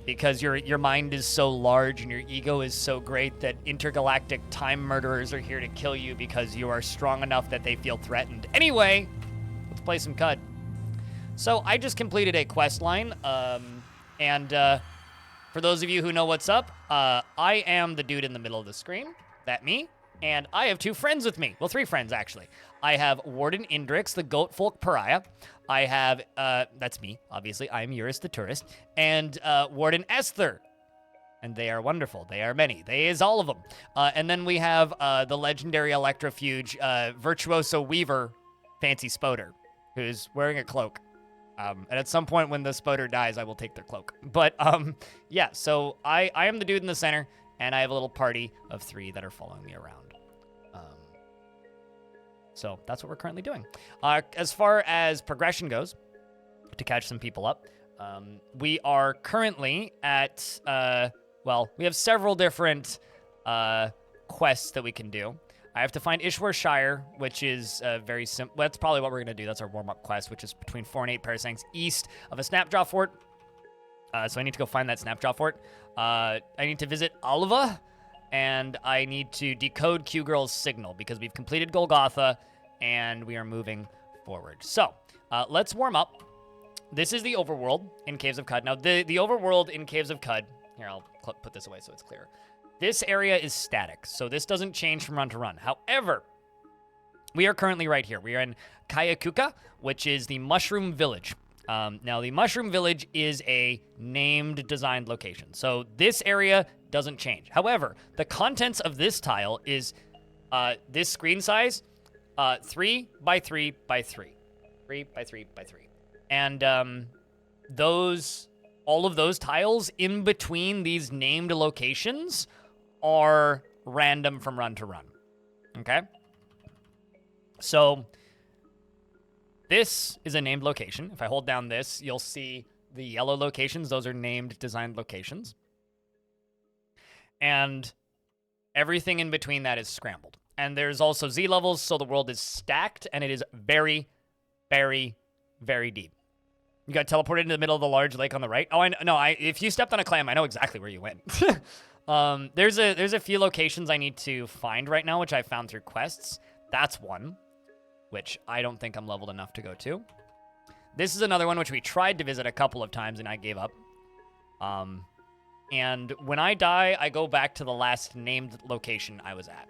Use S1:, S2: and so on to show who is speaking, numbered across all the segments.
S1: because your mind is so large and your ego is so great that intergalactic time murderers are here to kill you because you are strong enough that they feel threatened. Anyway, let's play some CUD. So I just completed a quest line, and for those of you who know what's up, I am the dude in the middle of the screen, that me, and I have 2 friends with me. Well, 3 friends, actually. I have Warden Indrix, the goat folk pariah. I have, that's me, obviously. I am Eurus the tourist. And Warden Esther. And they are wonderful. They are many. They is all of them. And then we have the legendary Electrofuge Virtuoso Weaver, Fancy Spoder, who's wearing a cloak. And at some point when the Spoder dies, I will take their cloak. But, yeah, so I am the dude in the center, and I have a little party of 3 that are following me around. So that's what we're currently doing. As far as progression goes, to catch some people up, we are currently at, well, we have several different quests that we can do. I have to find Ishwar Shire, which is very simple. That's probably what we're going to do. That's our warm-up quest, which is between 4 and 8 parasangs east of a Snapjaw Fort. So I need to go find that Snapjaw Fort. I need to visit Alva, and I need to decode Q-Girl's signal because we've completed Golgotha, and we are moving forward. So let's warm up. This is the overworld in Caves of Cud. Now, the overworld in Caves of Cud, here, I'll put this away so it's clear. This area is static, so this doesn't change from run to run. However, we are currently right here. We are in Kayakuka, which is the Mushroom Village. Now, the Mushroom Village is a named, designed location. So this area doesn't change. However, the contents of this tile is this screen size, 3 by 3 by 3. 3 by 3 by 3. And all of those tiles in between these named locations are random from run to run. Okay? So this is a named location. If I hold down this, you'll see the yellow locations. Those are named, designed locations. And everything in between that is scrambled. And there's also Z levels, so the world is stacked, and it is very, very, very deep. You got teleported into the middle of the large lake on the right. Oh, I know. If you stepped on a clam, I know exactly where you went. There's a few locations I need to find right now, which I found through quests. That's one, which I don't think I'm leveled enough to go to. This is another one which we tried to visit a couple of times, and I gave up. And when I die, I go back to the last named location I was at.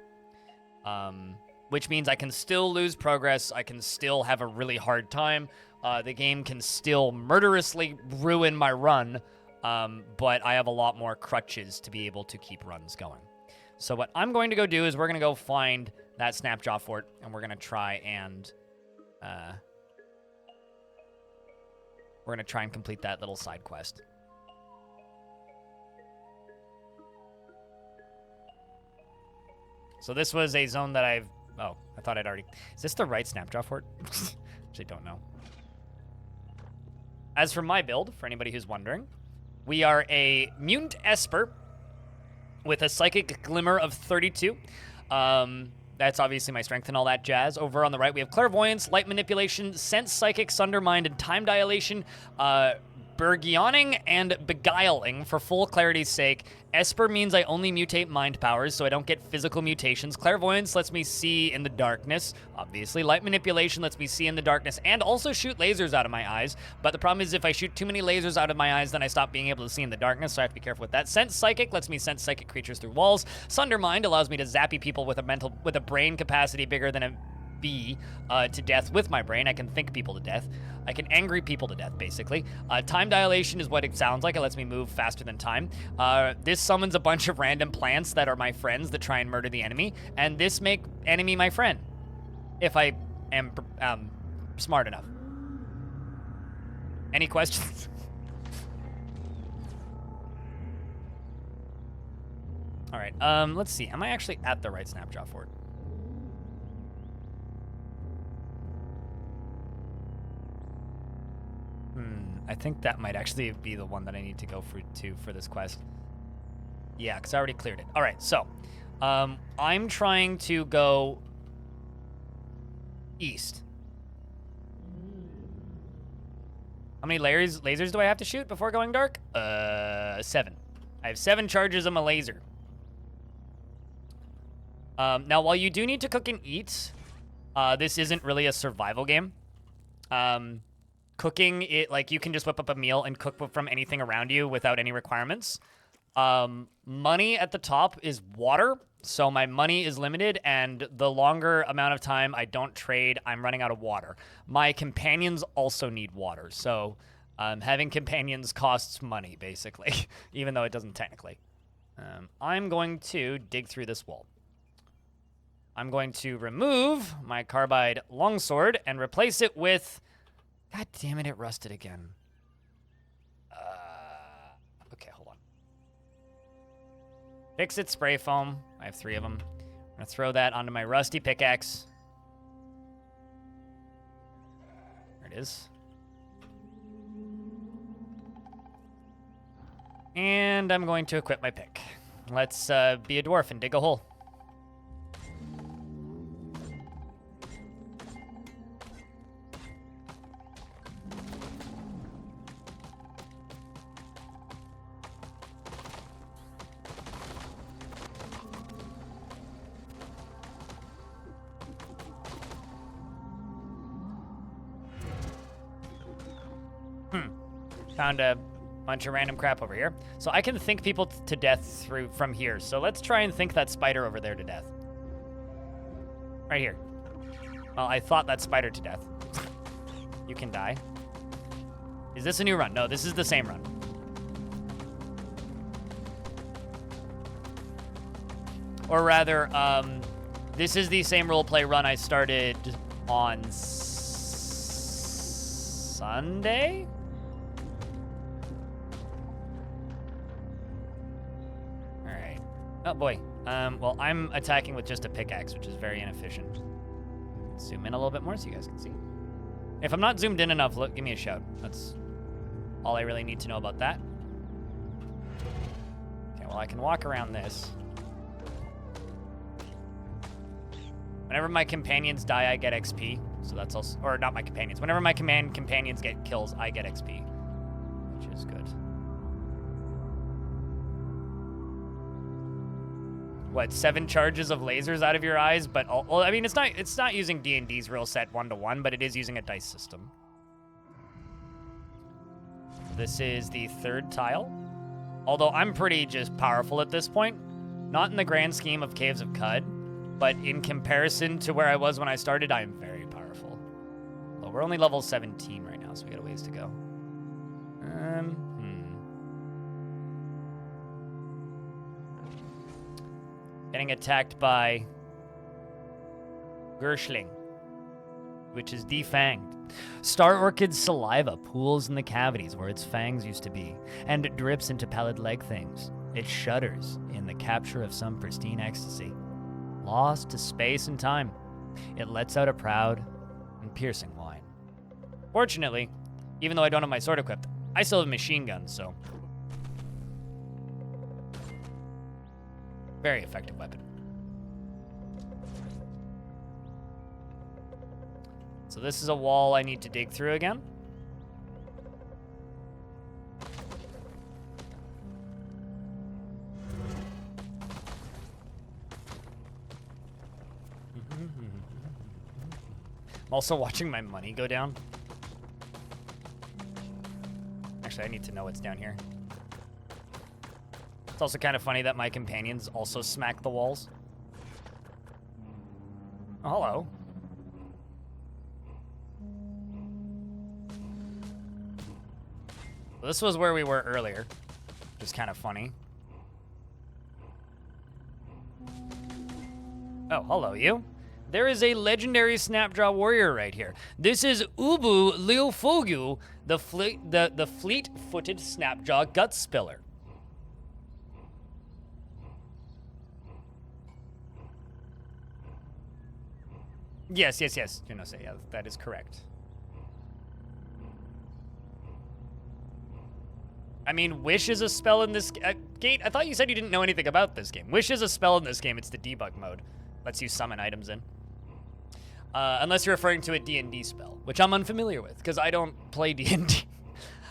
S1: Which means I can still lose progress. I can still have a really hard time. The game can still murderously ruin my run, but I have a lot more crutches to be able to keep runs going. So what I'm going to go do is we're going to go find that Snapjaw Fort, and we're going to try and complete that little side quest. So this was a zone that oh, I thought I'd already... Is this the right Snapjaw Fort? Actually, don't know. As for my build, for anybody who's wondering, we are a Mutant Esper with a Psychic Glimmer of 32. That's obviously my strength and all that jazz. Over on the right, we have Clairvoyance, Light Manipulation, Sense Psychic, Sundermind, and Time Dilation, Burgioning, and Beguiling for full clarity's sake. Esper means I only mutate mind powers, so I don't get physical mutations. Clairvoyance lets me see in the darkness, obviously. Light Manipulation lets me see in the darkness and also shoot lasers out of my eyes. But the problem is if I shoot too many lasers out of my eyes, then I stop being able to see in the darkness, so I have to be careful with that. Sense Psychic lets me sense psychic creatures through walls. Sundermind allows me to zappy people with a brain capacity bigger than a bee to death with my brain. I can think people to death. I can angry people to death, basically. Time Dilation is what it sounds like. It lets me move faster than time. This summons a bunch of random plants that are my friends that try and murder the enemy. And this make enemy my friend. If I am smart enough. Any questions? All right, let's see. Am I actually at the right Snapjaw Fort? I think that might actually be the one that I need to go for this quest. Yeah, because I already cleared it. All right, so I'm trying to go east. How many lasers do I have to shoot before going dark? 7. I have 7 charges of my laser. Now, while you do need to cook and eat, this isn't really a survival game. Cooking, like, you can just whip up a meal and cook from anything around you without any requirements. Money at the top is water, so my money is limited, and the longer amount of time I don't trade, I'm running out of water. My companions also need water, so having companions costs money, basically, even though it doesn't technically. I'm going to dig through this wall. I'm going to remove my carbide longsword and replace it with... God damn it, it rusted again. Okay, hold on. Fix it spray foam. I have 3 of them. I'm going to throw that onto my rusty pickaxe. There it is. And I'm going to equip my pick. Let's be a dwarf and dig a hole. Found a bunch of random crap over here. So I can think people to death from here. So let's try and think that spider over there to death. Right here. Well, I thought that spider to death. You can die. Is this a new run? No, this is the same run. Or rather, this is the same roleplay run I started on Sunday? Oh boy. Well, I'm attacking with just a pickaxe, which is very inefficient. Zoom in a little bit more so you guys can see. If I'm not zoomed in enough, look, give me a shout. That's all I really need to know about that. Okay, well, I can walk around this. Whenever my companions die, I get XP. So that's also, or not my companions. Whenever my companions get kills, I get XP, which is good. What, 7 charges of lasers out of your eyes? But well, I mean, it's not using D&D's rule set 1-to-1, but it is using a dice system. This is the 3rd tile. Although I'm pretty just powerful at this point. Not in the grand scheme of Caves of Cud, but in comparison to where I was when I started, I am very powerful. Well, we're only level 17 right now, so we got a ways to go. Getting attacked by Gershling, which is defanged. Star orchid's saliva pools in the cavities where its fangs used to be, and it drips into pallid leg things. It shudders in the capture of some pristine ecstasy. Lost to space and time, it lets out a proud and piercing whine. Fortunately, even though I don't have my sword equipped, I still have a machine gun, so... Very effective weapon. So this is a wall I need to dig through again. I'm also watching my money go down. Actually, I need to know what's down here. It's also kind of funny that my companions also smack the walls. Oh, hello. Well, this was where we were earlier, which is kind of funny. Oh, hello, you. There is a legendary Snapjaw warrior right here. This is Ubu Leofogu, the fleet-footed Snapjaw gut spiller. Yes. You know, say, yeah, that is correct. I mean, Wish is a spell in this... Gate, I thought you said you didn't know anything about this game. Wish is a spell in this game. It's the debug mode. Lets you summon items in. Unless you're referring to a D&D spell, which I'm unfamiliar with, because I don't play D&D.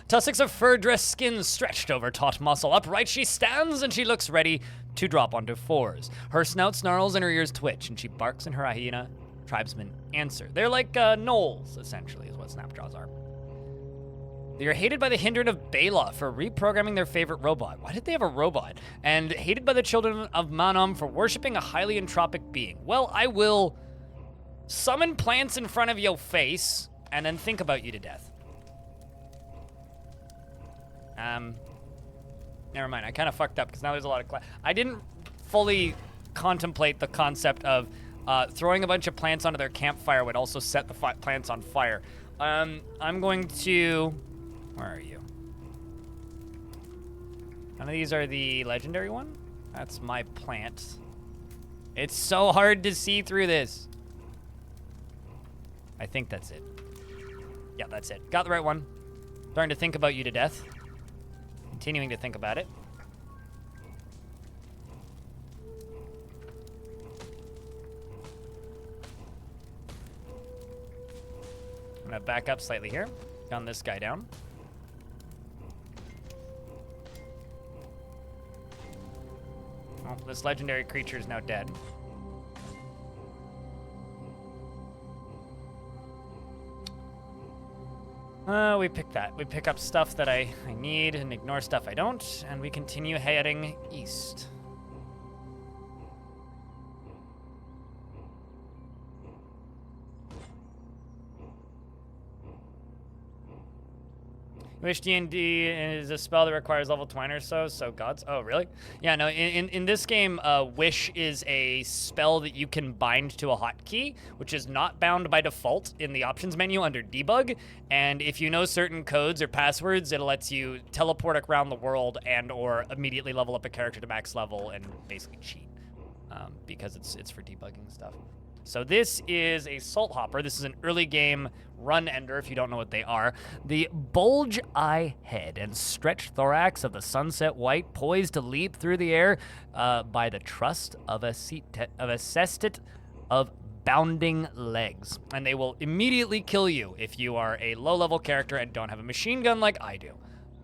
S1: Tussocks of fur-dressed skin stretched over taut muscle. Upright she stands, and she looks ready to drop onto fours. Her snout snarls and her ears twitch, and she barks in her hyena. Tribesmen answer. They're like gnolls, essentially, is what snapjaws are. They are hated by the Hindran of Bela for reprogramming their favorite robot. Why did they have a robot? And hated by the children of Manam for worshipping a highly entropic being. Well, I will summon plants in front of your face and then think about you to death. Never mind. I kind of fucked up because now there's a lot of I didn't fully contemplate the concept of throwing a bunch of plants onto their campfire would also set the plants on fire. I'm going to... Where are you? None of these are the legendary one? That's my plant. It's so hard to see through this. I think that's it. Yeah, that's it. Got the right one. Starting to think about you to death. Continuing to think about it. I'm gonna back up slightly here. Gun this guy down. Well, this legendary creature is now dead. We pick that. We pick up stuff that I need and ignore stuff I don't, and we continue heading east. Wish D&D is a spell that requires level 20 or so gods. Oh, really? Yeah, no, in this game, Wish is a spell that you can bind to a hotkey, which is not bound by default in the options menu under debug. And if you know certain codes or passwords, it lets you teleport around the world and or immediately level up a character to max level and basically cheat because it's for debugging stuff. So this is a Salt Hopper. This is an early game run ender, if you don't know what they are. The bulge eye head and stretched thorax of the sunset white, poised to leap through the air by the trust of a cestet of bounding legs. And they will immediately kill you if you are a low-level character and don't have a machine gun like I do.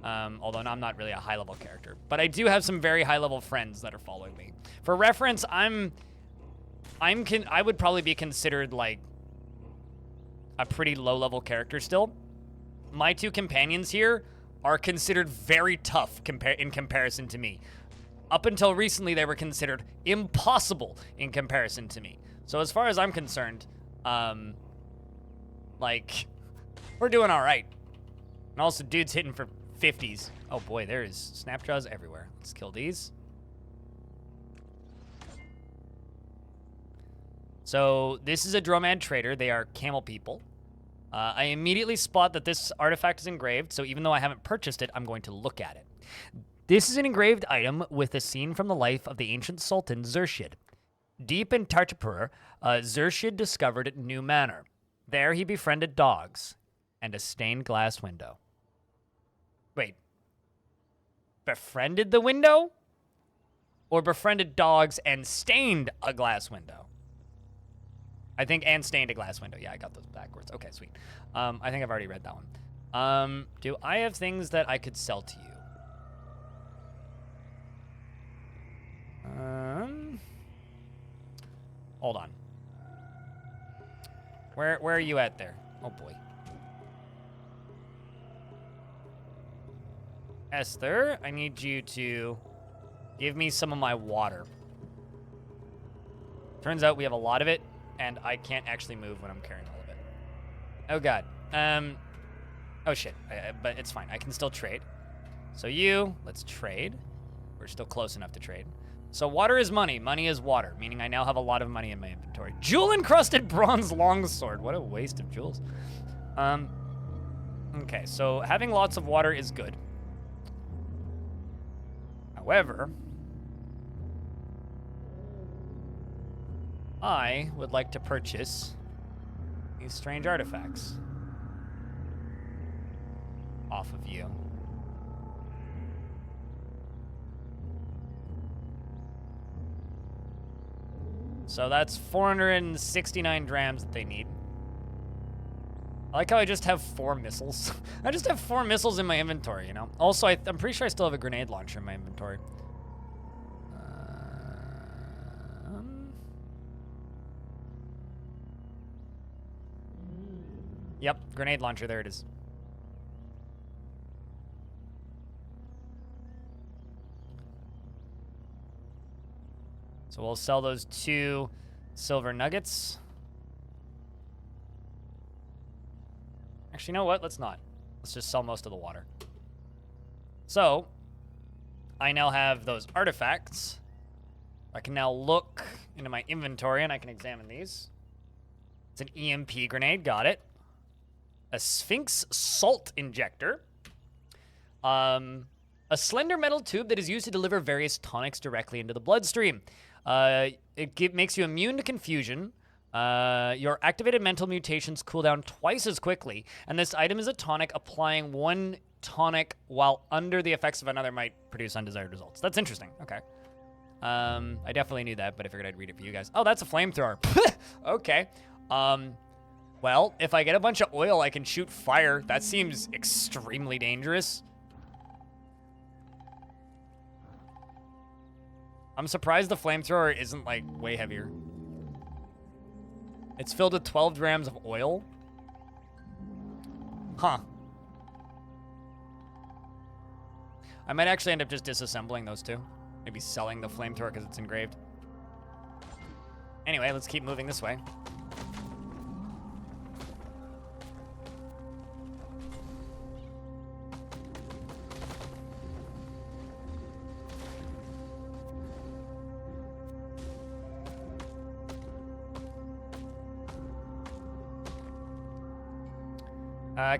S1: Although I'm not really a high-level character. But I do have some very high-level friends that are following me. For reference, I would probably be considered like a pretty low-level character still. My two companions here are considered very tough in comparison to me. Up until recently, they were considered impossible in comparison to me. So as far as I'm concerned, like, we're doing all right. And also, dude's hitting for 50s. Oh boy, there is snapjaws everywhere. Let's kill these. So this is a Dromad trader. They are camel people. I immediately spot that this artifact is engraved, so even though I haven't purchased it, I'm going to look at it. This is an engraved item with a scene from the life of the ancient Sultan Zurshid. Deep in Tartapur, Zurshid discovered New Manor. There he befriended dogs and a stained glass window. Wait. Befriended the window? Or befriended dogs and stained a glass window? I think, and stained a glass window. Yeah, I got those backwards. Okay, sweet. I think I've already read that one. Do I have things that I could sell to you? Hold on. Where are you at there? Oh, boy. Esther, I need you to give me some of my water. Turns out we have a lot of it. And I can't actually move when I'm carrying all of it. Oh, God. Oh, shit. But it's fine. I can still trade. So let's trade. We're still close enough to trade. So water is money. Money is water, meaning I now have a lot of money in my inventory. Jewel-encrusted bronze longsword. What a waste of jewels. Okay, so having lots of water is good. However, I would like to purchase these strange artifacts off of you. So that's 469 drams that they need. I like how I just have 4 missiles. I just have 4 missiles in my inventory, you know? Also, I'm pretty sure I still have a grenade launcher in my inventory. Yep, grenade launcher, there it is. So we'll sell those 2 silver nuggets. Actually, you know what? Let's not. Let's just sell most of the water. So, I now have those artifacts. I can now look into my inventory and I can examine these. It's an EMP grenade, got it. A Sphinx salt injector. A slender metal tube that is used to deliver various tonics directly into the bloodstream. It makes you immune to confusion. Your activated mental mutations cool down twice as quickly, and this item is a tonic. Applying 1 tonic while under the effects of another might produce undesired results. That's interesting. Okay. I definitely knew that, but I figured I'd read it for you guys. Oh, that's a flamethrower. Okay. Well, if I get a bunch of oil, I can shoot fire. That seems extremely dangerous. I'm surprised the flamethrower isn't, like, way heavier. It's filled with 12 grams of oil. Huh. I might actually end up just disassembling those 2. Maybe selling the flamethrower because it's engraved. Anyway, let's keep moving this way.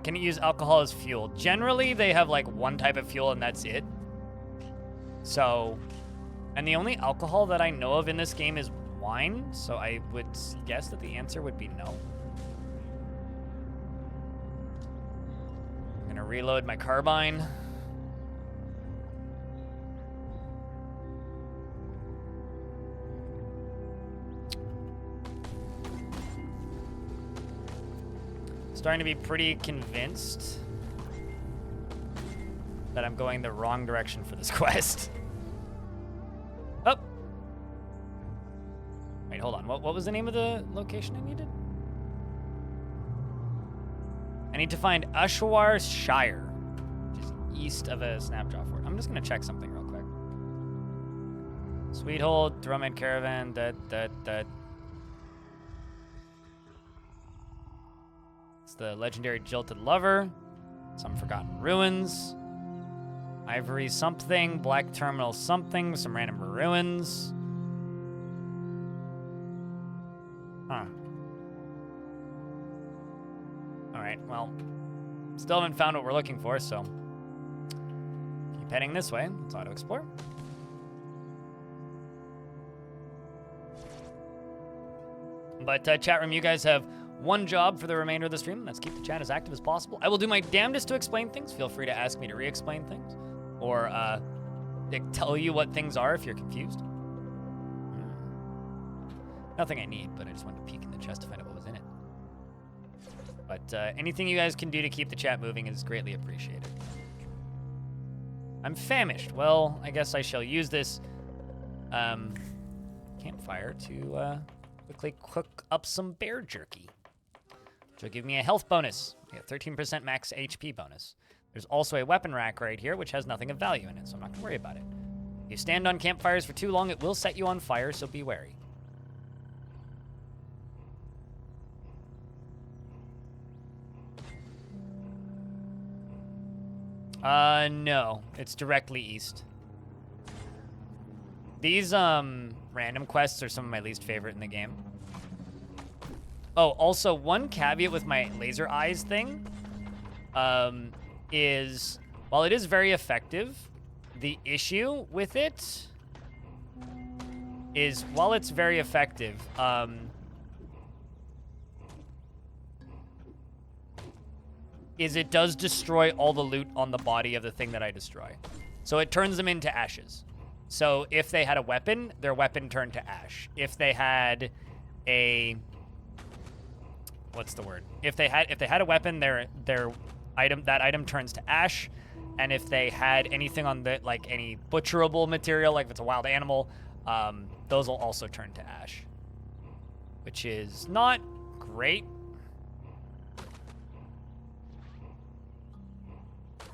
S1: Can you use alcohol as fuel? Generally, they have like 1 type of fuel and that's it. So, and the only alcohol that I know of in this game is wine, so I would guess that the answer would be no. I'm gonna reload my carbine. Starting to be pretty convinced that I'm going the wrong direction for this quest. Oh. Wait, hold on. What was the name of the location I needed? I need to find Ashwar Shire, which is east of a snapjaw fort. I'm just gonna check something real quick. Sweethold, Drumhead Caravan, that. It's the legendary Jilted Lover. Some Forgotten Ruins. Ivory something. Black Terminal something. Some random ruins. Huh. Alright, well. Still haven't found what we're looking for, so. Keep heading this way. Let's auto-explore. But chat room, you guys have 1 job for the remainder of the stream. Let's keep the chat as active as possible. I will do my damnedest to explain things. Feel free to ask me to re-explain things. Or tell you what things are if you're confused. Nothing I need, but I just wanted to peek in the chest to find out what was in it. But anything you guys can do to keep the chat moving is greatly appreciated. I'm famished. Well, I guess I shall use this campfire to quickly cook up some bear jerky. Which will give me a health bonus. Yeah, 13% max HP bonus. There's also a weapon rack right here, which has nothing of value in it, so I'm not going to worry about it. If you stand on campfires for too long, it will set you on fire, so be wary. No. It's directly east. These, random quests are some of my least favorite in the game. Oh, also, 1 caveat with my laser eyes thing, is, while it is very effective, the issue with it is, while it's very effective, is it does destroy all the loot on the body of the thing that I destroy. So it turns them into ashes. So if they had a weapon, their weapon turned to ash. If they had a what's the word? If they had a weapon, that item turns to ash, and if they had anything on the like any butcherable material, like if it's a wild animal, those will also turn to ash, which is not great.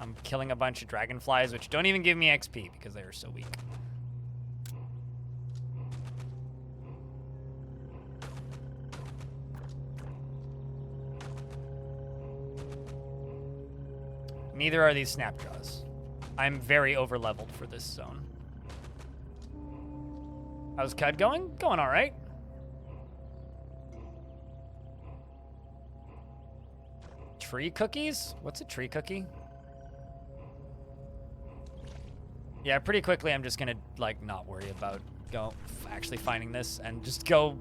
S1: I'm killing a bunch of dragonflies, which don't even give me XP because they are so weak. Neither are these snapjaws. I'm very over-leveled for this zone. How's Cud going? Going all right. Tree cookies? What's a tree cookie? Yeah, pretty quickly I'm just gonna, like, not worry about actually finding this and just go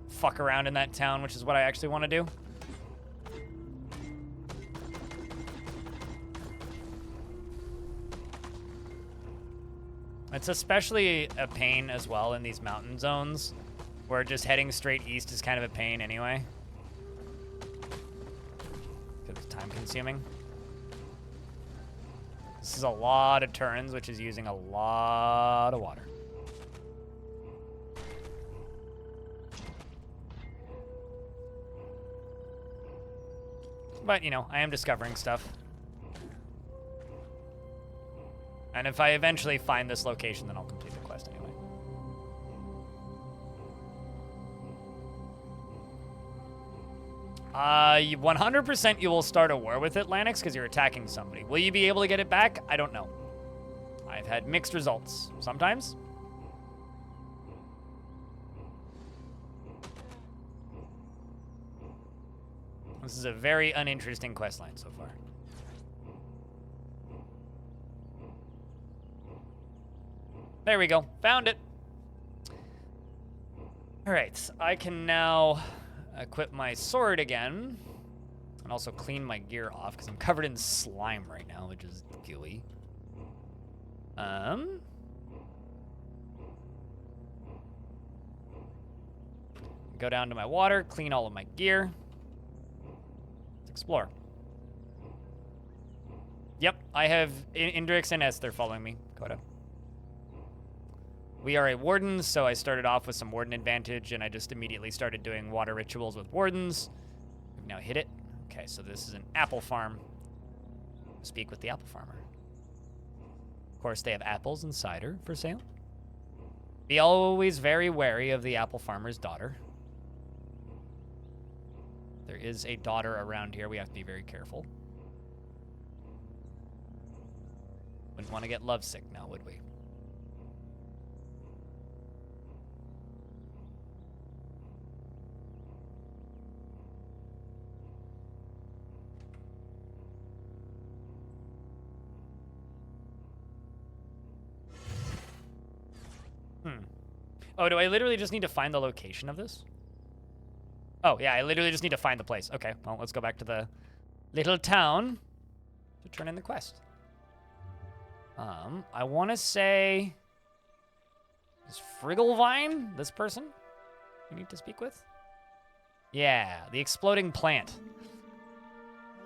S1: fuck around in that town, which is what I actually want to do. It's especially a pain as well in these mountain zones, where just heading straight east is kind of a pain anyway. Because it's time consuming. This is a lot of turns, which is using a lot of water. But, you know, I am discovering stuff. And if I eventually find this location, then I'll complete the quest anyway. 100% you will start a war with it, Lanix, because you're attacking somebody. Will you be able to get it back? I don't know. I've had mixed results. Sometimes. This is a very uninteresting questline so far. There we go. Found it. All right. I can now equip my sword again. And also clean my gear off because I'm covered in slime right now, which is gooey. Go down to my water, clean all of my gear. Let's explore. Yep, I have Indrix and Esther following me. Coda. We are a warden, so I started off with some warden advantage, and I just immediately started doing water rituals with wardens. We've now hit it. Okay, so this is an apple farm. Speak with the apple farmer. Of course, they have apples and cider for sale. Be always very wary of the apple farmer's daughter. There is a daughter around here. We have to be very careful. Wouldn't want to get lovesick now, would we? Oh, do I literally just need to find the location of this? Oh, yeah, I literally just need to find the place. Okay, well, let's go back to the little town to turn in the quest. I want to say... Is Frigglevine this person we need to speak with? Yeah, the exploding plant.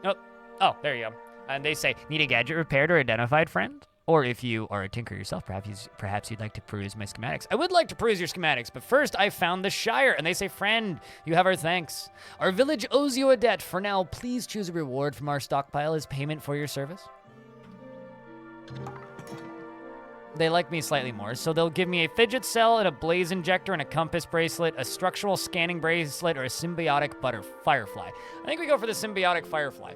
S1: Oh, there you go. And they say, need a gadget repaired or identified, friend? Or if you are a tinker yourself, perhaps you'd like to peruse my schematics. I would like to peruse your schematics, but first I found the Shire, and they say, friend, you have our thanks. Our village owes you a debt. For now, please choose a reward from our stockpile as payment for your service. They like me slightly more, so they'll give me a fidget cell and a blaze injector and a compass bracelet, a structural scanning bracelet, or a symbiotic firefly. I think we go for the symbiotic firefly.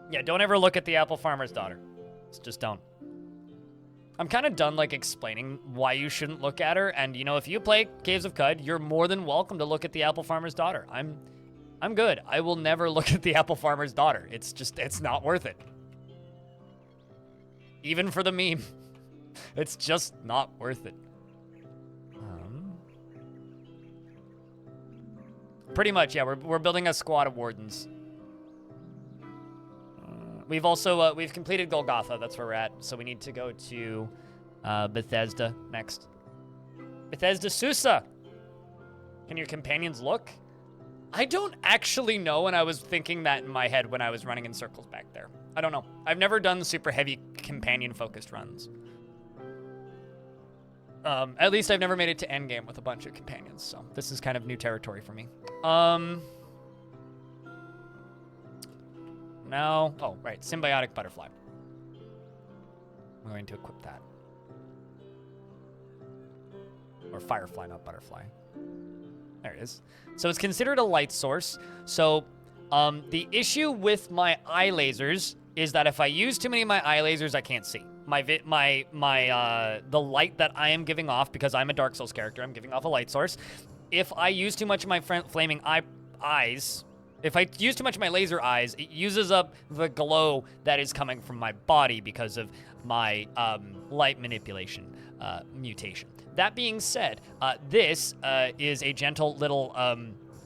S1: Yeah, don't ever look at the apple farmer's daughter. Just don't. I'm kind of done, like, explaining why you shouldn't look at her, and, you know, if you play Caves of Cud, you're more than welcome to look at the apple farmer's daughter. I'm good. I will never look at the apple farmer's daughter. It's not worth it. Even for the meme. It's just not worth it. Pretty much, yeah, we're building a squad of wardens. We've also, we've completed Golgotha, that's where we're at, so we need to go to Bethesda next. Bethesda Susa! Can your companions look? I don't actually know, and I was thinking that in my head when I was running in circles back there. I don't know. I've never done super heavy companion-focused runs. At least I've never made it to endgame with a bunch of companions, so this is kind of new territory for me. Now, oh, right, symbiotic butterfly. I'm going to equip that. Or firefly, not butterfly. There it is. So it's considered a light source. So the issue with my eye lasers is that if I use too many of my eye lasers, I can't see. The light that I am giving off, because I'm a Dark Souls character, I'm giving off a light source. If I use too much of my flaming eyes, if I use too much of my laser eyes, it uses up the glow that is coming from my body because of my light manipulation mutation. That being said, this is a gentle little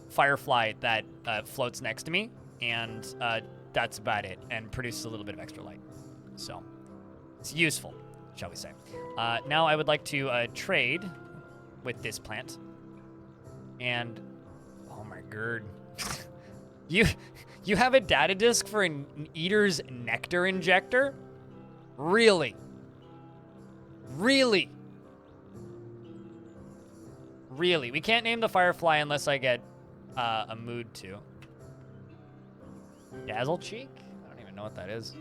S1: firefly that floats next to me, and that's about it, and produces a little bit of extra light. So it's useful, shall we say. Now I would like to trade with this plant. And, oh my god. You have a data disk for an Eater's Nectar Injector? Really? Really? Really? We can't name the Firefly unless I get a mood to. Dazzle Cheek? I don't even know what that is.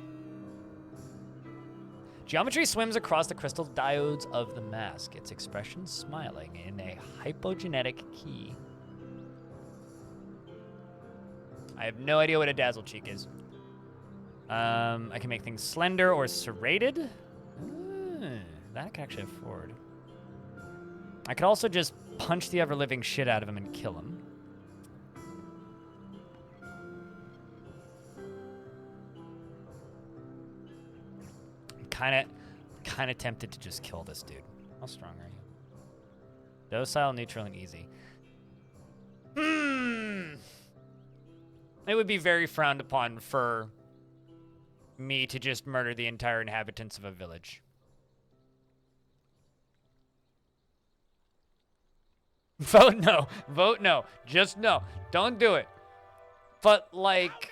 S1: Geometry swims across the crystal diodes of the mask, its expression smiling in a hypogenetic key. I have no idea what a Dazzle Cheek is. I can make things slender or serrated. That I can actually afford. I could also just punch the ever-living shit out of him and kill him. I'm kind of tempted to just kill this dude. How strong are you? Docile, neutral, and easy. It would be very frowned upon for me to just murder the entire inhabitants of a village. Vote no. Vote no. Just no. Don't do it. But like...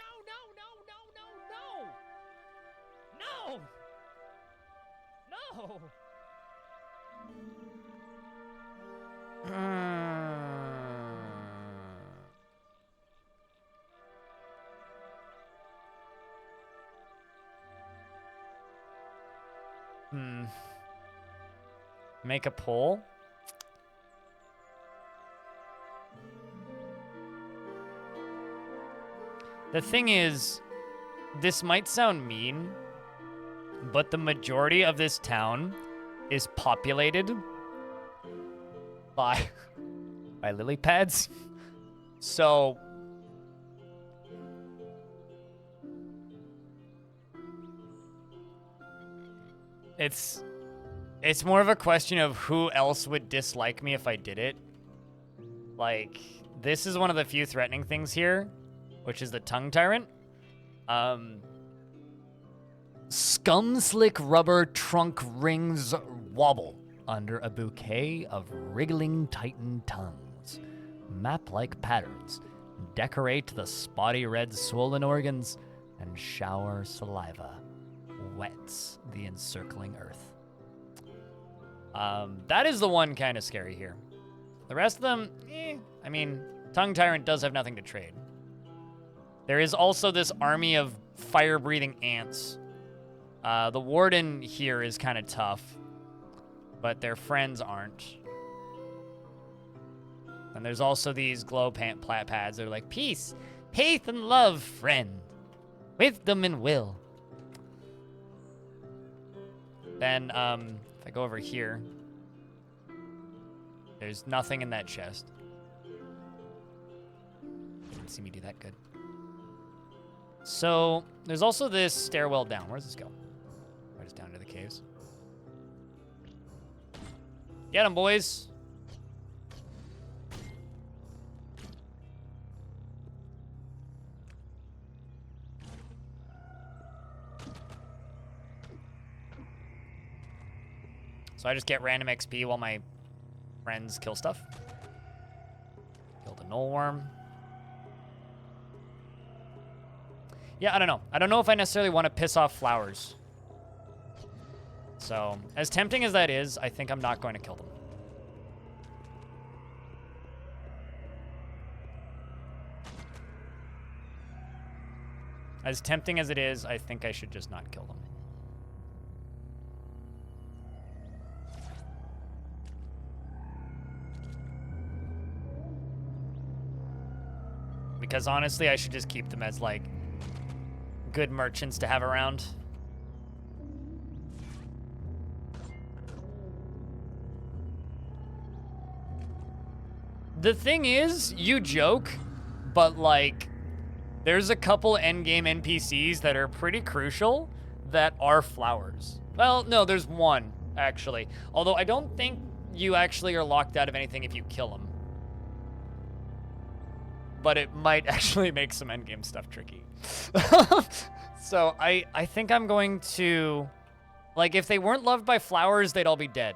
S1: No. Make a poll? The thing is, this might sound mean, but the majority of this town is populated by lily pads. So it's more of a question of who else would dislike me if I did it. Like, this is one of the few threatening things here, which is the tongue tyrant. Scum slick rubber trunk rings wobble under a bouquet of wriggling titan tongues. Map-like patterns decorate the spotty red swollen organs, and shower saliva wets the encircling earth. That is the one kind of scary here. The rest of them, I mean, tongue tyrant does have nothing to trade. There is also this army of fire-breathing ants. The warden here is kind of tough, but their friends aren't. And there's also these glow pads that are like, peace, faith, and love, friend. Wisdom and will. Then, if I go over here, there's nothing in that chest. Didn't see me do that good. So, there's also this stairwell down. Where does this go? Right, just down to the caves. Get 'em, boys. So I just get random XP while my friends kill stuff. knoll worm. Yeah, I don't know. I don't know if I necessarily want to piss off flowers. So, as tempting as that is, I think I'm not going to kill them. As tempting as it is, I think I should just not kill them. Because honestly, I should just keep them as, like, good merchants to have around. The thing is, you joke, but, like, there's a couple endgame NPCs that are pretty crucial that are flowers. Well, no, there's one, actually. Although I don't think you actually are locked out of anything if you kill them. But it might actually make some endgame stuff tricky. So I think I'm going to... Like, if they weren't loved by flowers, they'd all be dead.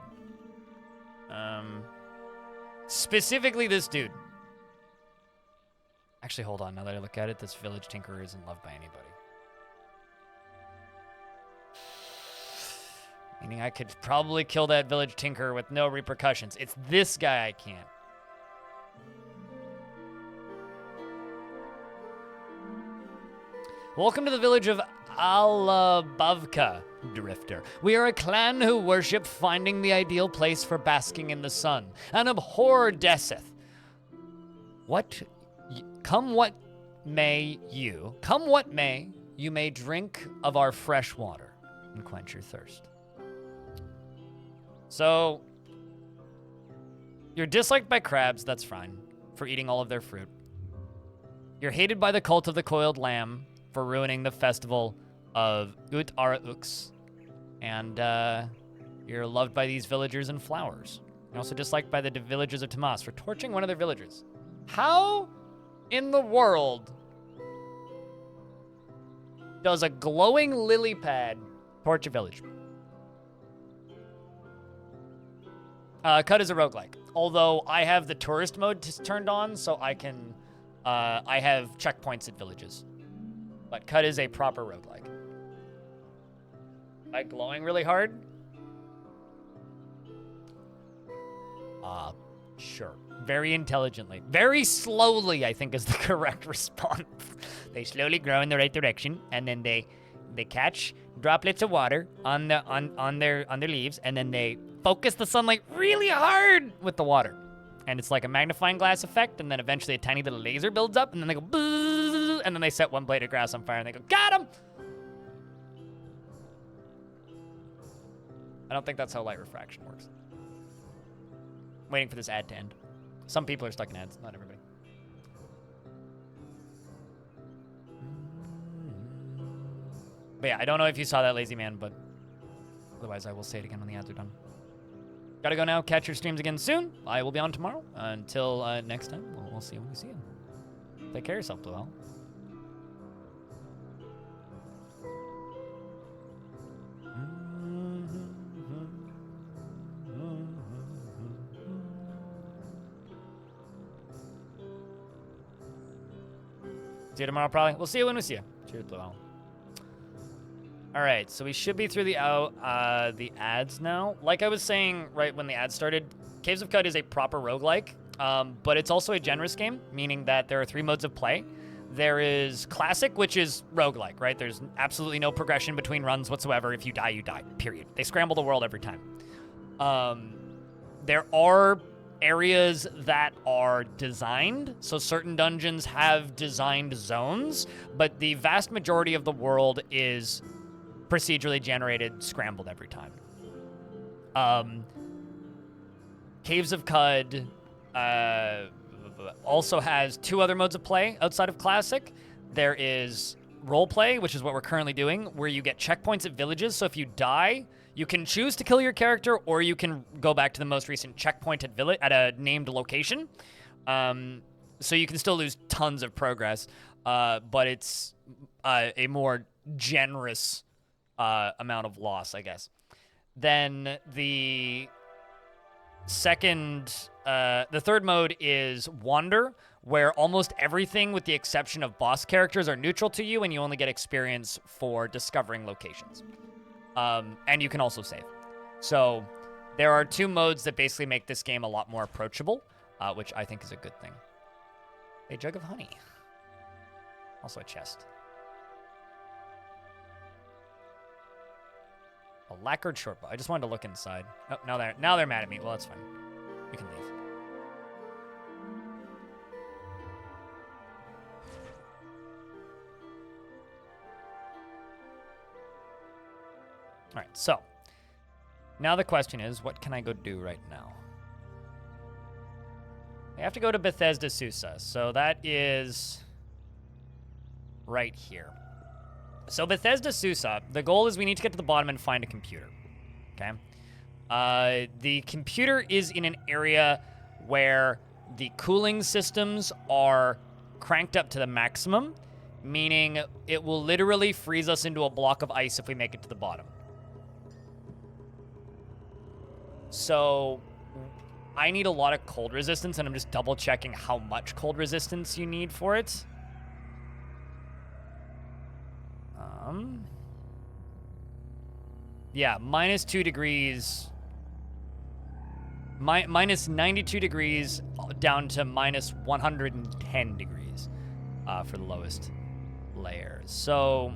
S1: Specifically this dude. Actually, hold on. Now that I look at it, this village tinkerer isn't loved by anybody. Meaning I could probably kill that village tinkerer with no repercussions. It's this guy I can't. Welcome to the village of Alabavka, Drifter. We are a clan who worship finding the ideal place for basking in the sun, and abhor death. Come what may, you may drink of our fresh water and quench your thirst. So, you're disliked by crabs, that's fine, for eating all of their fruit. You're hated by the cult of the coiled lamb for ruining the festival of Ut Ara Ux. And you're loved by these villagers and flowers. You're also disliked by the villagers of Tamas for torching one of their villagers. How in the world does a glowing lily pad torch a village? Cut is a roguelike. Although I have the tourist mode turned on, so I can... I have checkpoints at villages. But Cut is a proper roguelike. By glowing really hard? Sure. Very intelligently. Very slowly, I think, is the correct response. They slowly grow in the right direction, and then they catch droplets of water on their leaves, and then they focus the sunlight really hard with the water. And it's like a magnifying glass effect, and then eventually a tiny little laser builds up, and then they go bzzz, and then they set one blade of grass on fire, and they go, got him! I don't think that's how light refraction works. Waiting for this ad to end. Some people are stuck in ads, not everybody. But yeah, I don't know if you saw that, lazy man, but otherwise I will say it again when the ads are done. Gotta go now. Catch your streams again soon. I will be on tomorrow. Until next time, we'll see you when we see you. Take care of yourself, Blue Owl. See you tomorrow, probably. We'll see you when we see you. Cheers, Blue Owl. All right, so we should be through the ads now. Like I was saying right when the ads started, Caves of Cut is a proper roguelike, but it's also a generous game, meaning that there are 3 modes of play. There is Classic, which is roguelike, right? There's absolutely no progression between runs whatsoever. If you die, you die, period. They scramble the world every time. There are areas that are designed, so certain dungeons have designed zones, but the vast majority of the world is procedurally generated, scrambled every time. Caves of Cud also has 2 other modes of play outside of Classic. There is roleplay, which is what we're currently doing, where you get checkpoints at villages. So if you die, you can choose to kill your character, or you can go back to the most recent checkpoint at a named location. So you can still lose tons of progress, but it's a more generous amount of loss, I guess. Then the the third mode is Wander, where almost everything with the exception of boss characters are neutral to you, and you only get experience for discovering locations. And you can also save. So there are 2 modes that basically make this game a lot more approachable, which I think is a good thing. A jug of honey. Also a chest. A lacquered short bow. I just wanted to look inside. Oh, now they're mad at me. Well, that's fine. We can leave. All right, so now the question is, what can I go do right now? I have to go to Bethesda Susa, so that is right here. So Bethesda Susa, the goal is we need to get to the bottom and find a computer, okay? The computer is in an area where the cooling systems are cranked up to the maximum, meaning it will literally freeze us into a block of ice if we make it to the bottom. So I need a lot of cold resistance, and I'm just double checking how much cold resistance you need for it. Yeah, minus 2 degrees, minus 92 degrees down to minus 110 degrees for the lowest layers. So,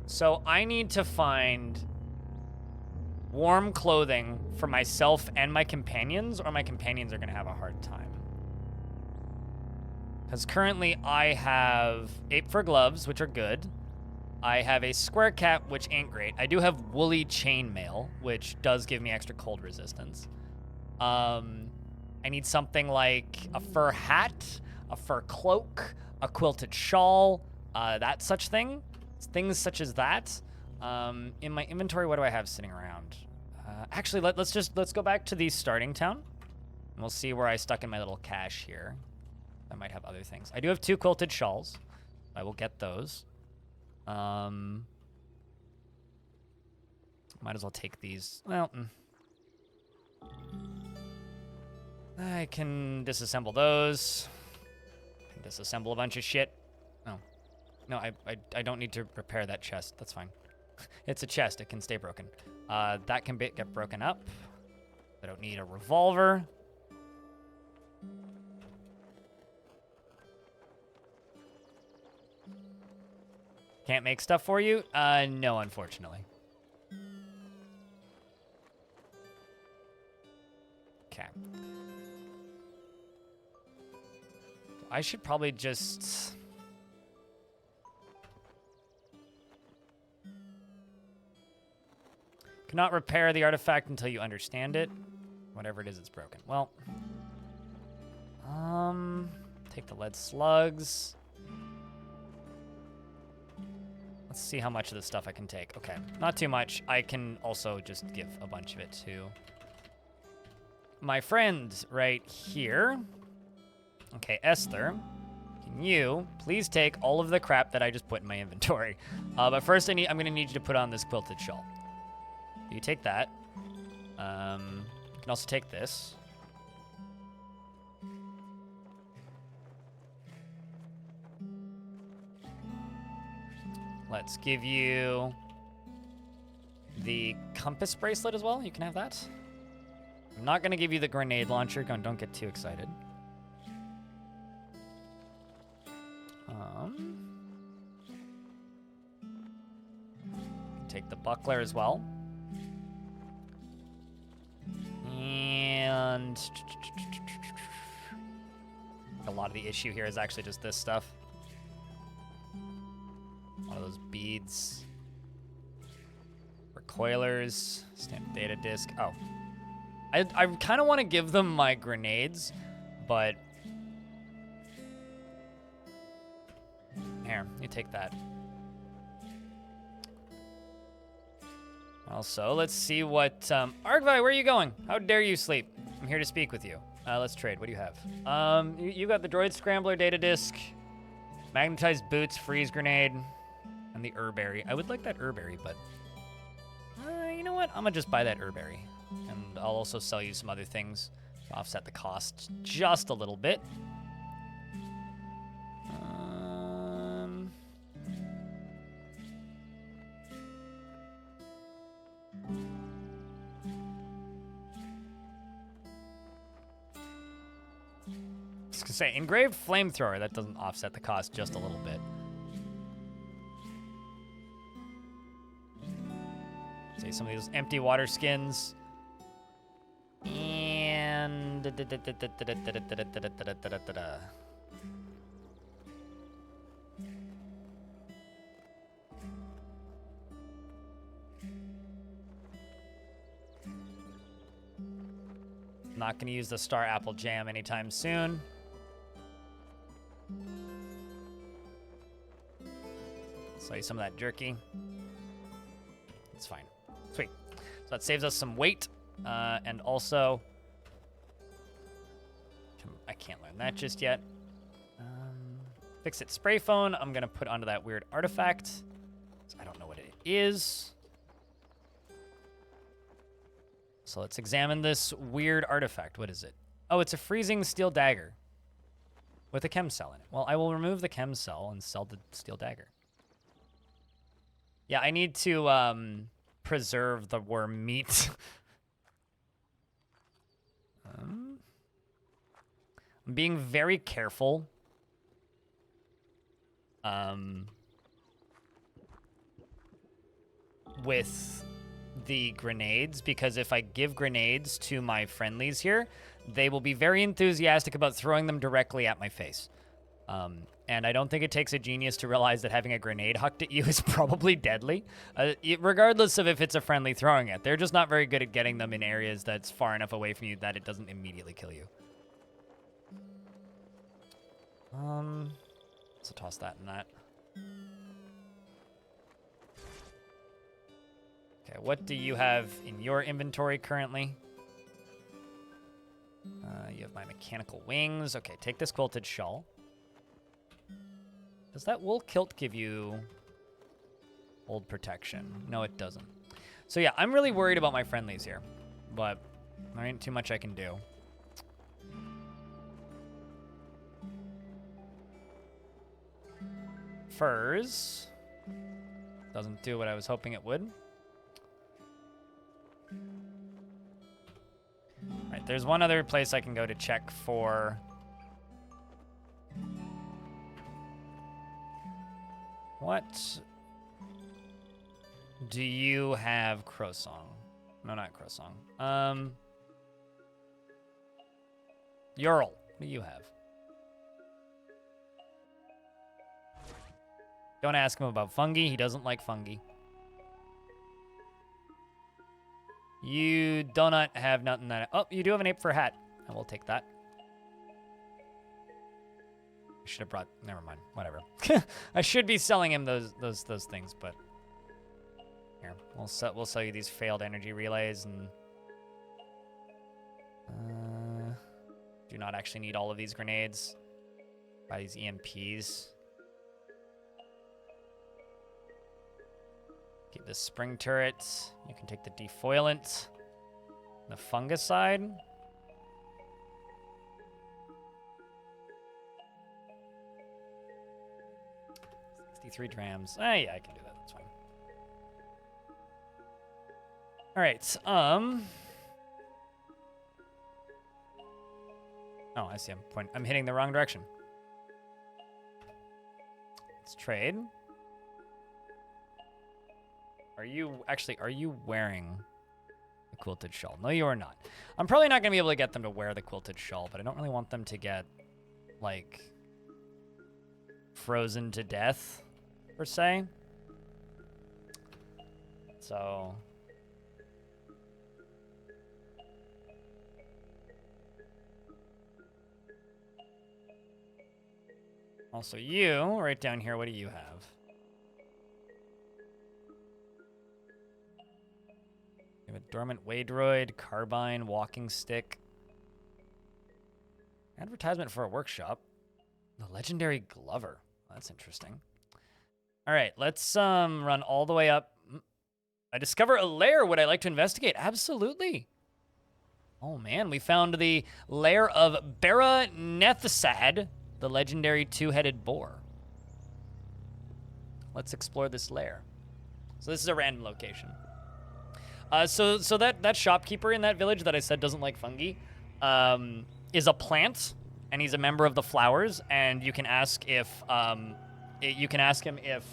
S1: So I need to find warm clothing for myself and my companions, or my companions are going to have a hard time. Because currently I have ape fur gloves, which are good. I have a square cap, which ain't great. I do have woolly chainmail, which does give me extra cold resistance. I need something like a fur hat, a fur cloak, a quilted shawl, that such thing. Things such as that. In my inventory, what do I have sitting around? Actually, let's go back to the starting town, and we'll see where I stuck in my little cache here. I might have other things. I do have 2 quilted shawls. I will get those. Might as well take these. Well, I can disassemble those. I can disassemble a bunch of shit. Oh. No, I don't need to repair that chest. That's fine. It's a chest. It can stay broken. That can get broken up. I don't need a revolver. Can't make stuff for you? No, unfortunately. Okay. I should probably just... Cannot repair the artifact until you understand it. Whatever it is, it's broken. Well, take the lead slugs. Let's see how much of this stuff I can take. Okay, not too much. I can also just give a bunch of it to my friend right here. Okay, Esther, can you please take all of the crap that I just put in my inventory? But first, I'm gonna need you to put on this quilted shawl. You take that. You can also take this. Let's give you the compass bracelet as well. You can have that. I'm not going to give you the grenade launcher. Don't get too excited. Take the buckler as well. And a lot of the issue here is actually just this stuff. A lot of those beads. Recoilers. Standard data disc. Oh. I kind of want to give them my grenades, but... Here, you take that. Also, let's see what... Argvi, where are you going? How dare you sleep? I'm here to speak with you. Let's trade. What do you have? You got the droid scrambler, data disk, magnetized boots, freeze grenade, and the herberry. I would like that herberry, but you know what? I'm gonna just buy that herberry, and I'll also sell you some other things to offset the cost just a little bit. I was gonna say, engraved flamethrower, that doesn't offset the cost just a little bit. See, some of these empty water skins. And... Not gonna use the Star Apple Jam anytime soon. Sell you some of that jerky. It's fine. Sweet. So that saves us some weight. And also... I can't learn that just yet. Fix it spray phone. I'm gonna put onto that weird artifact. I don't know what it is. So let's examine this weird artifact. What is it? Oh, it's a freezing steel dagger with a chem cell in it. Well, I will remove the chem cell and sell the steel dagger. Yeah, I need to preserve the worm meat. I'm being very careful. With the grenades, because if I give grenades to my friendlies here, they will be very enthusiastic about throwing them directly at my face. And I don't think it takes a genius to realize that having a grenade hucked at you is probably deadly, regardless of if it's a friendly throwing it. They're just not very good at getting them in areas that's far enough away from you that it doesn't immediately kill you. So toss that and that. Okay, what do you have in your inventory currently? You have my mechanical wings. Okay, take this quilted shawl. Does that wool kilt give you old protection? No, it doesn't. So yeah, I'm really worried about my friendlies here, but there ain't too much I can do. Furs. Doesn't do what I was hoping it would. Right, there's one other place I can go to check for... What do you have, Crowsong? No, not Crowsong. Ural, what do you have? Don't ask him about fungi. He doesn't like fungi. You do not have nothing that... Oh, you do have an ape for a hat. I will take that. I should have brought... Never mind. Whatever. I should be selling him those things, but... Here, we'll sell you these failed energy relays and... do not actually need all of these grenades. Buy these EMPs. Keep the spring turret. You can take the defoilant. The fungicide. 63 drams. Yeah, I can do that. That's fine. All right. Oh, I see. I'm hitting the wrong direction. Let's trade. Are you wearing the quilted shawl? No, you are not. I'm probably not going to be able to get them to wear the quilted shawl, but I don't really want them to get, like, frozen to death, per se. So... Also, you, right down here, what do you have? You have a dormant way droid, carbine, walking stick. Advertisement for a workshop. The legendary Glover. That's interesting. All right, let's run all the way up. I discover a lair. Would I like to investigate? Absolutely. Oh man, we found the lair of Baranethsad, the legendary two-headed boar. Let's explore this lair. So this is a random location. So that shopkeeper in that village that I said doesn't like fungi is a plant, and he's a member of the flowers. And you can ask if him if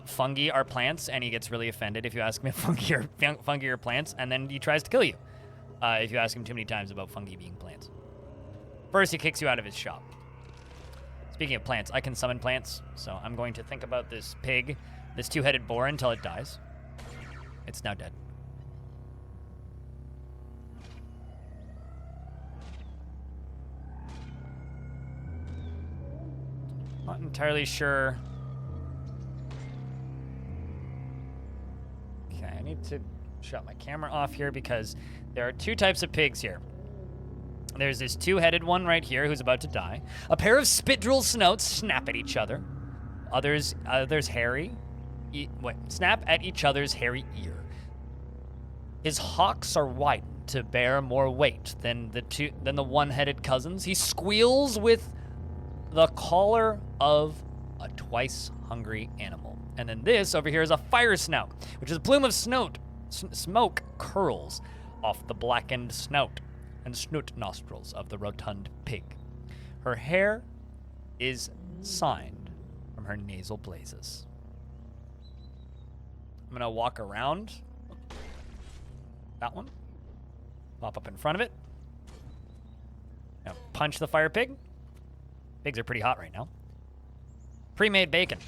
S1: fungi are plants, and he gets really offended if you ask him if fungi are plants, and then he tries to kill you if you ask him too many times about fungi being plants. First, he kicks you out of his shop. Speaking of plants, I can summon plants, so I'm going to think about this pig, this two-headed boar, until it dies. It's now dead. Not entirely sure. Okay, I need to shut my camera off here because there are two types of pigs here. There's this two-headed one right here who's about to die. A pair of spit-drool snouts snap at each other. Others hairy. Snap at each other's hairy ear. His hocks are widened to bear more weight than the one-headed cousins. He squeals with the collar of a twice-hungry animal. And then this over here is a fire snout, which is a plume of smoke curls off the blackened snout and snoot nostrils of the rotund pig. Her hair is signed from her nasal blazes. I'm gonna walk around that one, pop up in front of it, now punch the fire pig. Pigs are pretty hot right now. Pre-made bacon.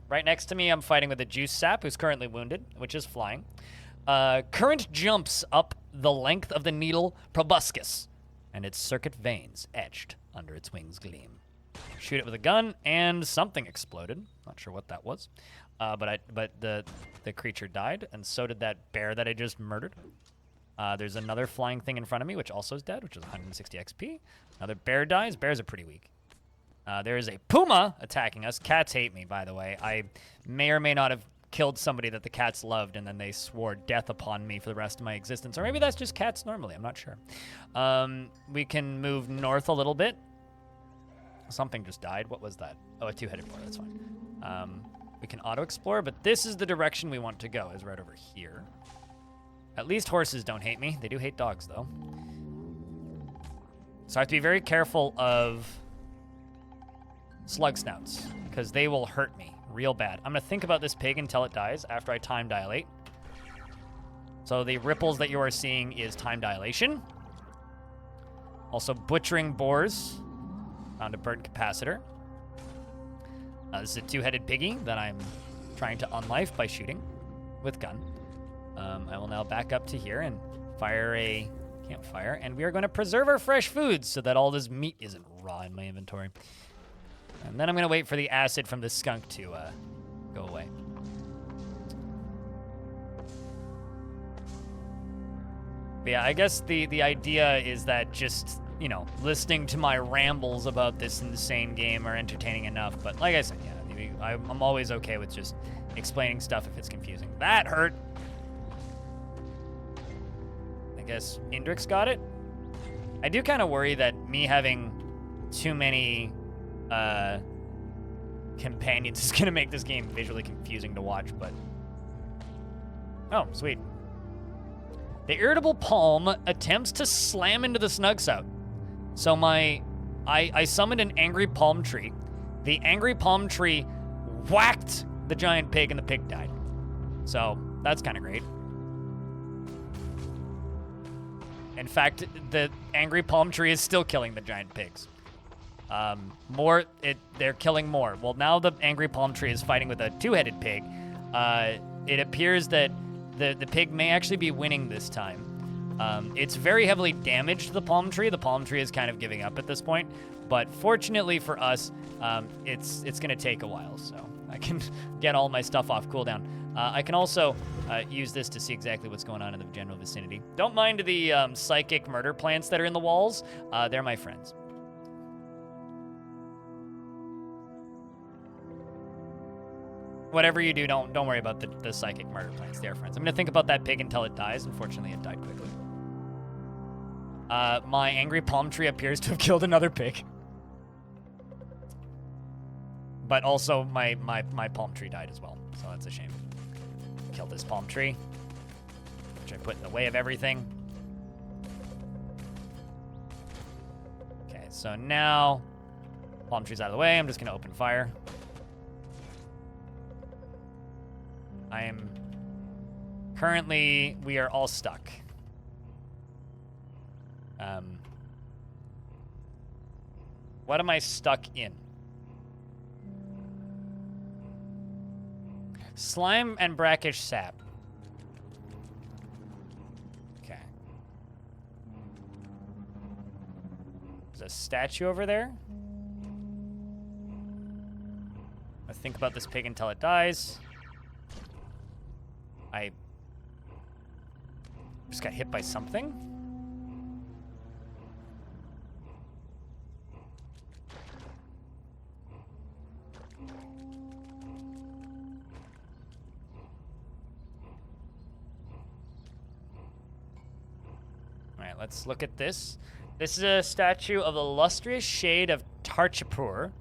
S1: Right next to me, I'm fighting with a juice sap who's currently wounded, which is flying. Current jumps up the length of the needle proboscis, and its circuit veins etched under its wings gleam. Shoot it with a gun, and something exploded. Not sure what that was, but the creature died, and so did that bear that I just murdered. There's another flying thing in front of me, which also is dead, which is 160 XP. Another bear dies. Bears are pretty weak. There is a puma attacking us. Cats hate me, by the way. I may or may not have killed somebody that the cats loved, and then they swore death upon me for the rest of my existence. Or maybe that's just cats normally. I'm not sure. We can move north a little bit. Something just died. What was that? Oh, a two-headed boar. That's fine. We can auto-explore, but this is the direction we want to go, is right over here. At least horses don't hate me. They do hate dogs, though. So I have to be very careful of slug snouts, because they will hurt me real bad. I'm going to think about this pig until it dies after I time dilate. So the ripples that you are seeing is time dilation. Also butchering boars. Found a burnt capacitor. This is a two-headed piggy that I'm trying to unlife by shooting with gun. I will now back up to here and fire a campfire, and we are going to preserve our fresh foods so that all this meat isn't raw in my inventory. And then I'm going to wait for the acid from the skunk to go away. But yeah, I guess the idea is that just, you know, listening to my rambles about this insane game are entertaining enough. But like I said, yeah, I'm always okay with just explaining stuff if it's confusing. That hurt. I guess Indrix got it. I do kind of worry that me having too many companions is going to make this game visually confusing to watch, but... Oh, sweet. The irritable palm attempts to slam into the Snugsout. So I summoned an angry palm tree. The angry palm tree whacked the giant pig and the pig died. So that's kind of great. In fact, the angry palm tree is still killing the giant pigs. They're killing more. Well, now the angry palm tree is fighting with a two-headed pig. It appears that the pig may actually be winning this time. It's very heavily damaged, the palm tree. The palm tree is kind of giving up at this point. But fortunately for us, it's going to take a while. So I can get all my stuff off cooldown. I can also use this to see exactly what's going on in the general vicinity. Don't mind the psychic murder plants that are in the walls. They're my friends. Whatever you do, don't worry about the psychic murder plants. They're friends. I'm gonna think about that pig until it dies. Unfortunately, it died quickly. My angry palm tree appears to have killed another pig. But also, my palm tree died as well, so that's a shame. Killed this palm tree, which I put in the way of everything. Okay, so now palm tree's out of the way. I'm just gonna open fire. I am currently, we are all stuck. What am I stuck in? Slime and brackish sap. Okay. There's a statue over there. I think about this pig until it dies. I just got hit by something. All right, let's look at this. This is a statue of the illustrious shade of Tarchapur.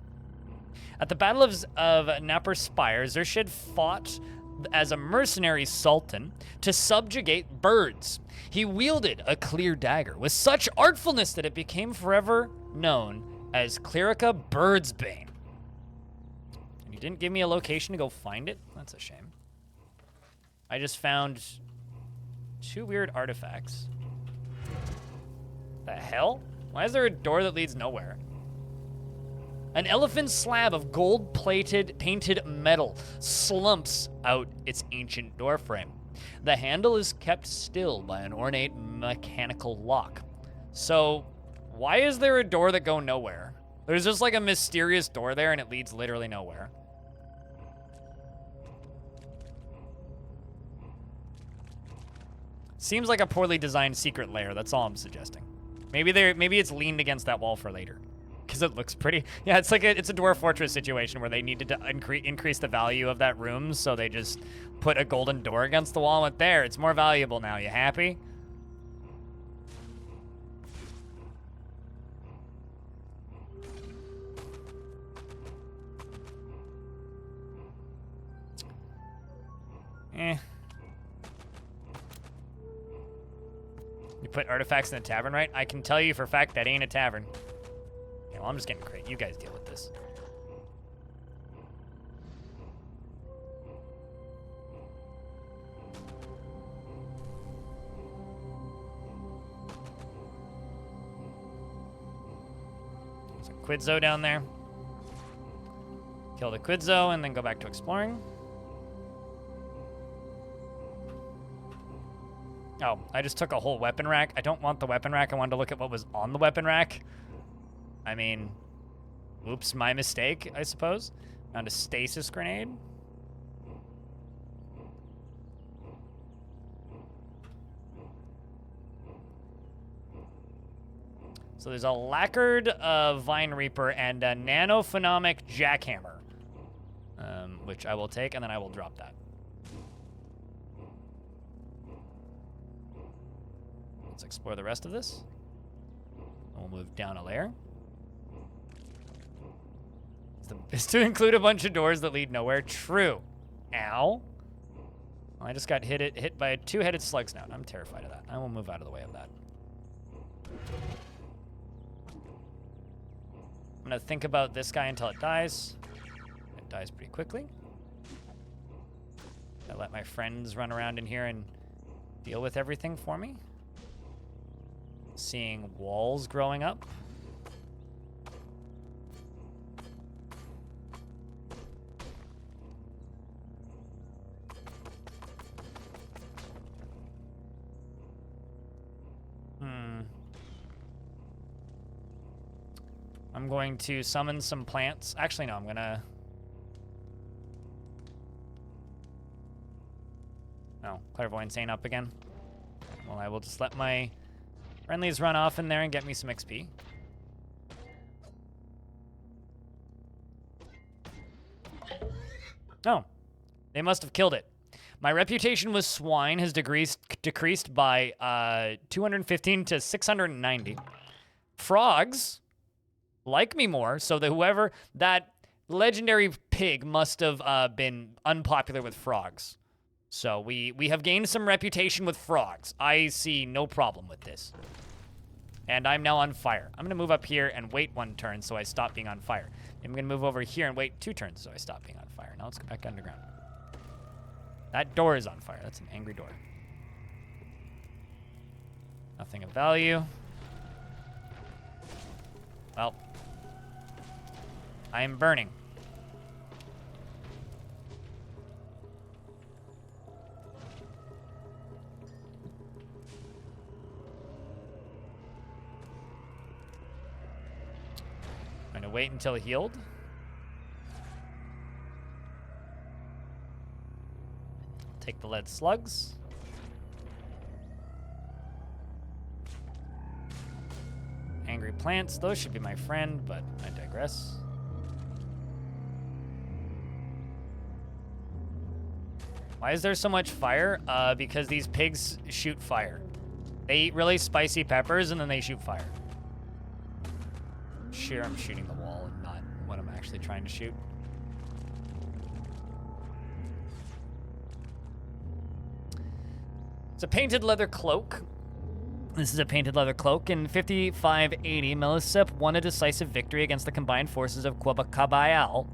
S1: At the Battle of Napper Spire, Zershid fought as a mercenary sultan to subjugate birds. He wielded a clear dagger with such artfulness that it became forever known as Clerica Birdsbane. And you didn't give me a location to go find it? That's a shame. I just found 2 weird artifacts. The hell? Why is there a door that leads nowhere? An elephant slab of gold-plated painted metal slumps out its ancient doorframe. The handle is kept still by an ornate mechanical lock. So, why is there a door that goes nowhere? There's just like a mysterious door there and it leads literally nowhere. Seems like a poorly designed secret lair, that's all I'm suggesting. Maybe it's leaned against that wall for later. Because it looks pretty. Yeah, it's like it's a dwarf fortress situation where they needed to increase the value of that room, so they just put a golden door against the wall and went, there, it's more valuable now. You happy? You put artifacts in the tavern, right? I can tell you for a fact that ain't a tavern. Okay, well, I'm just getting crate. You guys deal with this. There's a Quidzo down there. Kill the Quidzo and then go back to exploring. Oh, I just took a whole weapon rack. I don't want the weapon rack. I wanted to look at what was on the weapon rack. I mean, oops, my mistake, I suppose. Found a stasis grenade. So there's a lacquered Vine Reaper and a nanophenomic jackhammer, which I will take, and then I will drop that. Let's explore the rest of this. And we'll move down a layer. Is to include a bunch of doors that lead nowhere. True. Ow. Well, I just got hit by a 2-headed slug snout. I'm terrified of that. I will move out of the way of that. I'm gonna think about this guy until it dies. It dies pretty quickly. I let my friends run around in here and deal with everything for me. Seeing walls growing up. I'm going to summon some plants. Actually, no, I'm gonna Clairvoyance ain't up again. Well, I will just let my friendlies run off in there and get me some XP. Oh, they must have killed it. My reputation with swine has decreased by 215 to 690. Frogs like me more, so that that legendary pig must have been unpopular with frogs. So we have gained some reputation with frogs. I see no problem with this. And I'm now on fire. I'm gonna move up here and wait 1 turn so I stop being on fire. I'm gonna move over here and wait 2 turns so I stop being on fire. Now let's go back underground. That door is on fire. That's an angry door. Nothing of value. Well, I am burning. I'm gonna wait until healed. Take the lead slugs. Angry plants, those should be my friend, but I digress. Why is there so much fire? Because these pigs shoot fire. They eat really spicy peppers and then they shoot fire. Sure, I'm shooting the wall and not what I'm actually trying to shoot. It's a painted leather cloak. This is a painted leather cloak. In 5580, Melisep won a decisive victory against the combined forces of Quabaibal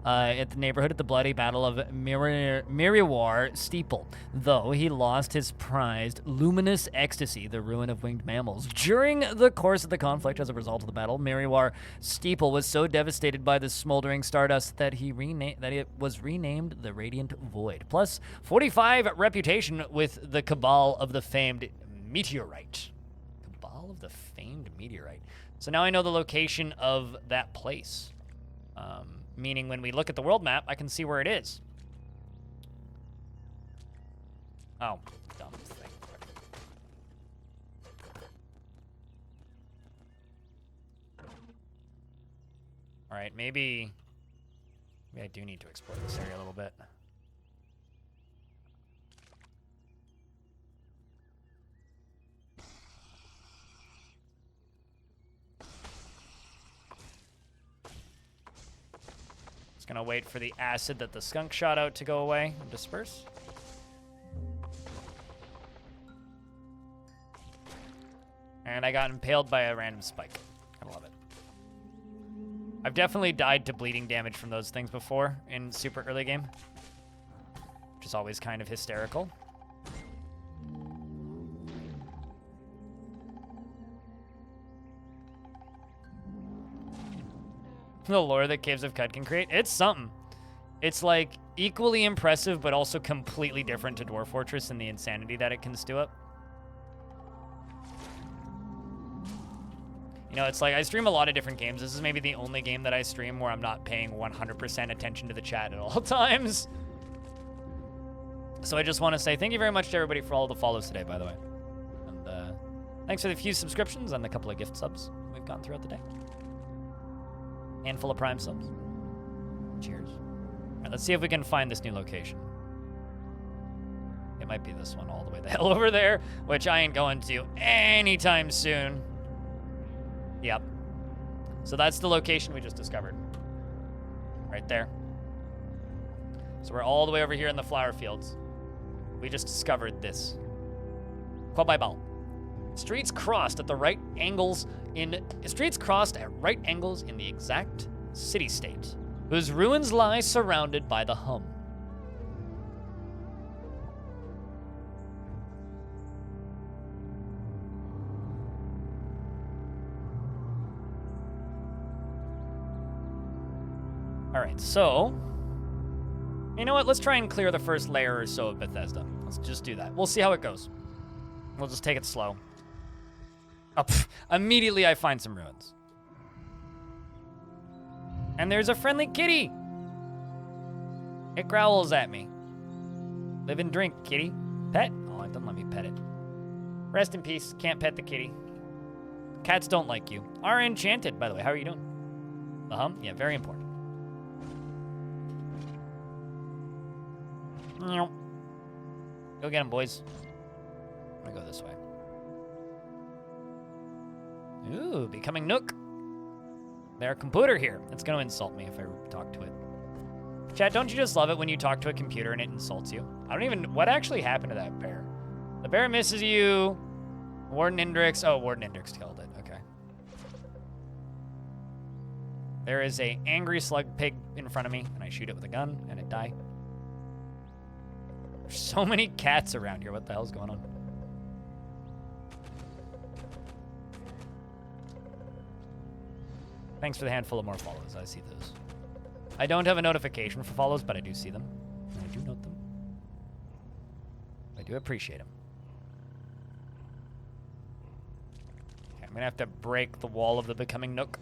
S1: at the neighborhood at the bloody Battle of Miriwar Steeple, though he lost his prized luminous ecstasy, the ruin of winged mammals. During the course of the conflict, as a result of the battle, Miriwar Steeple was so devastated by the smoldering stardust that it was renamed the Radiant Void. Plus 45 reputation with the Cabal of the famed Meteorite. Cabal of the famed Meteorite. So now I know the location of that place. Meaning when we look at the world map, I can see where it is. Oh, dumb thing. All right, maybe I do need to explore this area a little bit. Just gonna wait for the acid that the skunk shot out to go away and disperse. And I got impaled by a random spike. I love it. I've definitely died to bleeding damage from those things before in super early game, which is always kind of hysterical. The lore that Caves of Cud can create, it's something. It's like equally impressive, but also completely different to Dwarf Fortress and the insanity that it can stew up. You know, it's like I stream a lot of different games. This is maybe the only game that I stream where I'm not paying 100% attention to the chat at all times. So I just want to say thank you very much to everybody for all the follows today, by the way. And thanks for the few subscriptions and the couple of gift subs we've gotten throughout the day. Handful of Prime subs. Cheers. All right, let's see if we can find this new location. It might be this one all the way the hell over there, which I ain't going to anytime soon. Yep. So that's the location we just discovered. Right there. So we're all the way over here in the flower fields. We just discovered this. Quabaibal. Streets crossed at right angles in the exact city-state, whose ruins lie surrounded by the hum. All right, so you know what? Let's try and clear the first layer or so of Bethesda. Let's just do that. We'll see how it goes. We'll just take it slow. Oh, immediately I find some ruins. And there's a friendly kitty. It growls at me. Live and drink, kitty. Pet? Oh, it doesn't let me pet it. Rest in peace. Can't pet the kitty. Cats don't like you. Are enchanted, by the way. How are you doing? Yeah, very important. Go get him, boys. I'm gonna go this way. Ooh, becoming Nook. Their computer here. It's gonna insult me if I talk to it. Chat, don't you just love it when you talk to a computer and it insults you? I don't even... What actually happened to that bear? The bear misses you. Warden Indrix. Oh, Warden Indrix killed it. Okay. There is a angry slug pig in front of me, and I shoot it with a gun, and it dies. There's so many cats around here. What the hell's going on? Thanks for the handful of more follows. I see those. I don't have a notification for follows, but I do see them. I do note them. I do appreciate them. Okay, I'm gonna have to break the wall of the becoming Nook.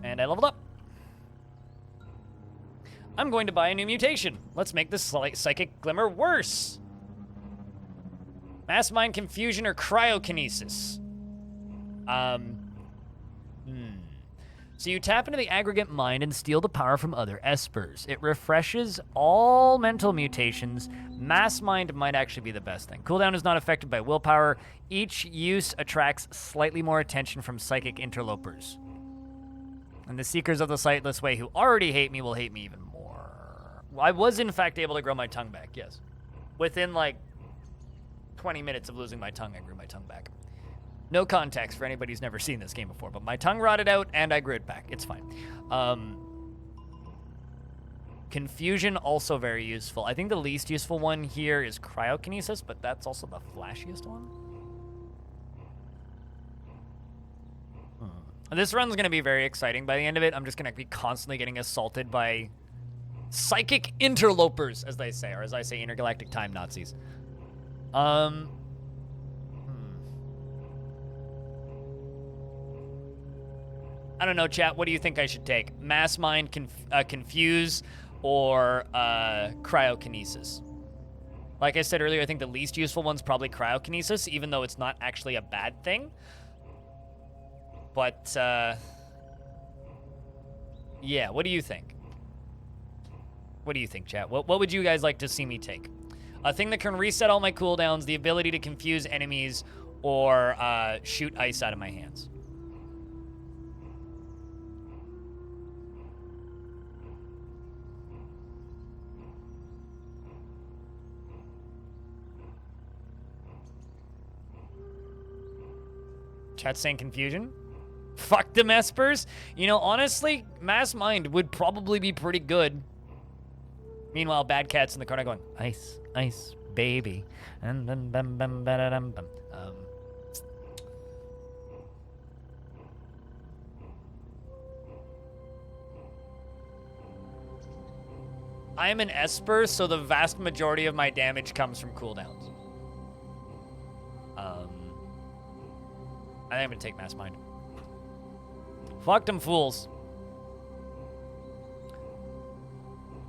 S1: And I leveled up. I'm going to buy a new mutation. Let's make this psychic glimmer worse. Mass mind confusion or cryokinesis. So you tap into the aggregate mind and steal the power from other espers. It refreshes all mental mutations. Mass mind might actually be the best thing. Cooldown is not affected by willpower. Each use attracts slightly more attention from psychic interlopers. And the seekers of the sightless way who already hate me will hate me even more. I was, in fact, able to grow my tongue back, yes. Within, like, 20 minutes of losing my tongue, I grew my tongue back. No context for anybody who's never seen this game before, but my tongue rotted out and I grew it back. It's fine. Confusion, also very useful. I think the least useful one here is cryokinesis, but that's also the flashiest one. This run's going to be very exciting by the end of it. I'm just going to be constantly getting assaulted by psychic interlopers, as they say, or as I say, intergalactic time Nazis. I don't know, chat. What do you think I should take? Mass mind, confuse, or cryokinesis? Like I said earlier, I think the least useful one's probably cryokinesis, even though it's not actually a bad thing. But, yeah, what do you think? What do you think, chat? What would you guys like to see me take? A thing that can reset all my cooldowns, the ability to confuse enemies, or shoot ice out of my hands. Chat's saying confusion. Fuck them espers. You know, honestly, mass mind would probably be pretty good. Meanwhile, bad cats in the corner going, ice, ice, baby. And then bum bum ba dum bum. I am an esper, so the vast majority of my damage comes from cooldowns. I think I'm gonna take mass mind. Fuck them fools.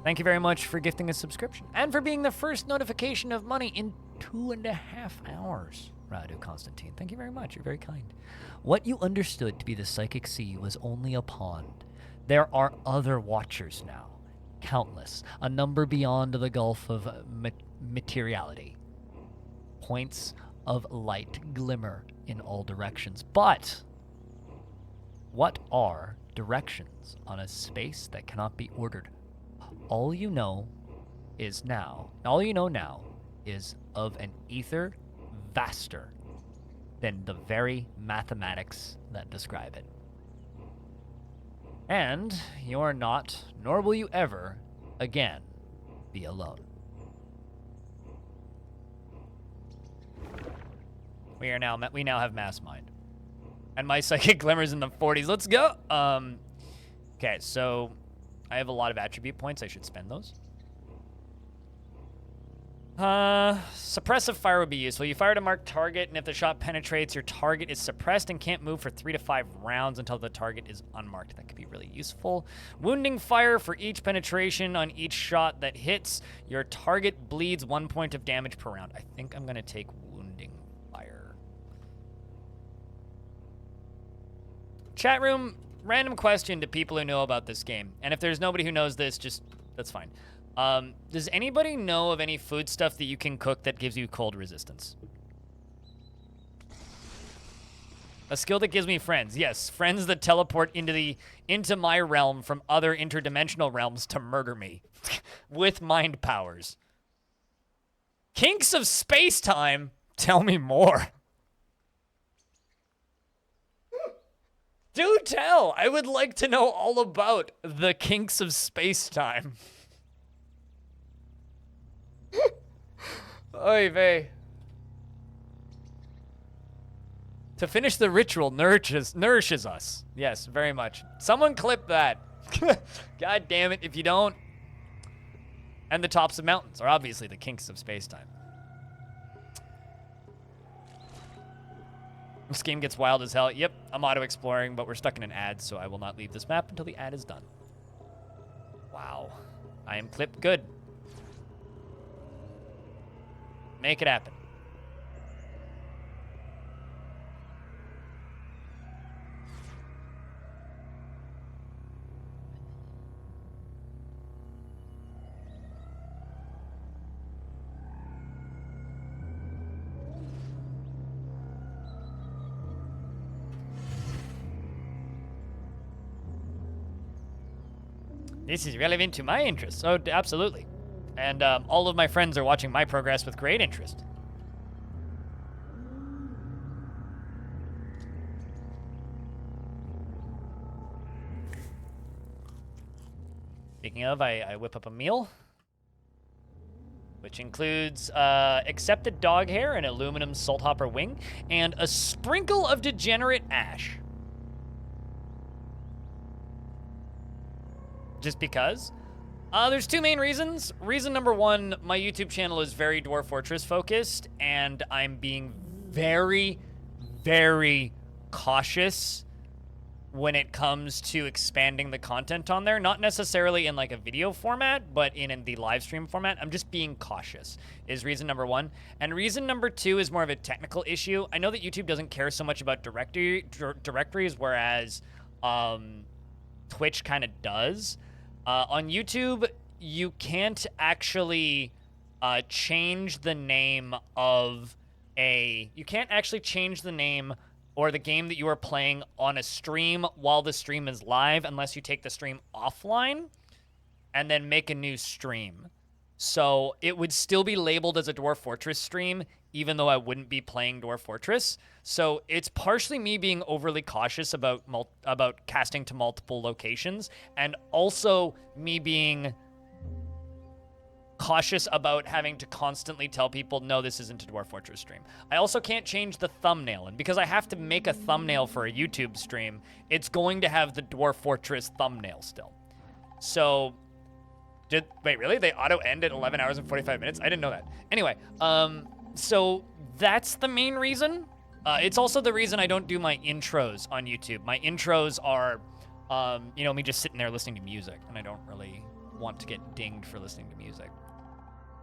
S1: Thank you very much for gifting a subscription and for being the first notification of money in 2.5 hours. Radu Constantine, thank you very much. You're very kind. What you understood to be the psychic sea was only a pond. There are other watchers now. Countless. A number beyond the gulf of materiality. Points of light glimmer in all directions. But what are directions on a space that cannot be ordered? All you know now is of an ether vaster than the very mathematics that describe it. And you're not, nor will you ever, again, be alone. We now have mass mind. And my psychic glimmer's in the 40s. Let's go! Okay, so I have a lot of attribute points. I should spend those. Suppressive fire would be useful. You fire to mark target, and if the shot penetrates, your target is suppressed and can't move for 3 to 5 rounds until the target is unmarked. That could be really useful. Wounding fire for each penetration on each shot that hits. Your target bleeds 1 point of damage per round. I think I'm gonna take wounding fire. Chat room, random question to people who know about this game. And if there's nobody who knows this, just, that's fine. Does anybody know of any food stuff that you can cook that gives you cold resistance? A skill that gives me friends. Yes, friends that teleport into my realm from other interdimensional realms to murder me with mind powers. Kinks of space-time? Tell me more. Do tell. I would like to know all about the kinks of space-time. Oy vey. To finish the ritual nourishes us. Yes, very much. Someone clip that. God damn it, if you don't. And the tops of mountains are obviously the kinks of space-time. This game gets wild as hell. Yep, I'm auto-exploring, but we're stuck in an ad, so I will not leave this map until the ad is done. Wow. I am clipped good. Make it happen. This is relevant to my interests. Oh, absolutely. And all of my friends are watching my progress with great interest. Speaking of, I whip up a meal, which includes accepted dog hair, an aluminum salt hopper wing, and a sprinkle of degenerate ash. Just because. There's 2 main reasons. Reason number 1, my YouTube channel is very Dwarf Fortress focused, and I'm being very, very cautious when it comes to expanding the content on there. Not necessarily in like a video format, but in the live stream format. I'm just being cautious is reason number 1. And reason number 2 is more of a technical issue. I know that YouTube doesn't care so much about directories, whereas Twitch kind of does. On YouTube, you can't actually change the name of you can't actually change the name or the game that you are playing on a stream while the stream is live unless you take the stream offline and then make a new stream. So it would still be labeled as a Dwarf Fortress stream, even though I wouldn't be playing Dwarf Fortress. So it's partially me being overly cautious about casting to multiple locations, and also me being cautious about having to constantly tell people, no, this isn't a Dwarf Fortress stream. I also can't change the thumbnail, and because I have to make a thumbnail for a YouTube stream, it's going to have the Dwarf Fortress thumbnail still. So, wait, really? They auto-end at 11 hours and 45 minutes? I didn't know that. Anyway, so that's the main reason. It's also the reason I don't do my intros on YouTube. My intros are, me just sitting there listening to music, and I don't really want to get dinged for listening to music.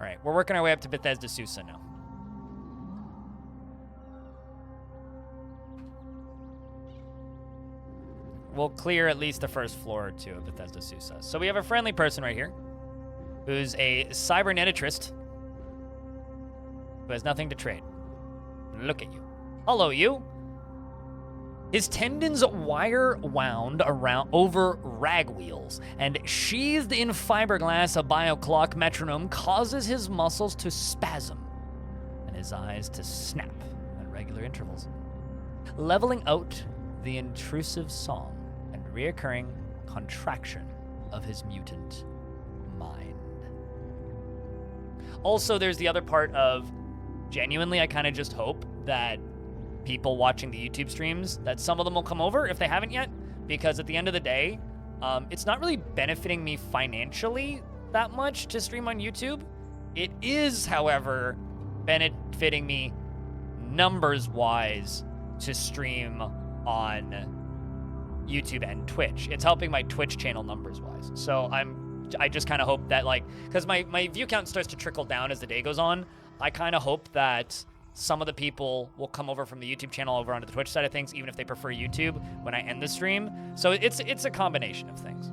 S1: All right, we're working our way up to Bethesda Susa now. We'll clear at least the first floor or 2 of Bethesda Susa. So we have a friendly person right here who's a cyberneticist who has nothing to trade. Look at you. Hello, you. His tendons wire wound around over rag wheels, and sheathed in fiberglass, a bioclock metronome causes his muscles to spasm and his eyes to snap at regular intervals, leveling out the intrusive song and reoccurring contraction of his mutant mind. Also, there's the other part of, genuinely, I kind of just hope that people watching the YouTube streams, that some of them will come over if they haven't yet, because at the end of the day, it's not really benefiting me financially that much to stream on YouTube. It is, however, benefiting me numbers-wise to stream on YouTube and Twitch. It's helping my Twitch channel numbers-wise. So I just kind of hope that, like, because my view count starts to trickle down as the day goes on, I kind of hope that some of the people will come over from the YouTube channel over onto the Twitch side of things, even if they prefer YouTube when I end the stream. So it's a combination of things.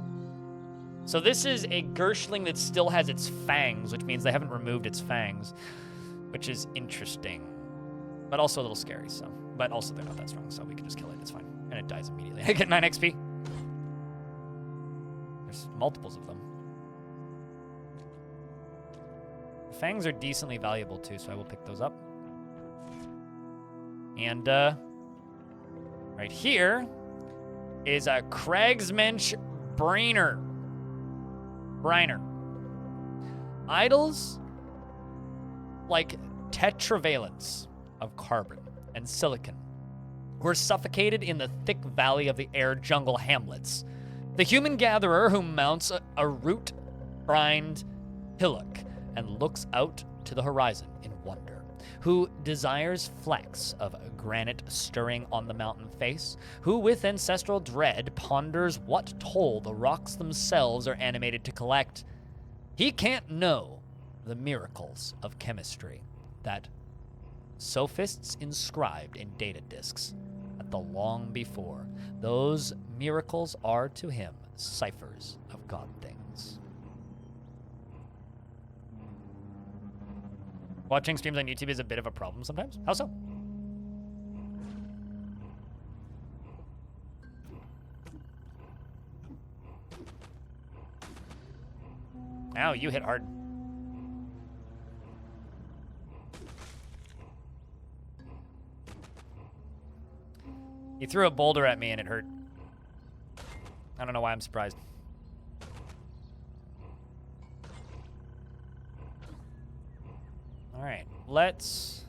S1: So this is a Gershling that still has its fangs, which means they haven't removed its fangs, which is interesting, but also a little scary. So, but also they're not that strong, so we can just kill it. It's fine, and it dies immediately. I get 9 XP. There's multiples of them. The fangs are decently valuable too, so I will pick those up. And right here is a Kragsmensch Briner. Idols like tetravalents of carbon and silicon were suffocated in the thick valley of the air jungle hamlets. The human gatherer who mounts a root-brined hillock and looks out to the horizon in wonder, who desires flecks of granite stirring on the mountain face, who with ancestral dread ponders what toll the rocks themselves are animated to collect. He can't know the miracles of chemistry that sophists inscribed in data disks at the long before. Those miracles are to him ciphers of God things. Watching streams on YouTube is a bit of a problem sometimes. How so? Ow, you hit hard. He threw a boulder at me and it hurt. I don't know why I'm surprised. All right, let's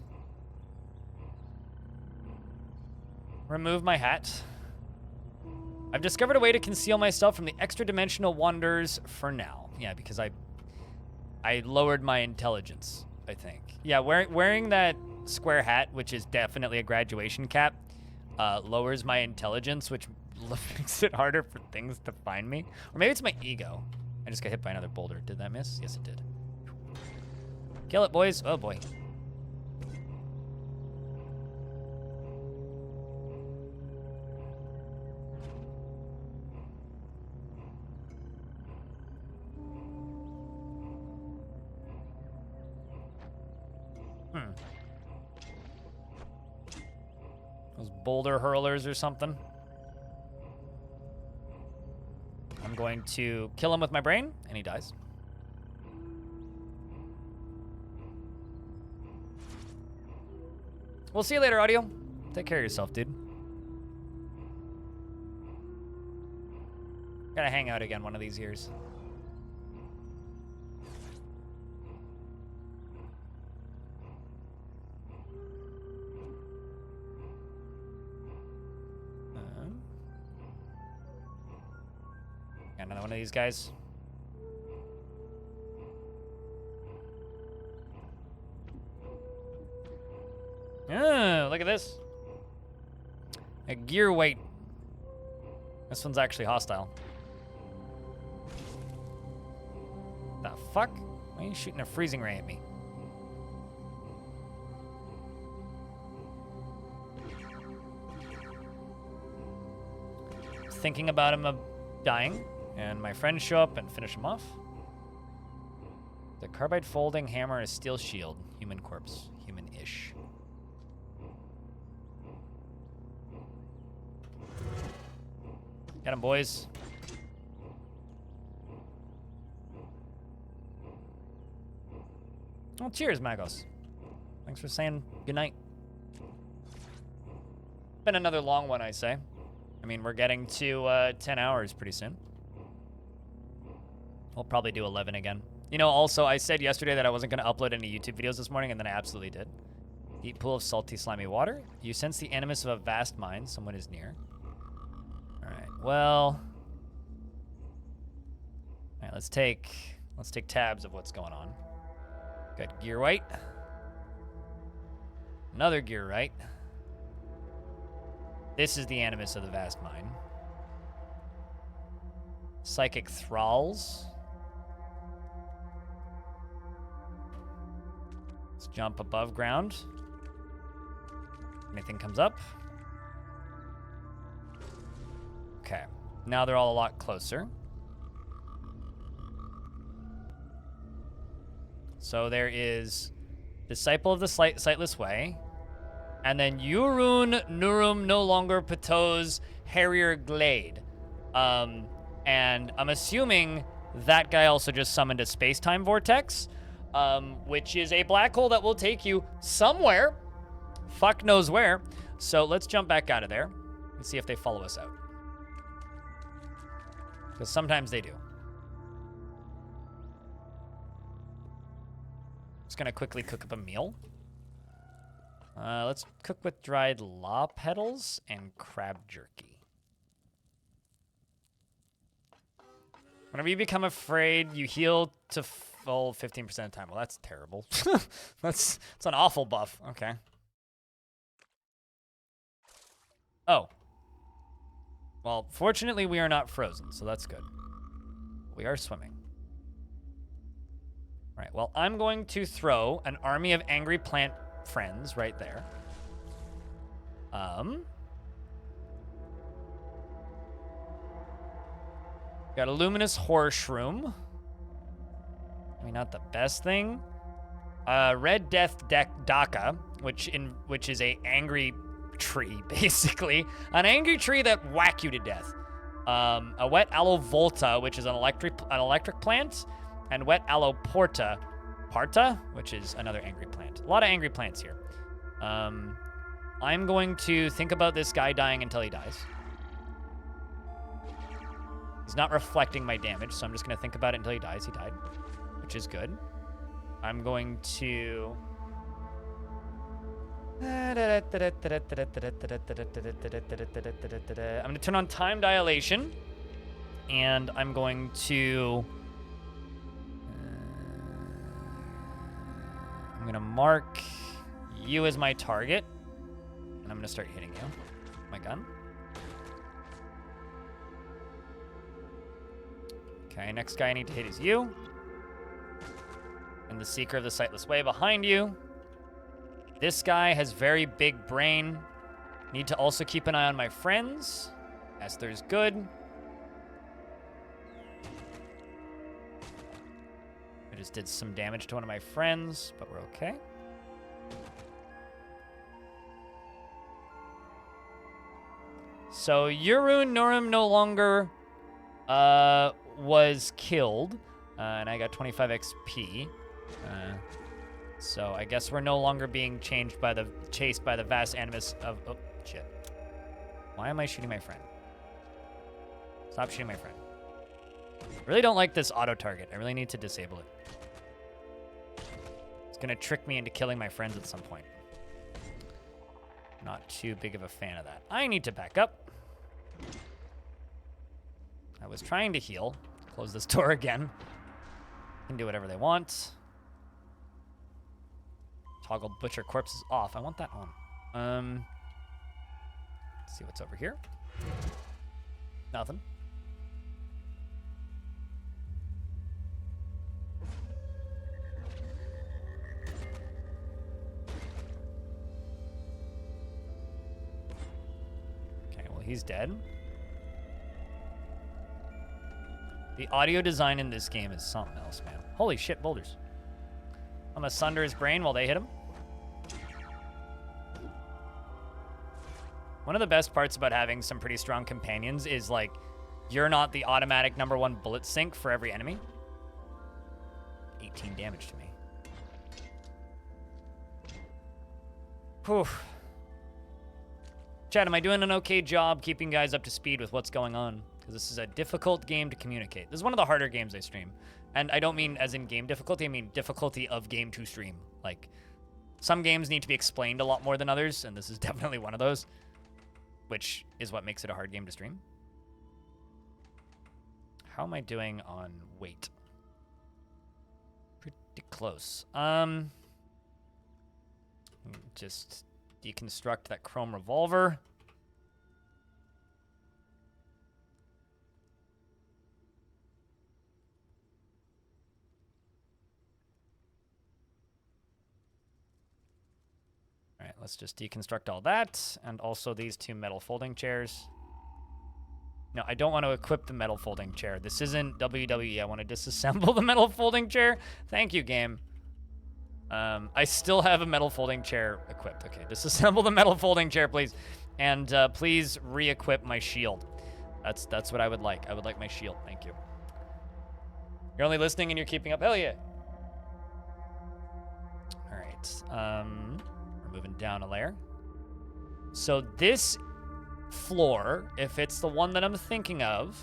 S1: remove my hat. I've discovered a way to conceal myself from the extra-dimensional wonders for now. Yeah, because I lowered my intelligence, I think. Yeah, wearing that square hat, which is definitely a graduation cap, lowers my intelligence, which makes it harder for things to find me. Or maybe it's my ego. I just got hit by another boulder. Did that miss? Yes, it did. Kill it, boys. Oh, boy. Those boulder hurlers or something. I'm going to kill him with my brain, and he dies. We'll see you later, Audio. Take care of yourself, dude. Gotta hang out again one of these years. Got another one of these guys. Oh, look at this. A gear weight. This one's actually hostile. The fuck? Why are you shooting a freezing ray at me? Thinking about him dying, and my friends show up and finish him off. The carbide folding hammer is steel shield. Human corpse. Human-ish. Get him, boys. Well, cheers, Magos. Thanks for saying goodnight. Been another long one, I say. I mean, we're getting to 10 hours pretty soon. We'll probably do 11 again. You know, also, I said yesterday that I wasn't going to upload any YouTube videos this morning, and then I absolutely did. Deep pool of salty, slimy water. You sense the animus of a vast mine. Someone is near. All right, well. All right, let's take tabs of what's going on. Got gear white. Another gear right. This is the animus of the vast mine. Psychic thralls. Let's jump above ground. Anything comes up. Okay. Now they're all a lot closer. So there is Disciple of the Sightless Way. And then Yurun Nurum no longer Patos Harrier Glade. And I'm assuming that guy also just summoned a space-time vortex, which is a black hole that will take you somewhere. Fuck knows where. So let's jump back out of there and see if they follow us out. Because sometimes they do. Just gonna quickly cook up a meal. Let's cook with dried law petals and crab jerky. Whenever you become afraid, you heal to full 15% of the time. Well, that's terrible. That's an awful buff. Okay. Oh. Well, fortunately, we are not frozen, so that's good. We are swimming. All right, well, I'm going to throw an army of angry plant friends right there. Got a luminous horror shroom. I mean, not the best thing. Red Death Daka, which is a angry tree, basically. An angry tree that whack you to death. A Wet Aloe Volta, which is an electric plant, and Wet Aloe Parta, which is another angry plant. A lot of angry plants here. I'm going to think about this guy dying until he dies. He's not reflecting my damage, so I'm just going to think about it until he dies. He died, which is good. I'm going to... I'm going to turn on time dilation, and I'm going to... I'm going to mark you as my target, and I'm going to start hitting you with my gun. Okay, next guy I need to hit is you. And the Seeker of the Sightless Way behind you. This guy has very big brain. Need to also keep an eye on my friends. Esther's good. I just did some damage to one of my friends, but we're okay. So Yurun Nurum no longer was killed, and I got 25 XP. So I guess we're no longer being chased by the vast animus of... Oh, shit. Why am I shooting my friend? Stop shooting my friend. I really don't like this auto-target. I really need to disable it. It's going to trick me into killing my friends at some point. Not too big of a fan of that. I need to back up. I was trying to heal. Close this door again. Can do whatever they want. Toggle butcher corpses off. I want that on. Let's see what's over here. Nothing. Okay, well, he's dead. The audio design in this game is something else, man. Holy shit, boulders. I'm gonna sunder his brain while they hit him. One of the best parts about having some pretty strong companions is, like, you're not the automatic #1 bullet sink for every enemy. 18 damage to me. Whew. Chad, am I doing an okay job keeping guys up to speed with what's going on? Because this is a difficult game to communicate. This is one of the harder games I stream. And I don't mean as in game difficulty, I mean difficulty of game to stream. Like, some games need to be explained a lot more than others, and this is definitely one of those, which is what makes it a hard game to stream. How am I doing on weight? Pretty close. Just deconstruct that chrome revolver. All right, let's just deconstruct all that, and also these 2 metal folding chairs. No, I don't want to equip the metal folding chair. This isn't WWE. I want to disassemble the metal folding chair. Thank you, game. I still have a metal folding chair equipped. Okay, disassemble the metal folding chair, please. And please re-equip my shield. That's what I would like. I would like my shield. Thank you. You're only listening and you're keeping up. Hell yeah. All right. We're moving down a layer. So this floor, if it's the one that I'm thinking of,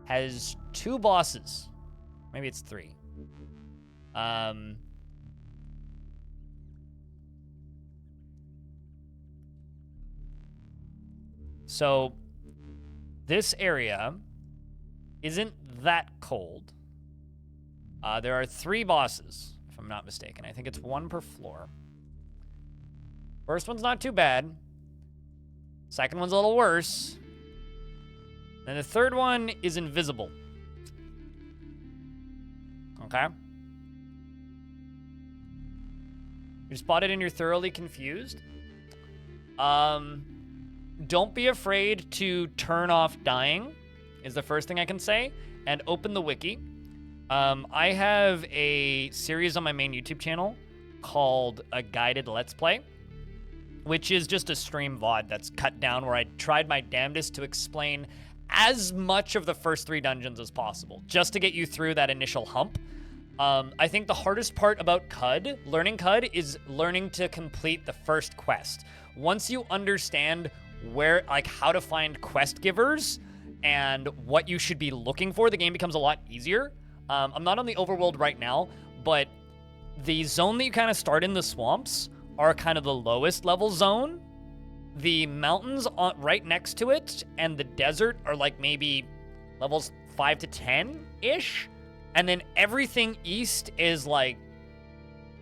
S1: has 2 bosses. Maybe it's 3. So this area isn't that cold. There are 3 bosses, if I'm not mistaken. I think it's 1 per floor. First one's not too bad. Second one's a little worse. And the third one is invisible. Okay. You're spotted and you're thoroughly confused. Don't be afraid to turn off dying, is the first thing I can say, and open the wiki. I have a series on my main YouTube channel called A Guided Let's Play, which is just a stream VOD that's cut down where I tried my damnedest to explain as much of the first 3 dungeons as possible, just to get you through that initial hump. I think the hardest part about learning CUD, is learning to complete the first quest. Once you understand how to find quest givers and what you should be looking for, the game becomes a lot easier. I'm not on the overworld right now, but the zone that you kind of start in, the swamps, are kind of the lowest level zone. The mountains right next to it and the desert are like maybe levels 5 to 10-ish. And then everything east is like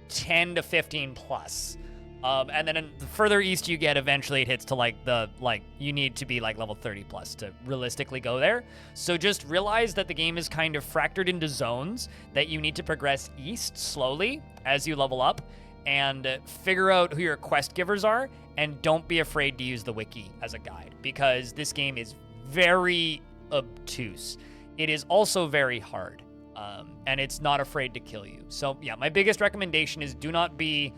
S1: 10 to 15 plus. And then the further east you get, eventually it hits to you need to be like level 30 plus to realistically go there. So just realize that the game is kind of fractured into zones that you need to progress east slowly as you level up, and figure out who your quest givers are, and don't be afraid to use the wiki as a guide, because this game is very obtuse. It is also very hard, and it's not afraid to kill you. So yeah, my biggest recommendation is do not be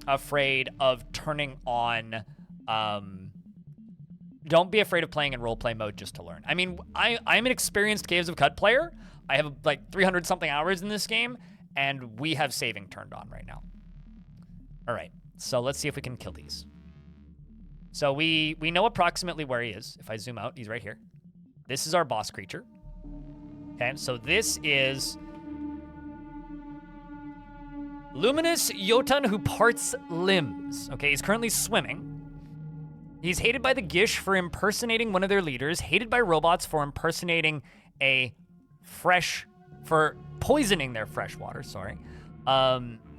S1: afraid of turning on, don't be afraid of playing in roleplay mode just to learn. I mean, I'm an experienced Caves of CUD player. I have like 300 something hours in this game, and we have saving turned on right now. All right, so let's see if we can kill these. So we know approximately where he is. If I zoom out, he's right here. This is our boss creature. Okay, so this is Luminous Jotun who parts limbs. Okay, he's currently swimming. He's hated by the Gish for impersonating one of their leaders, hated by robots for impersonating for poisoning their fresh water, sorry.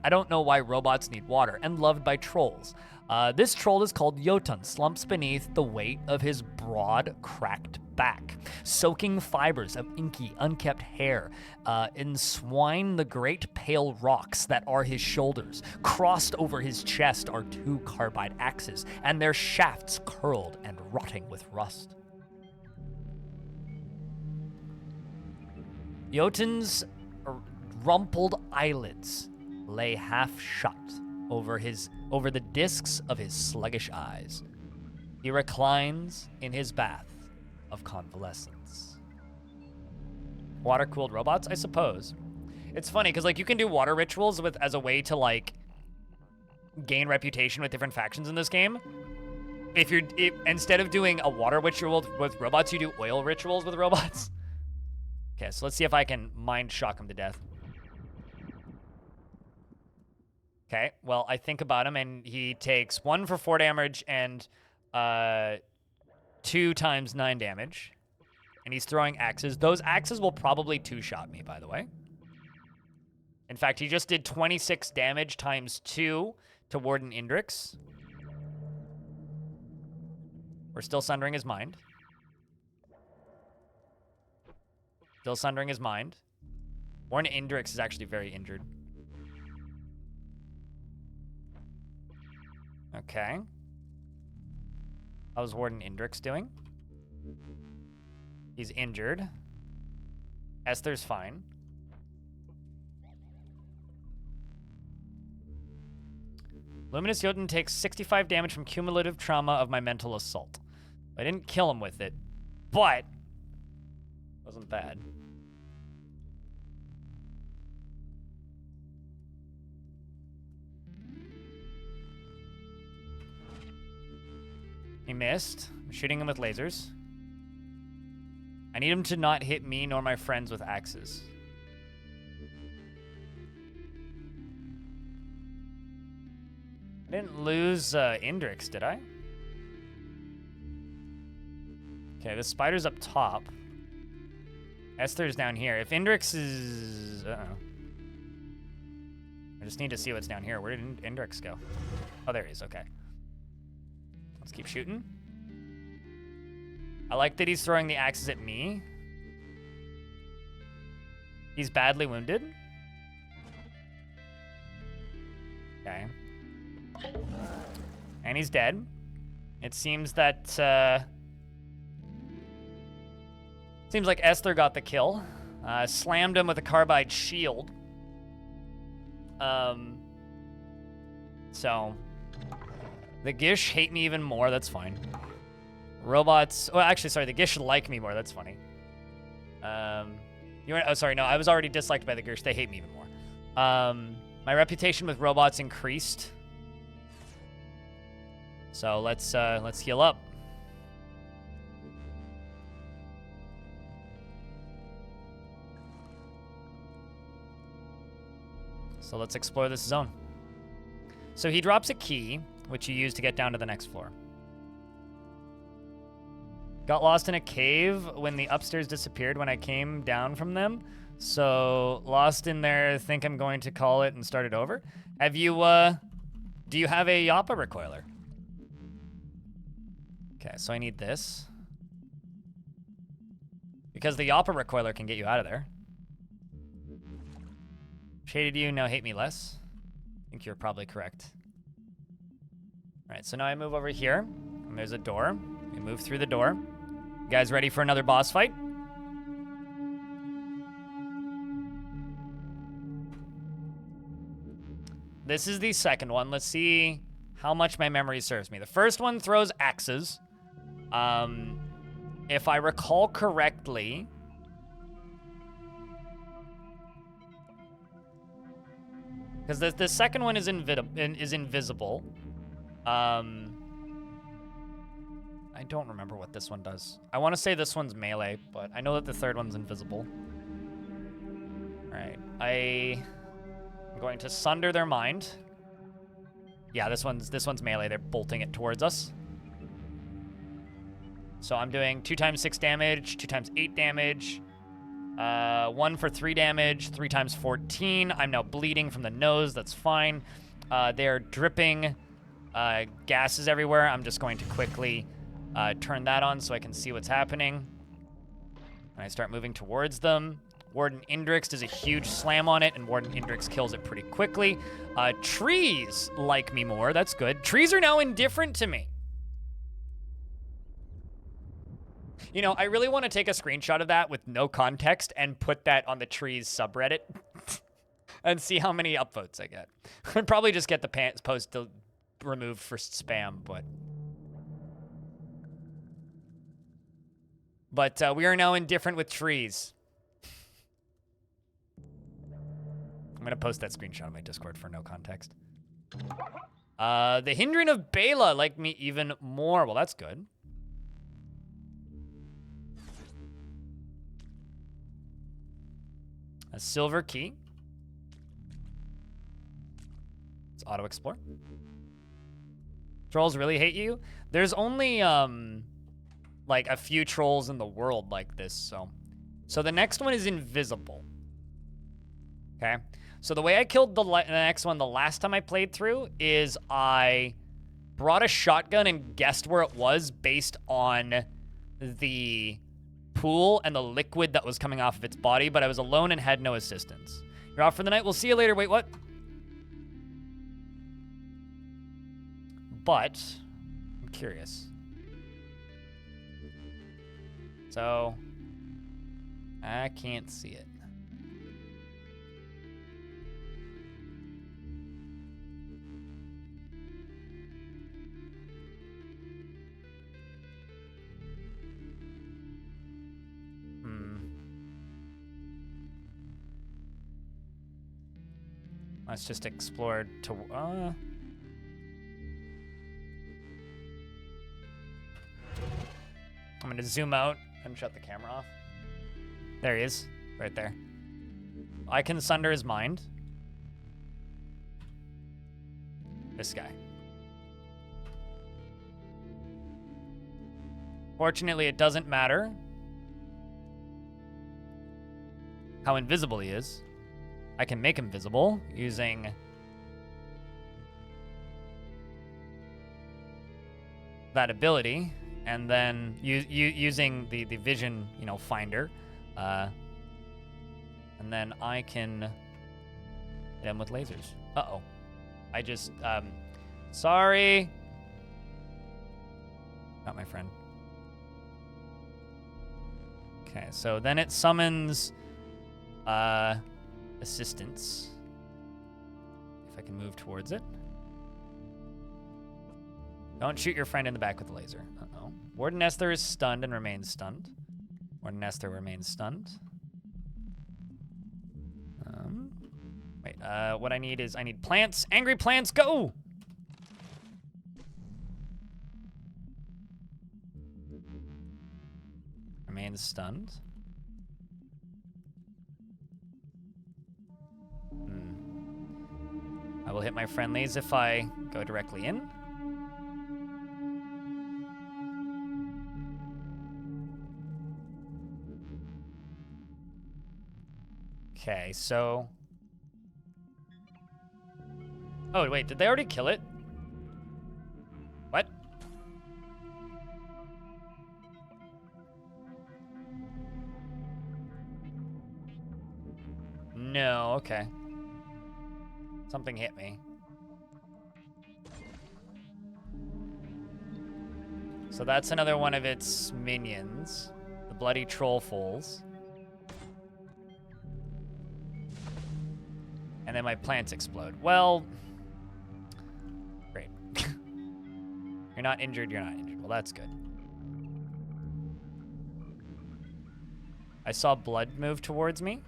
S1: I don't know why robots need water, and loved by trolls. This troll is called Jotun, slumps beneath the weight of his broad, cracked back. Soaking fibers of inky, unkept hair enswine the great pale rocks that are his shoulders. Crossed over his chest are 2 carbide axes, and their shafts curled and rotting with rust. Jotun's rumpled eyelids lay half shut over the discs of his sluggish eyes. He reclines in his bath of convalescence. Water-cooled robots, I suppose. It's funny because you can do water rituals as a way to gain reputation with different factions in this game. Instead of doing a water ritual with robots, you do oil rituals with robots. Okay, so let's see if I can mind shock him to death. Okay, well, I think about him, and he takes 1 for 4 damage and 2 times 9 damage. And he's throwing axes. Those axes will probably 2-shot me, by the way. In fact, he just did 26 damage times 2 to Warden Indrix. We're still sundering his mind. Still sundering his mind. Warden Indrix is actually very injured. Okay. How's Warden Indrix doing? He's injured. Esther's fine. Luminous Jotun takes 65 damage from cumulative trauma of my mental assault. I didn't kill him with it, but wasn't bad. He missed. I'm shooting him with lasers. I need him to not hit me nor my friends with axes. I didn't lose Indrix, did I? Okay, the spider's up top. Esther's down here. If Indrix is... Uh-oh. I just need to see what's down here. Where did Indrix go? Oh, there he is. Okay. Let's keep shooting. I like that he's throwing the axes at me. He's badly wounded. Okay. And he's dead. It seems that, seems like Esther got the kill. Slammed him with a carbide shield. So... The Gish hate me even more, that's fine. Robots, well, actually, sorry, the Gish like me more, that's funny. Oh, sorry, no, I was already disliked by the Gish, they hate me even more. My reputation with robots increased. So let's heal up. So let's explore this zone. So he drops a key, which you use to get down to the next floor. Got lost in a cave when the upstairs disappeared when I came down from them. So lost in there, think I'm going to call it and start it over. Have you, do you have a Yappa recoiler? Okay, so I need this. Because the Yappa recoiler can get you out of there. Shaded you, now hate me less. I think you're probably correct. All right, so now I move over here, and there's a door. We move through the door. You guys ready for another boss fight? This is the second one. Let's see how much my memory serves me. The first one throws axes. If I recall correctly... Because the second one is invisible. I don't remember what this one does. I want to say this one's melee, but I know that the third one's invisible. All right, I'm going to sunder their mind. Yeah, this one's melee. They're bolting it towards us. So I'm doing 2 times 6 damage, 2 times 8 damage, 1 for 3 damage, 3 times 14. I'm now bleeding from the nose. That's fine. They're dripping gases everywhere. I'm just going to quickly turn that on so I can see what's happening. And I start moving towards them. Warden Indrix does a huge slam on it, and Warden Indrix kills it pretty quickly. Trees like me more. That's good. Trees are now indifferent to me. You know, I really want to take a screenshot of that with no context and put that on the trees subreddit and see how many upvotes I get. I'd probably just get the post removed for spam, but we are now indifferent with trees. I'm going to post that screenshot on my Discord for no context. The Hindran of Bela like me even more. Well, that's good. A silver key. Let's auto-explore. Trolls really hate you? There's only, like, a few trolls in the world like this, so... So the next one is invisible. Okay. So the way I killed the next one the last time I played through is I brought a shotgun and guessed where it was based on the pool and the liquid that was coming off of its body, but I was alone and had no assistance. You're off for the night. We'll see you later. Wait, what? But I'm curious. So I can't see it. Let's just explore to, I'm gonna zoom out and shut the camera off. There he is, right there. I can sunder his mind. This guy. Fortunately, it doesn't matter how invisible he is. I can make him visible using that ability, and then using the vision, finder, and then I can hit him with lasers. Uh-oh. I just, sorry. Not my friend. Okay, so then it summons, assistance. If I can move towards it. Don't shoot your friend in the back with a laser. Uh-oh. Warden Esther is stunned and remains stunned. Warden Esther remains stunned. Wait, what I need is, I need plants. Angry plants, go! Remains stunned. I will hit my friendlies if I go directly in. Okay, so... Oh, wait, did they already kill it? What? No, okay. Something hit me. So that's another one of its minions. The bloody troll foals. And then my plants explode. Well, great. You're not injured, you're not injured. Well, that's good. I saw blood move towards me.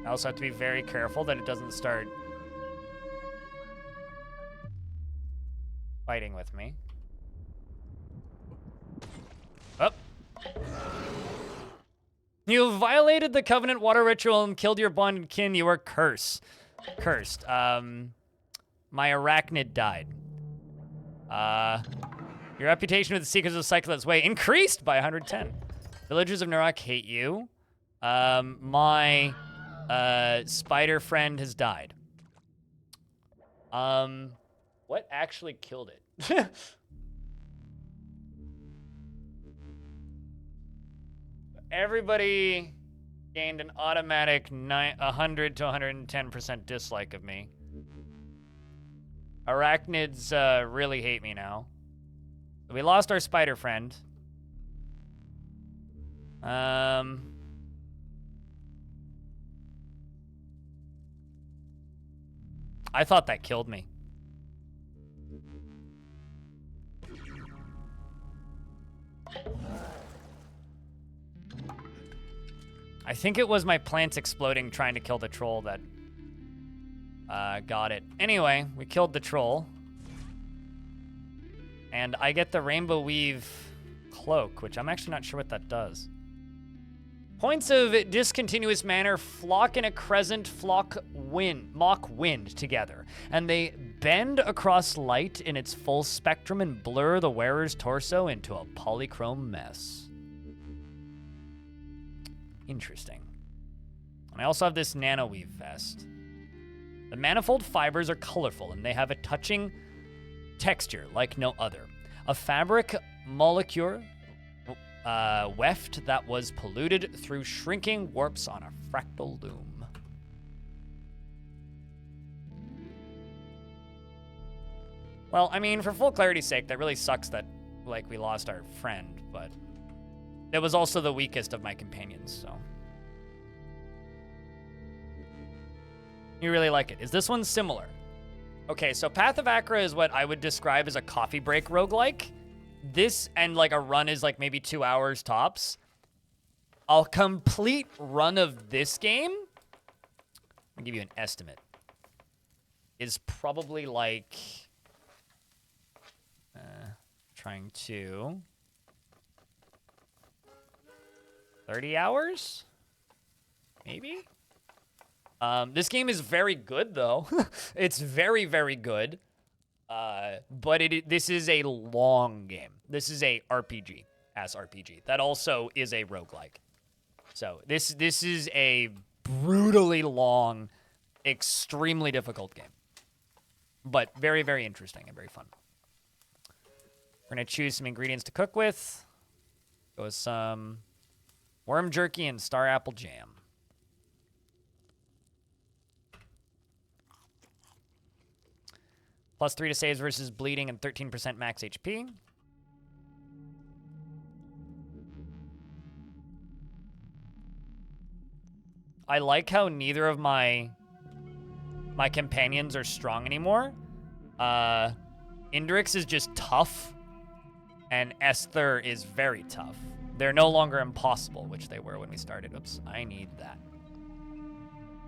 S1: I also have to be very careful that it doesn't start fighting with me. Oh. You violated the covenant water ritual and killed your bonded kin. You are cursed. My arachnid died. Your reputation with the Seekers of Cyclops Way increased by 110. Villagers of Narak hate you. My spider friend has died. What actually killed it? Everybody gained an automatic 100 to 110% dislike of me. Arachnids really hate me now. We lost our spider friend. I thought that killed me. I think it was my plants exploding trying to kill the troll that got it. Anyway, we killed the troll. And I get the Rainbow Weave cloak, which I'm actually not sure what that does. Points of discontinuous manner flock in a crescent mock wind together, and they bend across light in its full spectrum and blur the wearer's torso into a polychrome mess. Interesting. And I also have this nanoweave vest. The manifold fibers are colorful, and they have a touching texture like no other. A fabric molecule weft that was polluted through shrinking warps on a fractal loom. Well, I mean, for full clarity's sake, that really sucks that, like, we lost our friend, but it was also the weakest of my companions, so. You really like it. Is this one similar? Okay, so Path of Acra is what I would describe as a coffee break roguelike. This and like a run is like maybe 2 hours tops. A complete run of this game, I'll give you an estimate, is probably like trying to 30 hours, maybe? This game is very good, though. It's very, very good. But this is a long game. This is a RPG-ass RPG. That also is a roguelike. So this is a brutally long, extremely difficult game. But very, very interesting and very fun. We're going to choose some ingredients to cook with. Go with some worm jerky and star apple jam. +3 to saves versus bleeding and 13% max HP. I like how neither of my companions are strong anymore. Indrix is just tough, and Esther is very tough. They're no longer impossible, which they were when we started. Oops, I need that.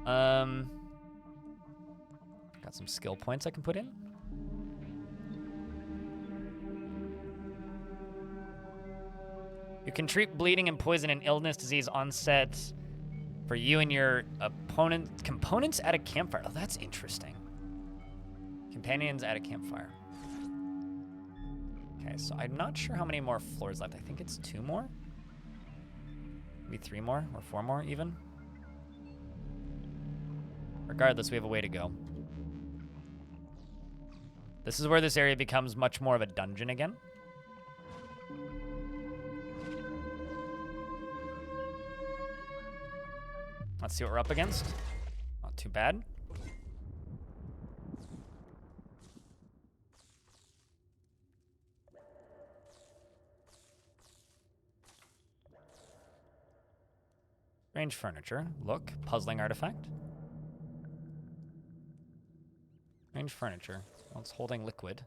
S1: Got some skill points I can put in. You can treat bleeding and poison and illness disease onset for you and your components at a campfire. Oh, that's interesting. Companions at a campfire. Okay, so I'm not sure how many more floors left. I think it's 2 more. Maybe 3 more or 4 more even. Regardless, we have a way to go. This is where this area becomes much more of a dungeon again. Let's see what we're up against. Not too bad. Strange furniture. Look, puzzling artifact. Strange furniture. Well, it's holding liquid.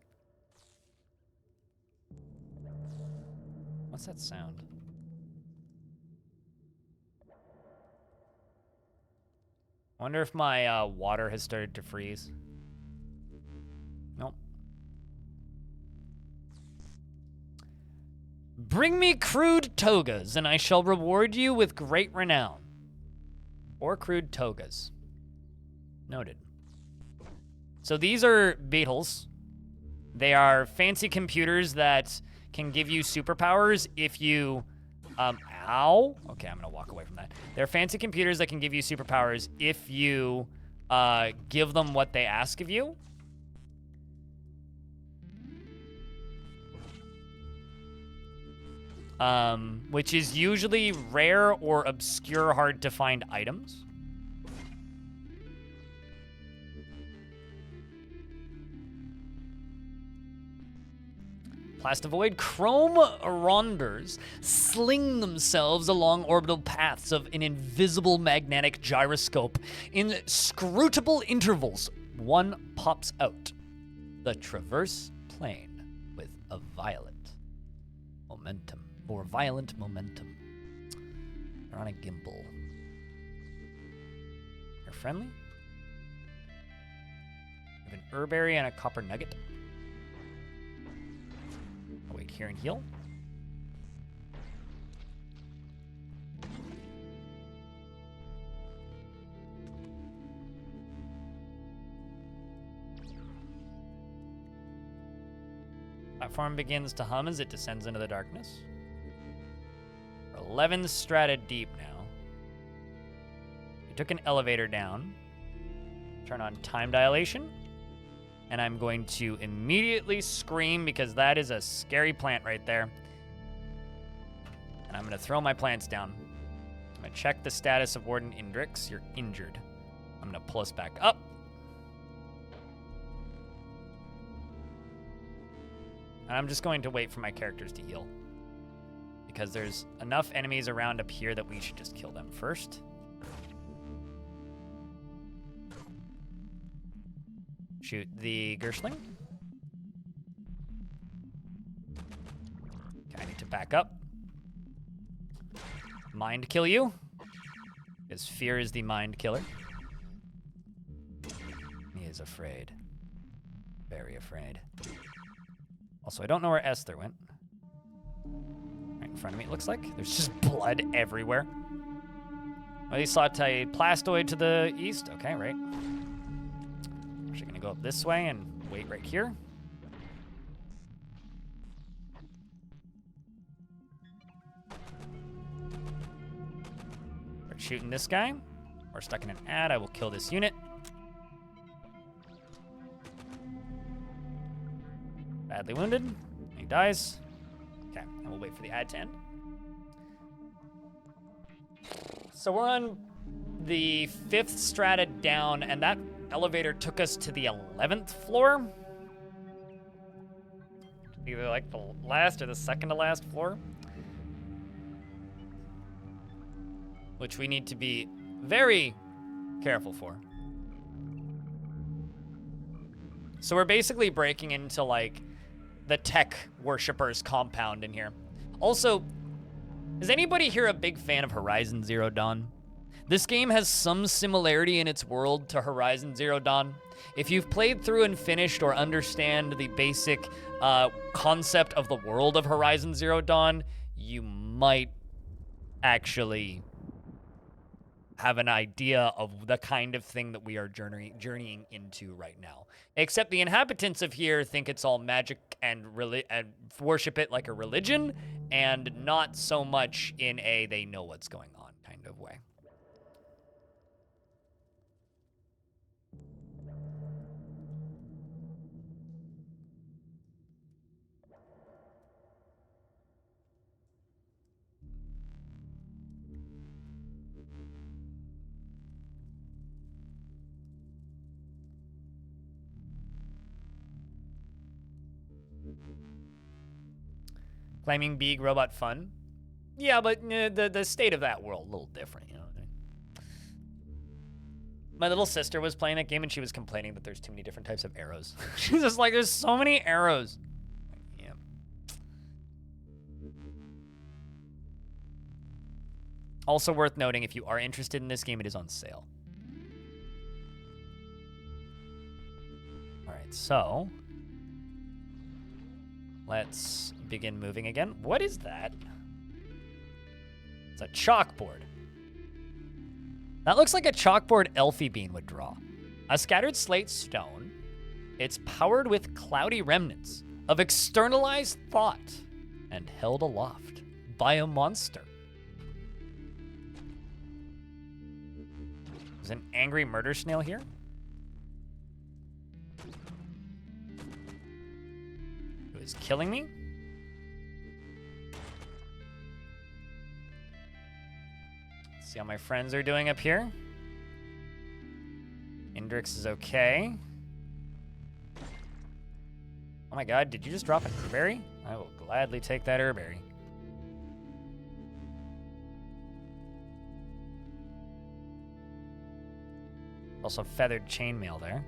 S1: What's that sound? I wonder if my water has started to freeze. Nope. Bring me crude togas, and I shall reward you with great renown. Or crude togas. Noted. So these are beetles. They are fancy computers that can give you superpowers if you... ow. Okay, I'm gonna walk away from that. They're fancy computers that can give you superpowers if you give them what they ask of you. Which is usually rare or obscure, hard to find items. Plastivoid chrome ronders sling themselves along orbital paths of an invisible magnetic gyroscope. In scrutable intervals, one pops out. The traverse plane with a violent momentum. They're on a gimbal. They're friendly. We have an herberry and a copper nugget. Wait here and heal. platform begins to hum as it descends into the darkness. We're 11 strata deep now. We took an elevator down. Turn on time dilation. And I'm going to immediately scream because that is a scary plant right there. And I'm going to throw my plants down. I'm going to check the status of Warden Indrix. You're injured. I'm going to pull us back up. And I'm just going to wait for my characters to heal. Because there's enough enemies around up here that we should just kill them first. Shoot the Gershling. Okay, I need to back up. Mind kill you. Because fear is the mind killer. He is afraid. Very afraid. Also, I don't know where Esther went. Right in front of me, it looks like. There's just blood everywhere. Oh, you saw a plastoid to the east? Okay, right. Actually gonna go up this way and wait right here. We're shooting this guy. We're stuck in an ad. I will kill this unit. Badly wounded. He dies. Okay, and we'll wait for the ad to end. So we're on the 5th strata down, and that elevator took us to the 11th floor. Either like the last or the second to last floor. Which we need to be very careful for. So we're basically breaking into like the tech worshippers compound in here. Also, is anybody here a big fan of Horizon Zero Dawn? This game has some similarity in its world to Horizon Zero Dawn. If you've played through and finished or understand the basic concept of the world of Horizon Zero Dawn, you might actually have an idea of the kind of thing that we are journeying into right now. Except the inhabitants of here think it's all magic and worship it like a religion, and not so much in a they know what's going on kind of way. Claiming big robot fun. Yeah, but the state of that world, a little different, you know what I mean? My little sister was playing that game and she was complaining that there's too many different types of arrows. She's just like, there's so many arrows. Yeah. Also worth noting, if you are interested in this game, it is on sale. All right, so let's begin moving again. What is that? It's a chalkboard. That looks like a chalkboard Elfie Bean would draw. A scattered slate stone. It's powered with cloudy remnants of externalized thought and held aloft by a monster. There's an angry murder snail here. Who is killing me? See how my friends are doing up here. Indrix is okay. Oh my god, did you just drop an herberry? I will gladly take that herberry. Also feathered chainmail there.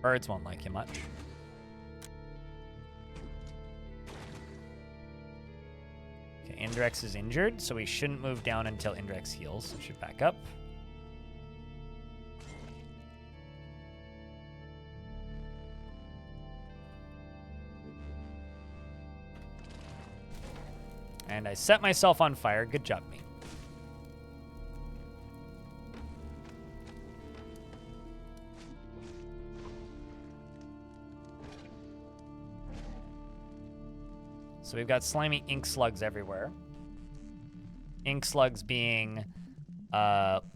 S1: Birds won't like you much. Okay, Indrex is injured, so we shouldn't move down until Indrex heals. We should back up. And I set myself on fire. Good job, me. So we've got slimy ink slugs everywhere. Ink slugs being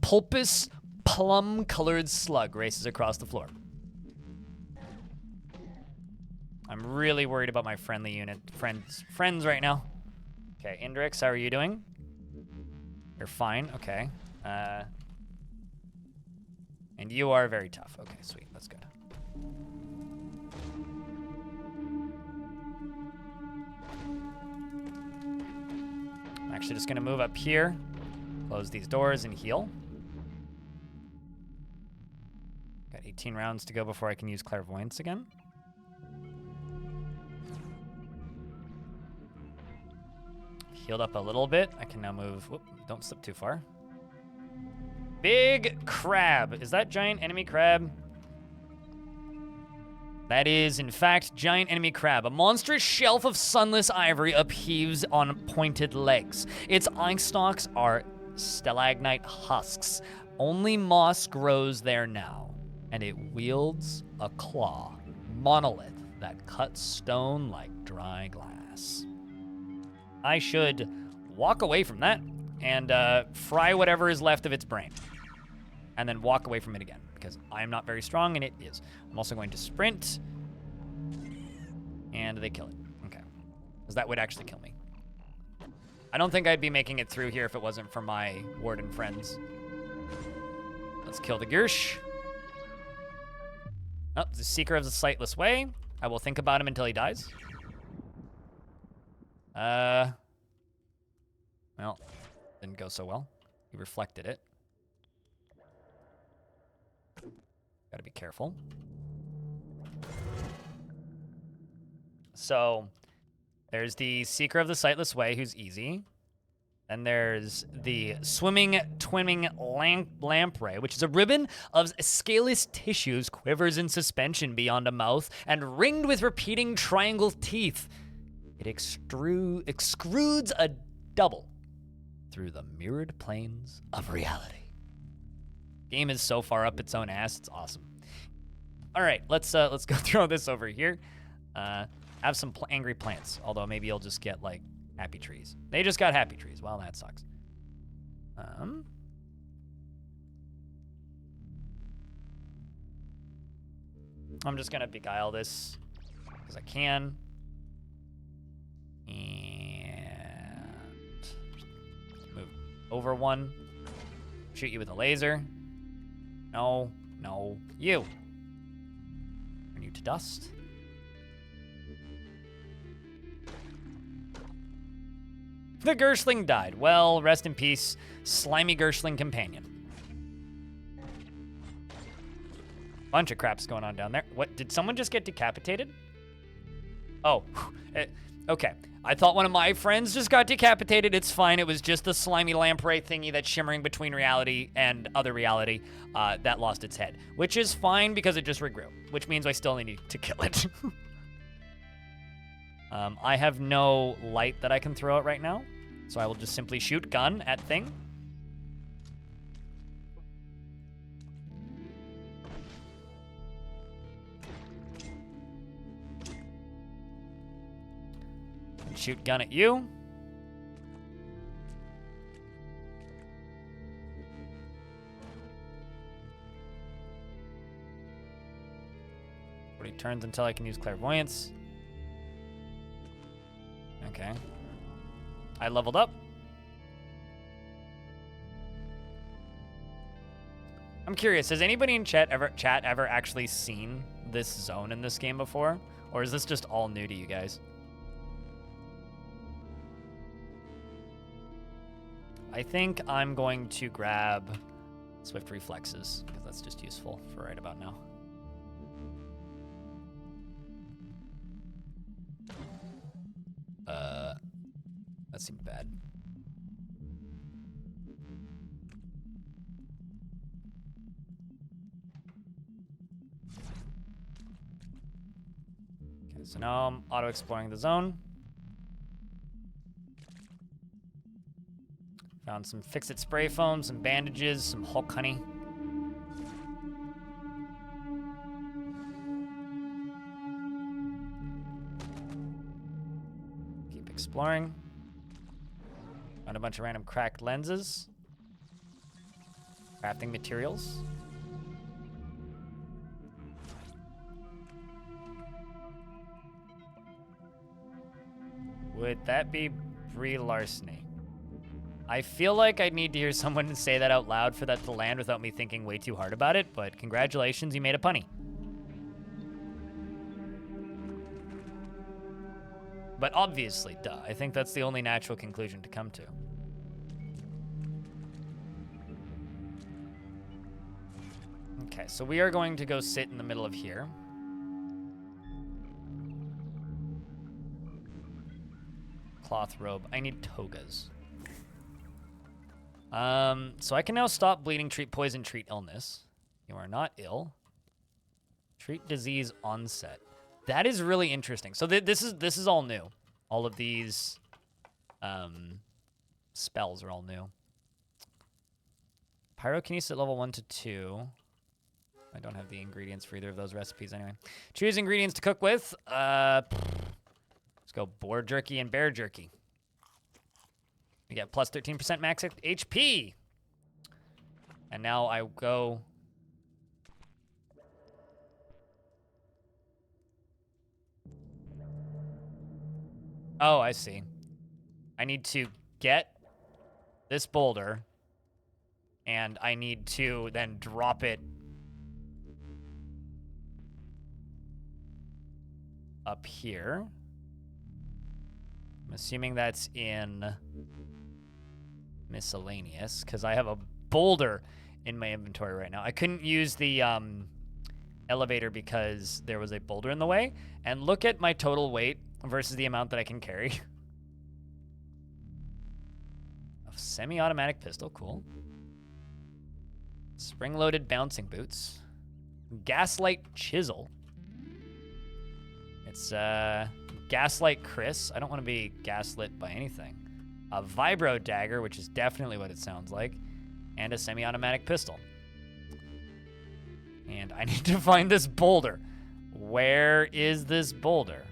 S1: pulpous, plum-colored slug races across the floor. I'm really worried about my friendly unit friends right now. Okay, Indrix, how are you doing? You're fine. Okay. And you are very tough. Okay, sweet. That's good. I'm actually just gonna move up here, close these doors, and heal. Got 18 rounds to go before I can use clairvoyance again. Healed up a little bit. I can now move. Whoop, don't slip too far. Big crab. Is that giant enemy crab? That is, in fact, giant enemy crab. A monstrous shelf of sunless ivory upheaves on pointed legs. Its eye stalks are stalagmite husks. Only moss grows there now, and it wields a claw, monolith that cuts stone like dry glass. I should walk away from that and fry whatever is left of its brain, and then walk away from it again, because I am not very strong, and it is. I'm also going to sprint, and they kill it. Okay, because that would actually kill me. I don't think I'd be making it through here if it wasn't for my warden friends. Let's kill the Gersh. Oh, the Seeker of the Sightless Way. I will think about him until he dies. Well, didn't go so well. He reflected it. Gotta be careful. So, there's the Seeker of the Sightless Way, who's easy. Then there's the Swimming Twimming Lamprey, which is a ribbon of scaleless tissues, quivers in suspension beyond a mouth, and ringed with repeating triangle teeth. It extrudes a double through the mirrored planes of reality. Game is so far up its own ass, it's awesome. All right, let's go throw this over here. Have some angry plants, although maybe you'll just get like happy trees. They just got happy trees. Well, that sucks. I'm just gonna beguile this because I can. And move over one. Shoot you with a laser. No, no, you. Turn you to dust. The Gershling died. Well, rest in peace, slimy Gershling companion. Bunch of crap's going on down there. What, did someone just get decapitated? Oh, okay. I thought one of my friends just got decapitated. It's fine. It was just the slimy lamprey thingy that's shimmering between reality and other reality that lost its head, which is fine because it just regrew, which means I still need to kill it. I have no light that I can throw out right now, so I will just simply shoot gun at thing. And shoot gun at you. He turns until I can use clairvoyance. Okay. I leveled up. I'm curious, has anybody in chat ever actually seen this zone in this game before? Or is this just all new to you guys? I think I'm going to grab Swift Reflexes, because that's just useful for right about now. That seemed bad. Okay, so now I'm auto-exploring the zone. Found some Fix-It spray foam, some bandages, some Hulk honey. exploring. Found a bunch of random cracked lenses. Crafting materials. Would that be Brie larceny? I feel like I need to hear someone say that out loud for that to land without me thinking way too hard about it, but congratulations, you made a punny. But obviously, duh. I think that's the only natural conclusion to come to. Okay, so we are going to go sit in the middle of here. Cloth robe. I need togas. So I can now stop bleeding, treat poison, treat illness. You are not ill. Treat disease onset. That is really interesting. So this is all new. All of these spells are all new. Pyrokinesis at level 1 to 2. I don't have the ingredients for either of those recipes anyway. Choose ingredients to cook with. Let's go boar jerky and bear jerky. We get plus 13% max HP. And now I go... Oh, I see. I need to get this boulder, and I need to then drop it up here. I'm assuming that's in miscellaneous, because I have a boulder in my inventory right now. I couldn't use the elevator because there was a boulder in the way. And look at my total weight versus the amount that I can carry. A semi-automatic pistol, cool. Spring-loaded bouncing boots. Gaslight chisel. It's gaslight Chris. I don't want to be gaslit by anything. A vibro dagger, which is definitely what it sounds like. And a semi-automatic pistol. And I need to find this boulder. Where is this boulder?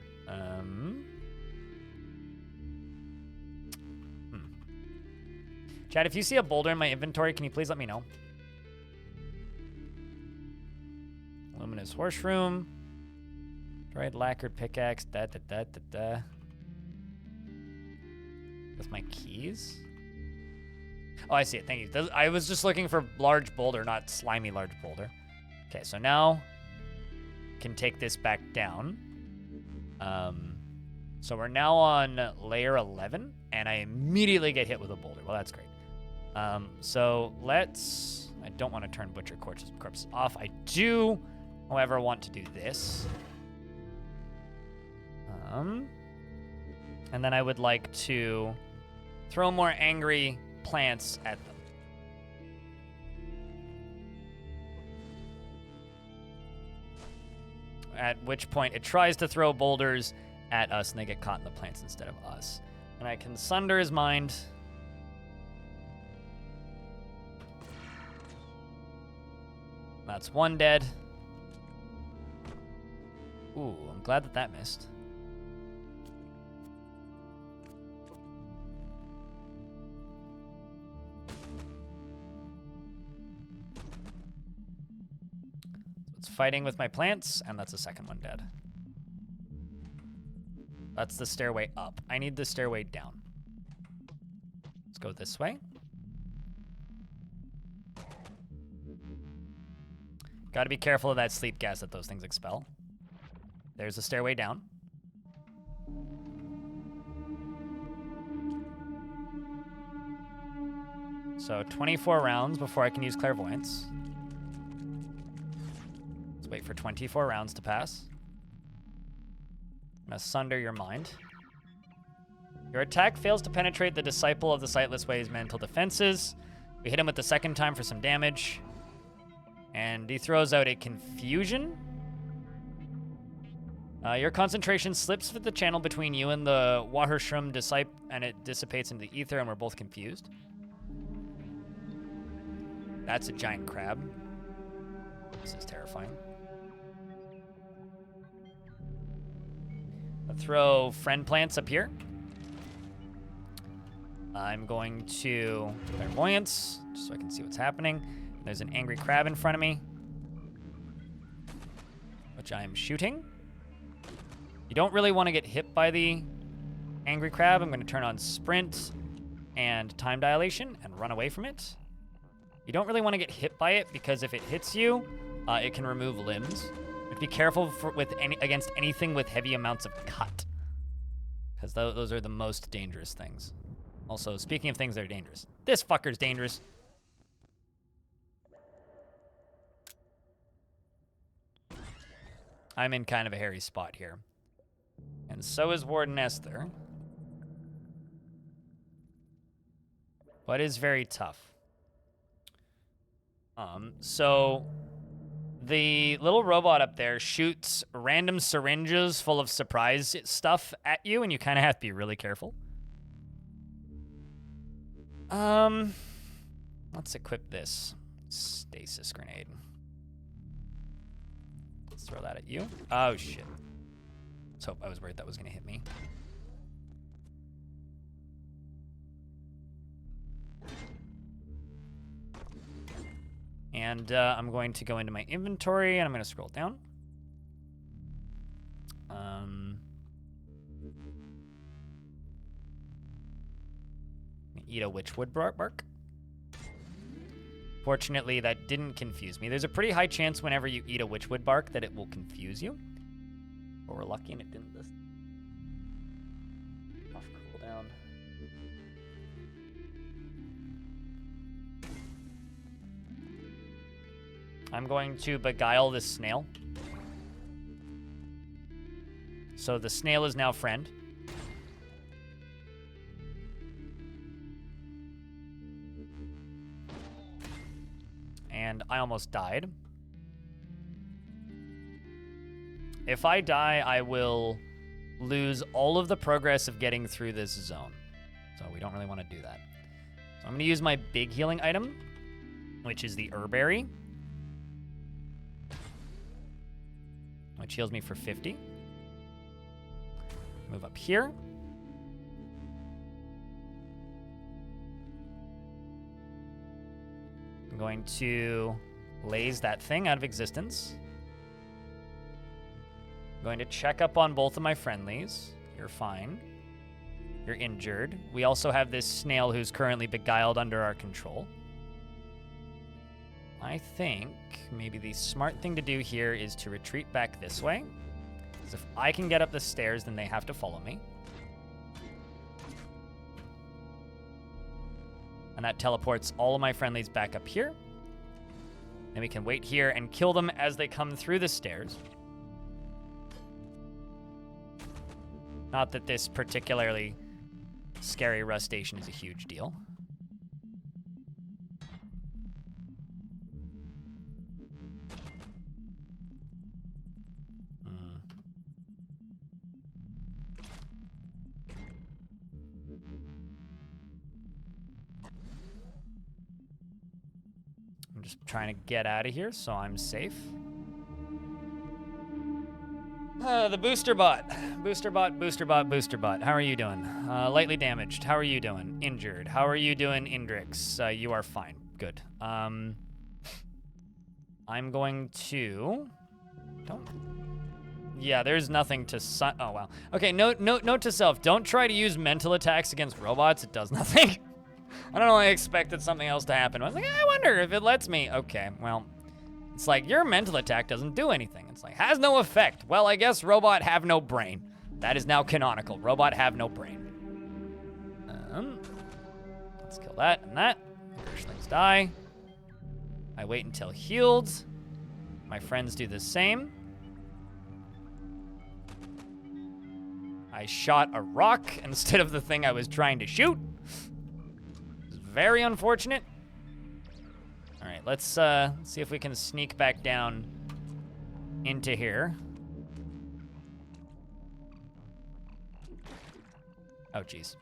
S1: Chad, if you see a boulder in my inventory, can you please let me know? Luminous horse room. Dried lacquered pickaxe. With my keys? Oh, I see it. Thank you. I was just looking for large boulder, not slimy large boulder. Okay, so now can take this back down. So we're now on layer 11, and I immediately get hit with a boulder. Well, that's great. So let's... I don't want to turn Butcher Corpses off. I do, however, want to do this. And then I would like to throw more angry plants at them. At which point it tries to throw boulders at us and they get caught in the plants instead of us. And I can sunder his mind. That's one dead. Ooh, I'm glad that that missed. Fighting with my plants, and that's a second one dead. That's the stairway up. I need the stairway down. Let's go this way. Gotta be careful of that sleep gas that those things expel. There's the stairway down. So 24 rounds before I can use clairvoyance. Let's wait for 24 rounds to pass. I'm gonna sunder your mind. Your attack fails to penetrate the Disciple of the Sightless Way's mental defenses. We hit him with the second time for some damage. And he throws out a confusion. Your concentration slips with the channel between you and the Wahershrum Disciple, and it dissipates into the ether, and we're both confused. That's a giant crab. This is terrifying. I'll throw friend plants up here. I'm going to clairvoyance, just so I can see what's happening. There's an angry crab in front of me, which I am shooting. You don't really want to get hit by the angry crab. I'm going to turn on sprint and time dilation and run away from it. You don't really want to get hit by it because if it hits you, it can remove limbs. You have to be careful against anything with heavy amounts of cut, because those are the most dangerous things. Also, speaking of things that are dangerous, this fucker's dangerous. I'm in kind of a hairy spot here. And so is Warden Esther. But is very tough. So the little robot up there shoots random syringes full of surprise stuff at you, and you kind of have to be really careful. Let's equip this stasis grenade. Let's throw that at you. Oh, shit. Let's hope. I was worried that was going to hit me. And I'm going to go into my inventory, and I'm going to scroll down. Eat a witchwood bark. Fortunately, that didn't confuse me. There's a pretty high chance whenever you eat a witchwood bark that it will confuse you. But we're lucky and it didn't this. Off cooldown. I'm going to beguile this snail. So the snail is now friend. And I almost died. If I die, I will lose all of the progress of getting through this zone. So we don't really want to do that. So I'm going to use my big healing item, which is the herberry, which heals me for 50. Move up here. I'm going to laze that thing out of existence. I'm going to check up on both of my friendlies. You're fine. You're injured. We also have this snail who's currently beguiled under our control. I think maybe the smart thing to do here is to retreat back this way. Because if I can get up the stairs, then they have to follow me. And that teleports all of my friendlies back up here. Then we can wait here and kill them as they come through the stairs. Not that this particularly scary rust station is a huge deal. Just trying to get out of here so I'm safe. The booster bot. Booster bot, booster bot, booster bot. How are you doing? Lightly damaged. How are you doing? Injured. How are you doing, Indrix? You are fine. Good. I'm going to... Yeah, there's nothing to... Oh, wow. Okay, note to self. Don't try to use mental attacks against robots. It does nothing. I don't know, I expected something else to happen. I was like, I wonder if it lets me. Okay, well, it's like, your mental attack doesn't do anything. It's like, has no effect. Well, I guess robot have no brain. That is now canonical. Robot have no brain. Let's kill that and that. Things die. I wait until healed. My friends do the same. I shot a rock instead of the thing I was trying to shoot. Very unfortunate. All right, let's see if we can sneak back down into here. Oh, jeez.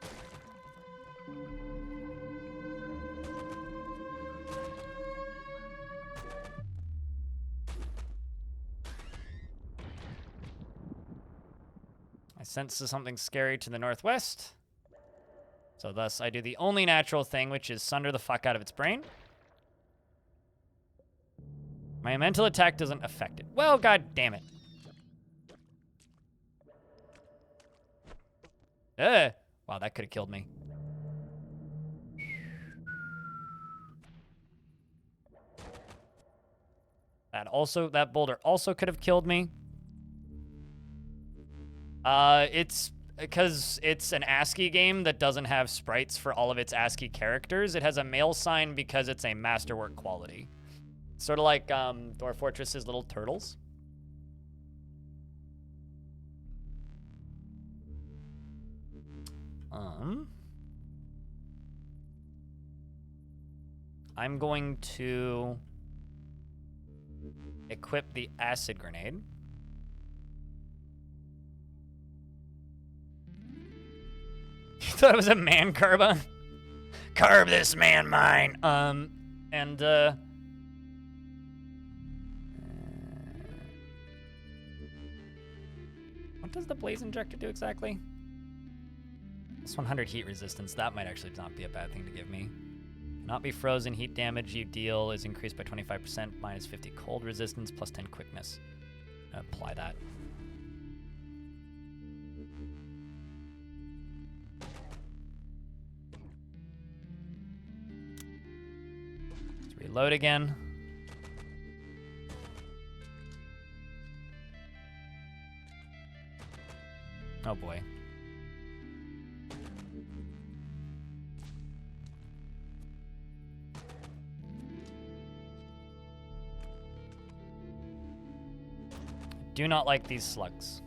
S1: I sense something scary to the northwest. So thus, I do the only natural thing, which is sunder the fuck out of its brain. My mental attack doesn't affect it. Well, god damn it. Wow, that could have killed me. That boulder also could have killed me. It's because it's an ASCII game that doesn't have sprites for all of its ASCII characters. It has a male sign because it's a masterwork quality. Sort of like Dwarf Fortress's little turtles. I'm going to equip the acid grenade. You thought it was a man carba? Carve this man mine. What does the blaze injector do exactly? This 100 heat resistance, that might actually not be a bad thing to give me. Not be frozen, heat damage you deal is increased by 25%, minus 50 cold resistance, plus 10 quickness. Apply that. Let's reload again. Oh boy. Do not like these slugs.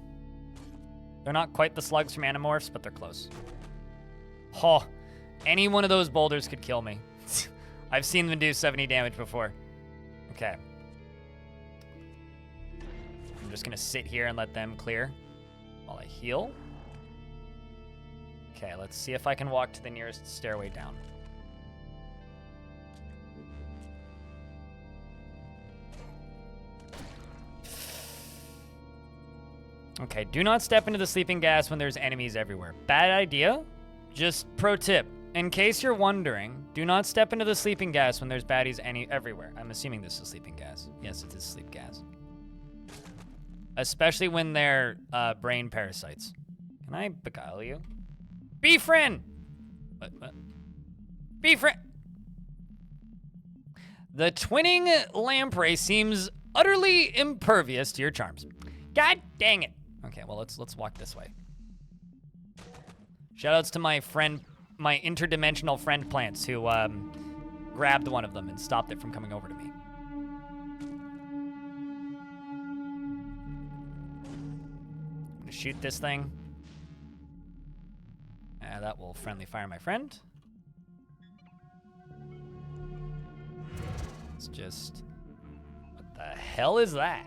S1: They're not quite the slugs from Animorphs, but they're close. Oh, any one of those boulders could kill me. I've seen them do 70 damage before. Okay. I'm just gonna sit here and let them clear while I heal. Okay, let's see if I can walk to the nearest stairway down. Okay, do not step into the sleeping gas when there's enemies everywhere. Bad idea. Just pro tip. In case you're wondering, do not step into the sleeping gas when there's baddies everywhere. I'm assuming this is sleeping gas. Yes, it is sleep gas. Especially when they're brain parasites. Can I beguile you? Befriend! What? Befriend! The twinning lamprey seems utterly impervious to your charms. God dang it. Okay, well, let's walk this way. Shoutouts to my friend, my interdimensional friend plants who grabbed one of them and stopped it from coming over to me. I'm gonna shoot this thing. That will friendly fire my friend. It's just, what the hell is that?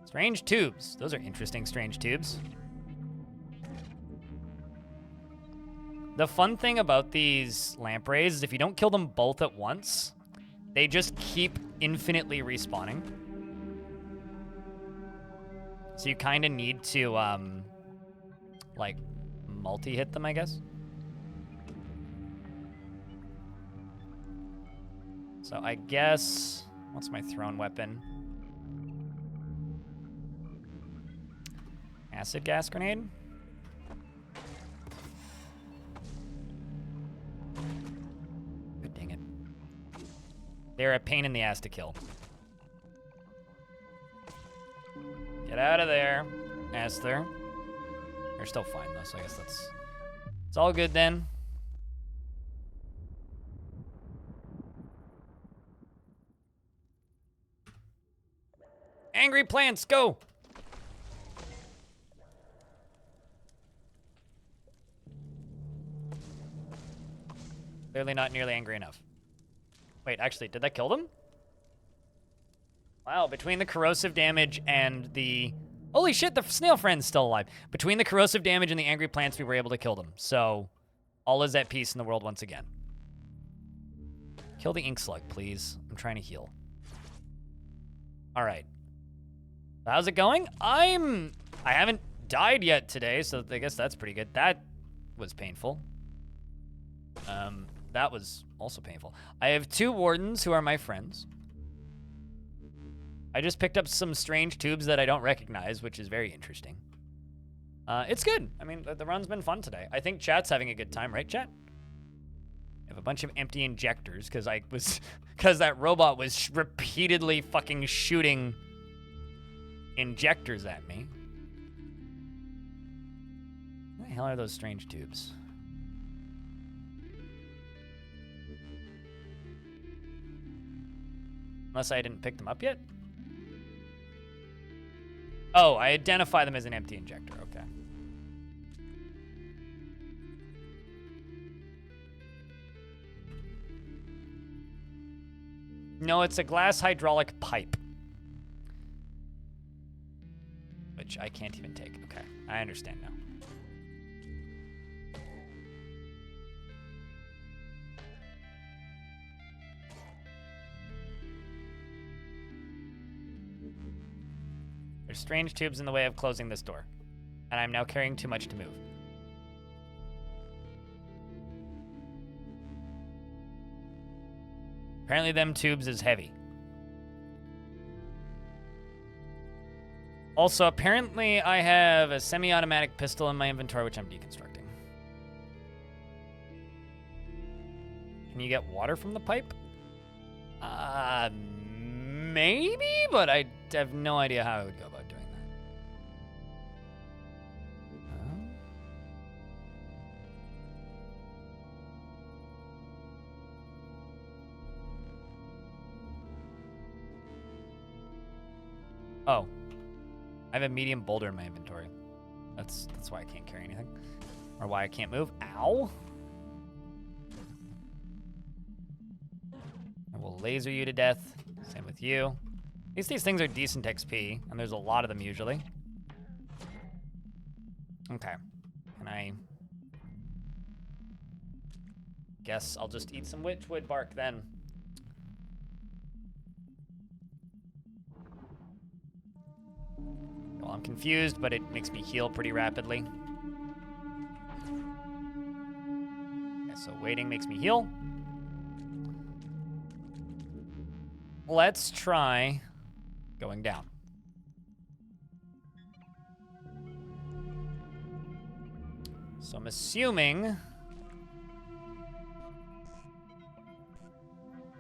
S1: Strange tubes. Those are interesting strange tubes. The fun thing about these lampreys is if you don't kill them both at once, they just keep infinitely respawning. So you kind of need to, like, multi-hit them, I guess. So I guess, what's my thrown weapon? Acid gas grenade? Good dang it. They're a pain in the ass to kill. Get out of there, Esther. They're still fine though, so I guess it's all good then. Angry plants, go! Clearly not nearly angry enough. Wait, actually, did that kill them? Wow, between the corrosive damage and the... Holy shit, the snail friend's still alive. Between the corrosive damage and the angry plants, we were able to kill them. So, all is at peace in the world once again. Kill the ink slug, please. I'm trying to heal. All right. How's it going? I haven't died yet today, so I guess that's pretty good. That was painful. That was also painful. I have 2 wardens who are my friends. I just picked up some strange tubes that I don't recognize, which is very interesting. It's good. I mean, the run's been fun today. I think chat's having a good time, right, chat? I have a bunch of empty injectors because that robot was repeatedly fucking shooting injectors at me. What the hell are those strange tubes? Unless I didn't pick them up yet? Oh, I identify them as an empty injector, okay. No, it's a glass hydraulic pipe. Which I can't even take. Okay, I understand now. There's strange tubes in the way of closing this door. And I'm now carrying too much to move. Apparently them tubes is heavy. Also, apparently I have a semi-automatic pistol in my inventory, which I'm deconstructing. Can you get water from the pipe? Maybe, but I have no idea how I would go about doing that. Oh. I have a medium boulder in my inventory. That's why I can't carry anything. Or why I can't move. Ow! I will laser you to death. Same with you. At least these things are decent XP, and there's a lot of them usually. Okay. Can I... Guess I'll just eat some witchwood bark then. Well, I'm confused, but it makes me heal pretty rapidly. Okay, so waiting makes me heal. Let's try going down. So I'm assuming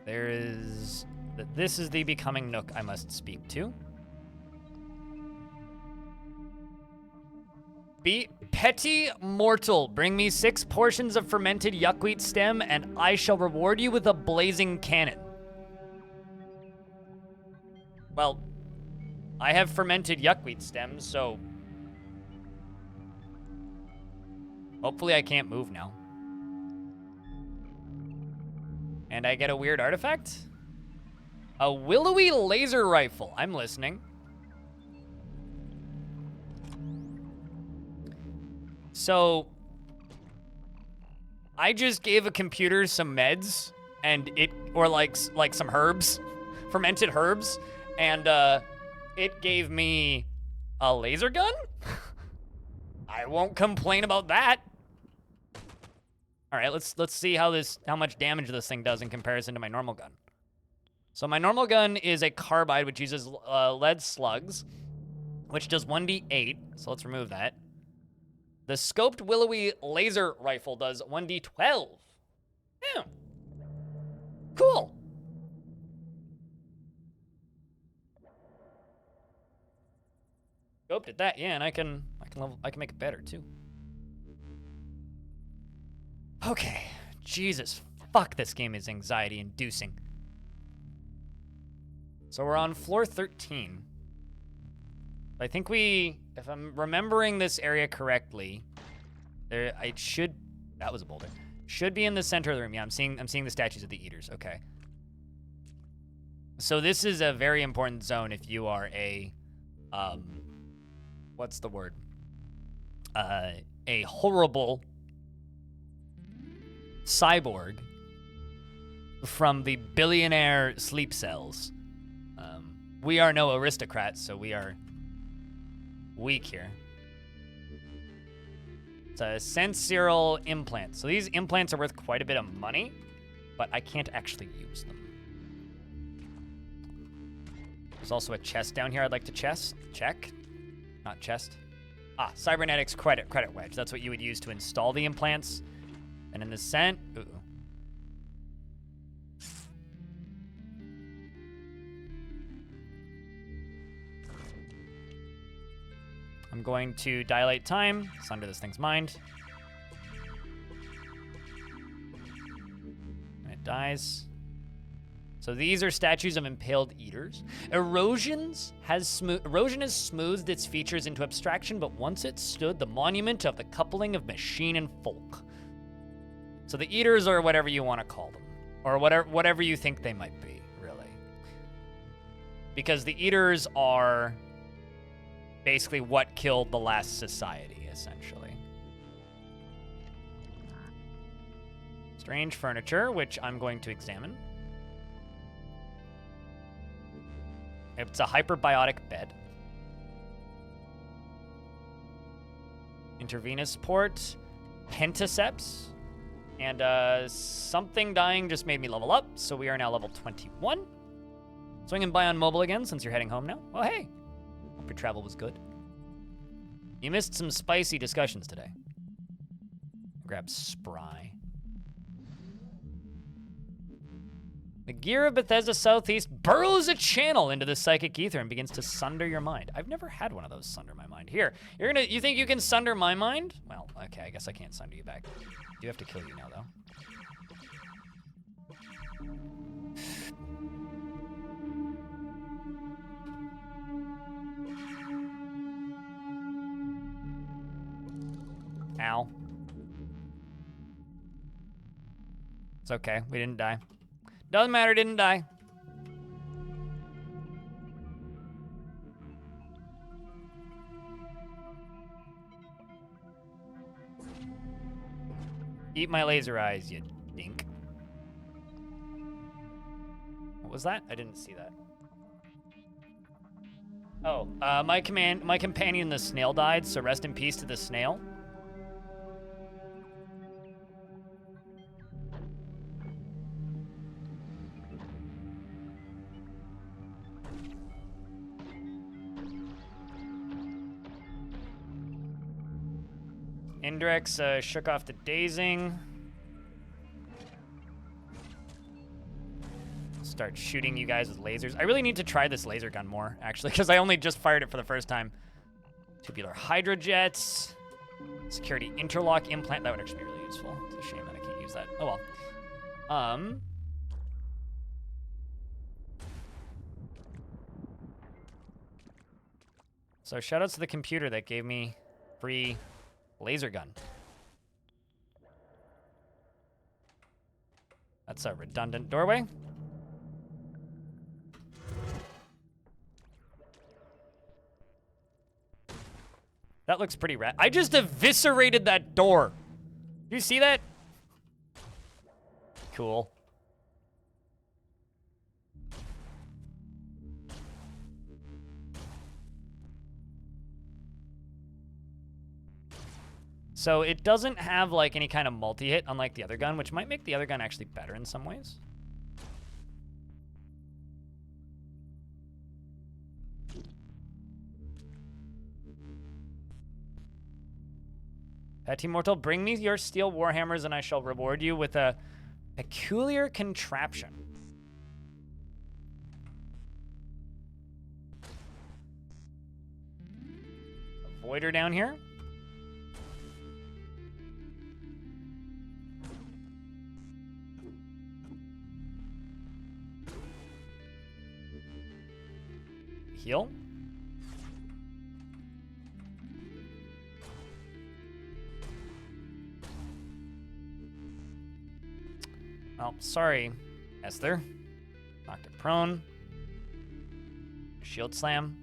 S1: this is the becoming nook I must speak to. Be petty mortal, bring me 6 portions of fermented yuckweed stem, and I shall reward you with a blazing cannon. Well, I have fermented yuckweed stems, so hopefully I can't move now. And I get a weird artifact? A willowy laser rifle. I'm listening. So, I just gave a computer some meds, and or like some herbs, fermented herbs, and it gave me a laser gun? I won't complain about that. All right, let's see how much damage this thing does in comparison to my normal gun. So my normal gun is a carbide, which uses lead slugs, which does 1d8, so let's remove that. The scoped willowy laser rifle does 1d12. Yeah. Cool. Scoped at that, yeah, and I can make it better too. Okay. Jesus, fuck, this game is anxiety inducing. So we're on floor 13. I think if I'm remembering this area correctly, that was a boulder. Should be in the center of the room. Yeah, I'm seeing the statues of the eaters. Okay. So this is a very important zone if you are a, what's the word? A horrible cyborg from the billionaire sleep cells. We are no aristocrats, so we are weak here. It's a sensorial implant. So these implants are worth quite a bit of money, but I can't actually use them. There's also a chest down here I'd like to check. Not chest. Ah, cybernetics credit wedge. That's what you would use to install the implants. And in the scent, ooh. I'm going to dilate time, sunder this thing's mind. And it dies. So these are statues of impaled eaters. Erosion has smoothed its features into abstraction, but once it stood the monument of the coupling of machine and folk. So the eaters are whatever you want to call them, or whatever you think they might be, really. Because the eaters are basically what killed the last society, essentially. Strange furniture, which I'm going to examine. It's a hyperbiotic bed. Intravenous port. Pentaceps. And something dying just made me level up, so we are now level 21. Swing and buy on mobile again since you're heading home now. Oh, hey. Hope your travel was good. You missed some spicy discussions today. Grab Spry. The gear of Bethesda Southeast burrows a channel into the psychic ether and begins to sunder your mind. I've never had one of those sunder my mind. Here, you think you can sunder my mind? Well, okay, I guess I can't sunder you back. I do have to kill you now, though. Ow. It's okay, we didn't die. Doesn't matter, didn't die. Eat my laser eyes, you dink. What was that? I didn't see that. Oh, my companion, the snail, died, so rest in peace to the snail. Indrex shook off the dazing. Start shooting you guys with lasers. I really need to try this laser gun more, actually, because I only just fired it for the first time. Tubular hydrojets. Security interlock implant. That would actually be really useful. It's a shame that I can't use that. Oh well. So shoutouts to the computer that gave me free laser gun. That's a redundant doorway. That looks pretty rad. I just eviscerated that door. Do you see that? Cool. So it doesn't have like any kind of multi-hit unlike the other gun, which might make the other gun actually better in some ways. Pet Immortal, bring me your steel warhammers and I shall reward you with a peculiar contraption. A voider down here. Heal. Oh, sorry, Esther. Knocked it prone. Shield slam.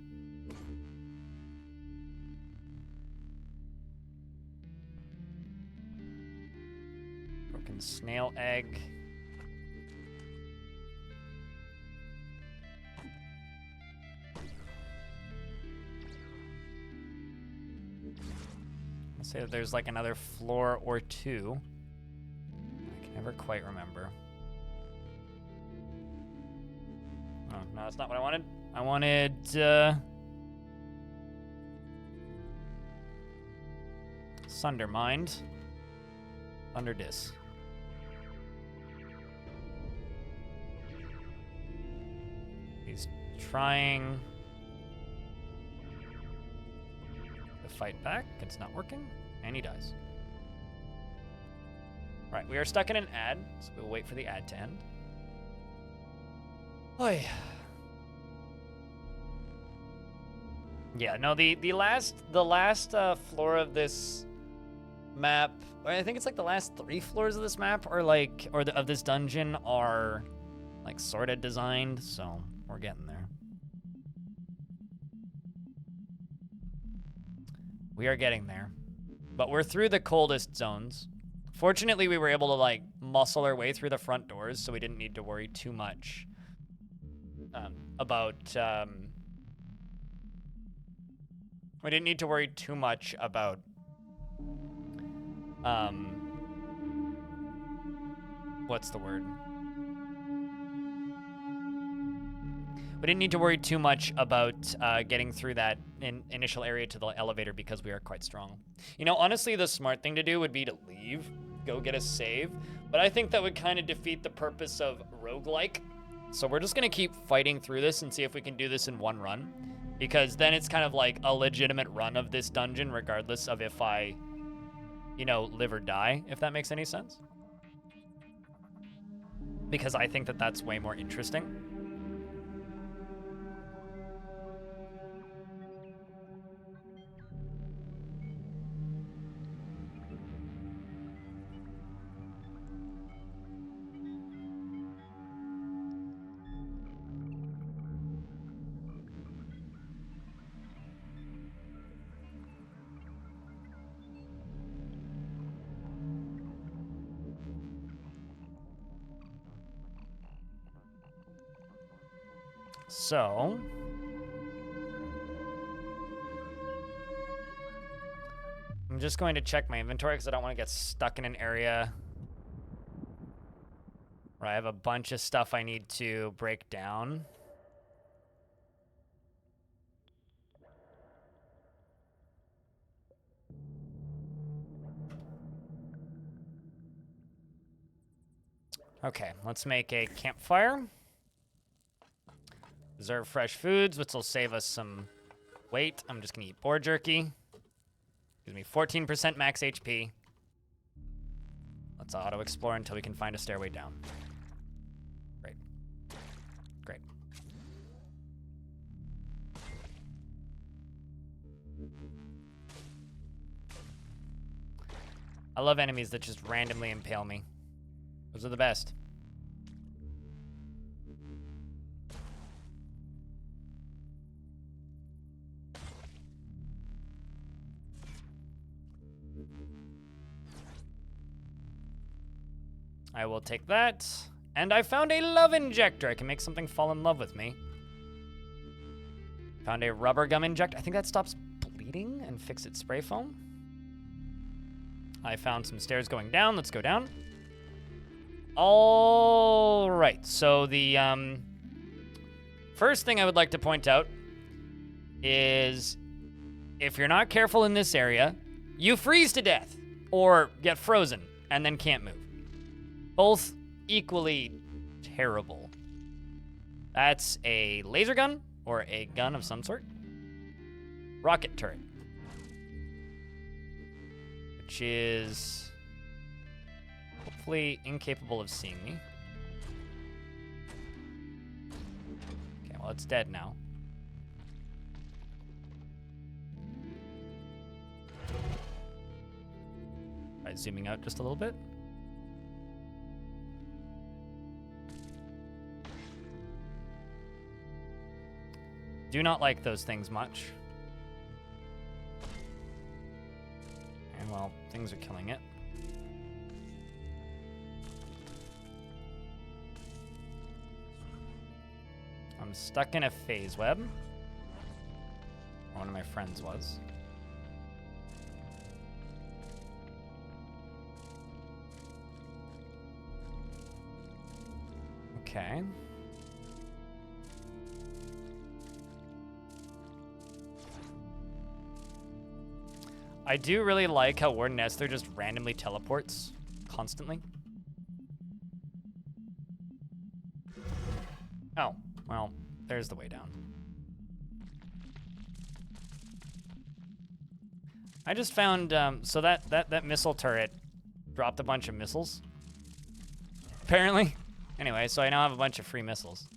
S1: Broken snail egg. say that there's like another floor or two. I can never quite remember. Oh, no, that's not what I wanted. I wanted, Sundermind. Thunderdis. He's trying to fight back. It's not working. And he dies. Right, we are stuck in an ad, so we'll wait for the ad to end. Oy. Yeah, no, the last floor of this map, or I think it's like the last 3 floors of this map, or like, of this dungeon are like sort of designed, so we're getting there. We are getting there, but we're through the coldest zones. Fortunately, we were able to like muscle our way through the front doors, so we didn't need to worry too much about what's the word? We didn't need to worry too much about getting through that initial area to the elevator because we are quite strong. You know, honestly, the smart thing to do would be to leave, go get a save, but I think that would kind of defeat the purpose of roguelike. So we're just gonna keep fighting through this and see if we can do this in one run, because then it's kind of like a legitimate run of this dungeon, regardless of if I, you know, live or die, if that makes any sense. Because I think that that's way more interesting. So, I'm just going to check my inventory because I don't want to get stuck in an area where I have a bunch of stuff I need to break down. Okay, let's make a campfire. Reserve fresh foods, which will save us some weight. I'm just gonna eat boar jerky. Gives me 14% max HP. Let's auto-explore until we can find a stairway down. Great. Great. I love enemies that just randomly impale me. Those are the best. I will take that. And I found a love injector. I can make something fall in love with me. Found a rubber gum injector. I think that stops bleeding and fix its spray foam. I found some stairs going down. Let's go down. All right. So the first thing I would like to point out is if you're not careful in this area, you freeze to death or get frozen and then can't move. Both equally terrible. That's a laser gun or a gun of some sort. Rocket turret. Which is hopefully incapable of seeing me. Okay, well, it's dead now. Try zooming out just a little bit. Do not like those things much. And well, things are killing it. I'm stuck in a phase web. One of my friends was. Okay. I do really like how Warden Esther just randomly teleports constantly. Oh, well, there's the way down. I just found, so that missile turret dropped a bunch of missiles, apparently. Anyway, so I now have a bunch of free missiles.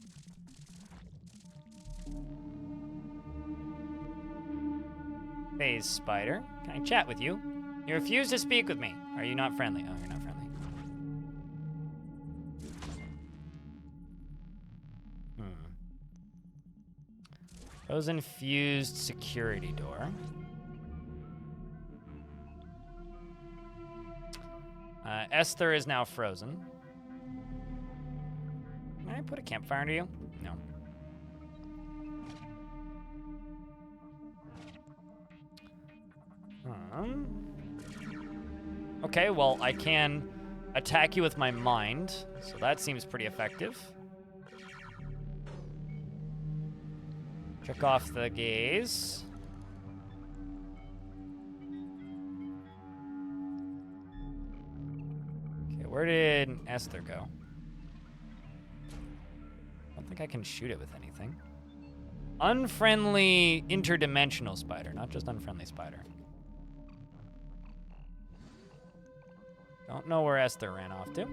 S1: Phase Spider, can I chat with you? You refuse to speak with me. Are you not friendly? Oh, you're not friendly. Frozen fused security door. Esther is now frozen. Can I put a campfire into you? No. Okay, well, I can attack you with my mind, so that seems pretty effective. Check off the gaze. Okay, where did Esther go? I don't think I can shoot it with anything. Unfriendly interdimensional spider, not just unfriendly spider. Don't know where Esther ran off to.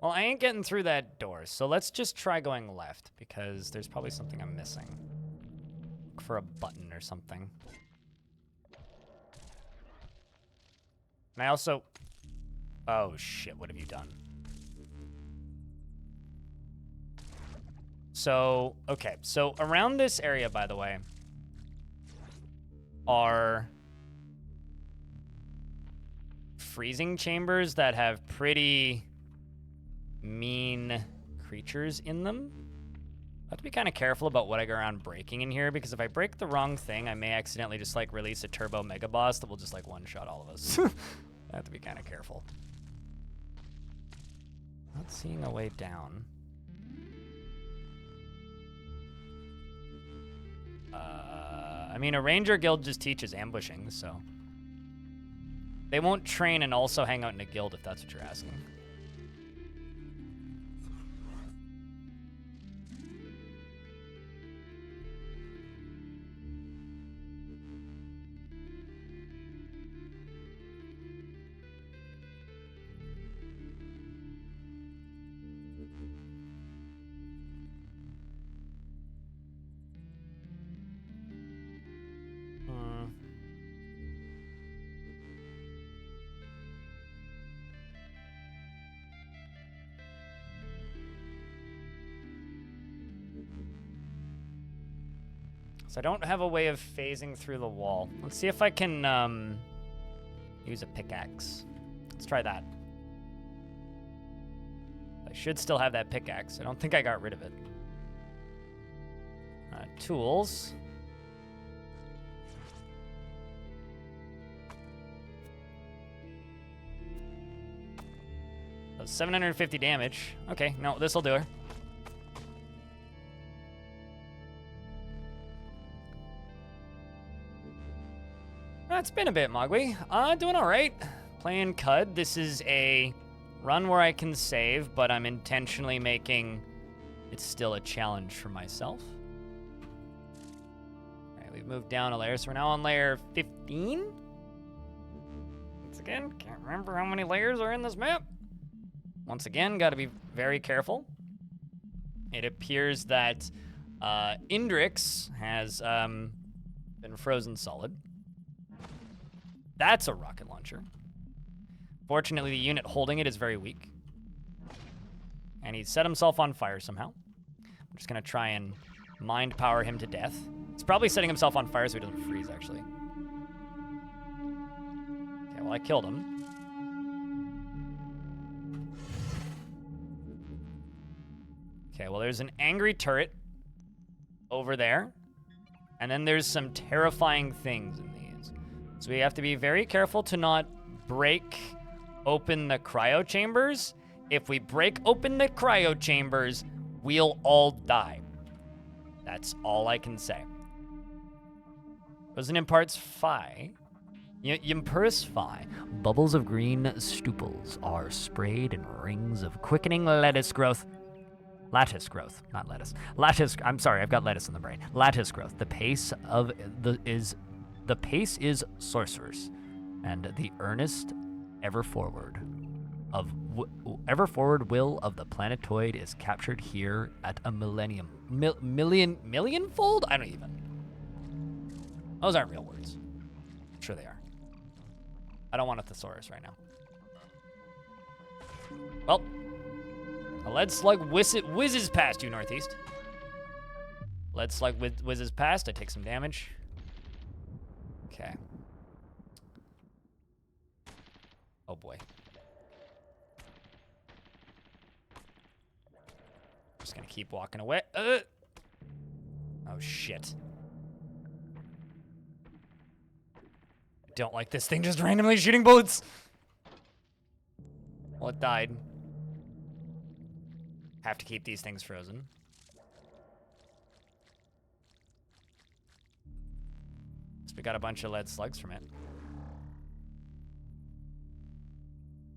S1: Well, I ain't getting through that door, so let's just try going left, because there's probably something I'm missing. Look for a button or something. And I also... Oh, shit, what have you done? So, okay, so around this area, by the way, are freezing chambers that have pretty mean creatures in them. I have to be kind of careful about what I go around breaking in here, because if I break the wrong thing, I may accidentally just like release a turbo mega boss that will just like one-shot all of us. I have to be kind of careful. Not seeing a way down. I mean, a ranger guild just teaches ambushing, so they won't train and also hang out in a guild if that's what you're asking. So I don't have a way of phasing through the wall. Let's see if I can use a pickaxe. Let's try that. I should still have that pickaxe. I don't think I got rid of it. Tools. So 750 damage. Okay, no, this'll do her. It's been a bit, Mogwai. Doing all right. Playing Cud. This is a run where I can save, but I'm intentionally making it still a challenge for myself. All right, we've moved down a layer, so we're now on layer 15. Once again, can't remember how many layers are in this map. Once again, got to be very careful. It appears that Indrix has been frozen solid. That's a rocket launcher. Fortunately, the unit holding it is very weak. And he set himself on fire somehow. I'm just gonna try and mind power him to death. He's probably setting himself on fire so he doesn't freeze, actually. Okay, well, I killed him. Okay, well, there's an angry turret over there. And then there's some terrifying things in these. So we have to be very careful to not break open the cryo chambers. If we break open the cryo chambers, we'll all die. That's all I can say. Doesn't imparts phi. Imperse phi. Bubbles of green stuples are sprayed in rings of quickening lattice growth, not lettuce. I'm sorry, I've got lettuce in the brain. Lattice growth. The pace is sorcerers, and the earnest ever forward will of the planetoid is captured here at a millionfold? I don't even. Those aren't real words. I'm sure they are. I don't want a thesaurus right now. Well, a lead slug whizzes past you, Northeast. Lead slug whizzes past. I take some damage. Okay. Oh boy. Just gonna keep walking away. Oh shit. I don't like this thing just randomly shooting bullets. Well, it died. Have to keep these things frozen. So we got a bunch of lead slugs from it.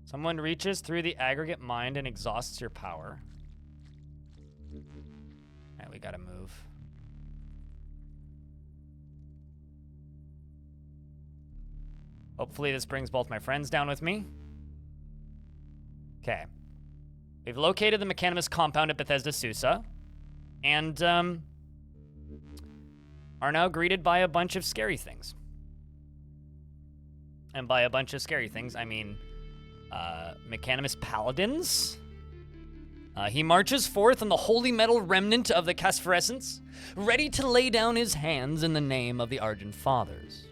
S1: Someone reaches through the aggregate mind and exhausts your power. Alright, we gotta move. Hopefully this brings both my friends down with me. Okay. We've located the Mechanimus compound at Bethesda Susa, and are now greeted by a bunch of scary things. And by a bunch of scary things, I mean Mechanimus paladins. He marches forth on the holy metal remnant of the Casphorescence, ready to lay down his hands in the name of the Argent Fathers.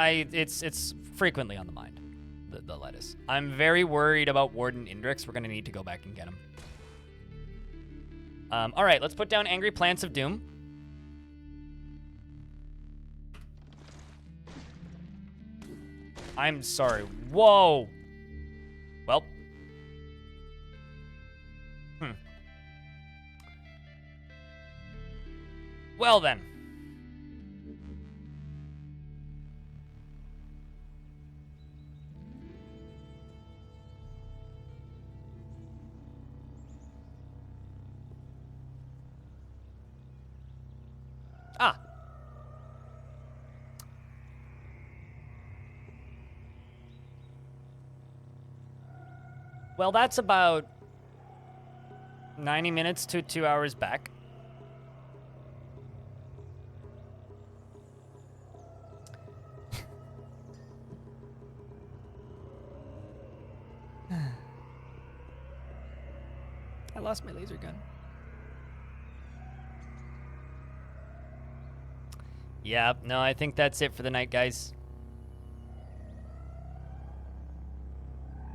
S1: It's frequently on the mind, the lettuce. I'm very worried about Warden Indrix. We're gonna need to go back and get him. All right, let's put down Angry Plants of Doom. I'm sorry. Whoa. Well. Well then. Ah. Well, that's about 90 minutes to 2 hours back. I lost my laser gun. Yeah, no, I think that's it for the night, guys.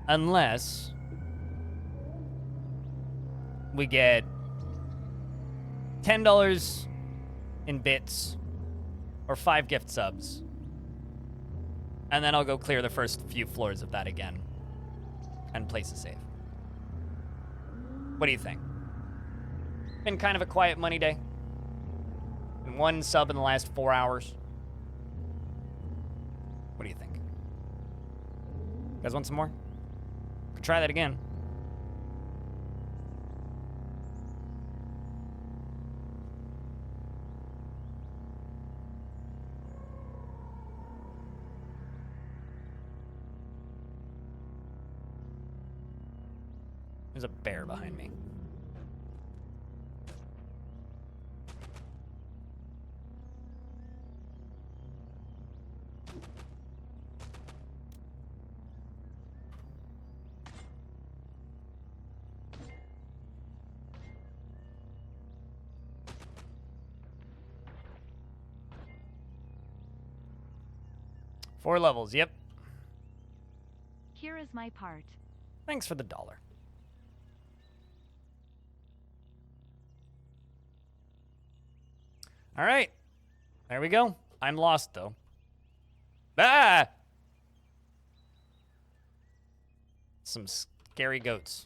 S1: Unless we get $10 in bits or 5 gift subs. And then I'll go clear the first few floors of that again and place a save. What do you think? Been kind of a quiet money day. And 1 sub in the last 4 hours. What do you think? You guys want some more? Could try that again. There's a bear behind me. 4 levels, yep.
S2: Here is my part.
S1: Thanks for the $1. All right. There we go. I'm lost, though. Ah! Some scary goats.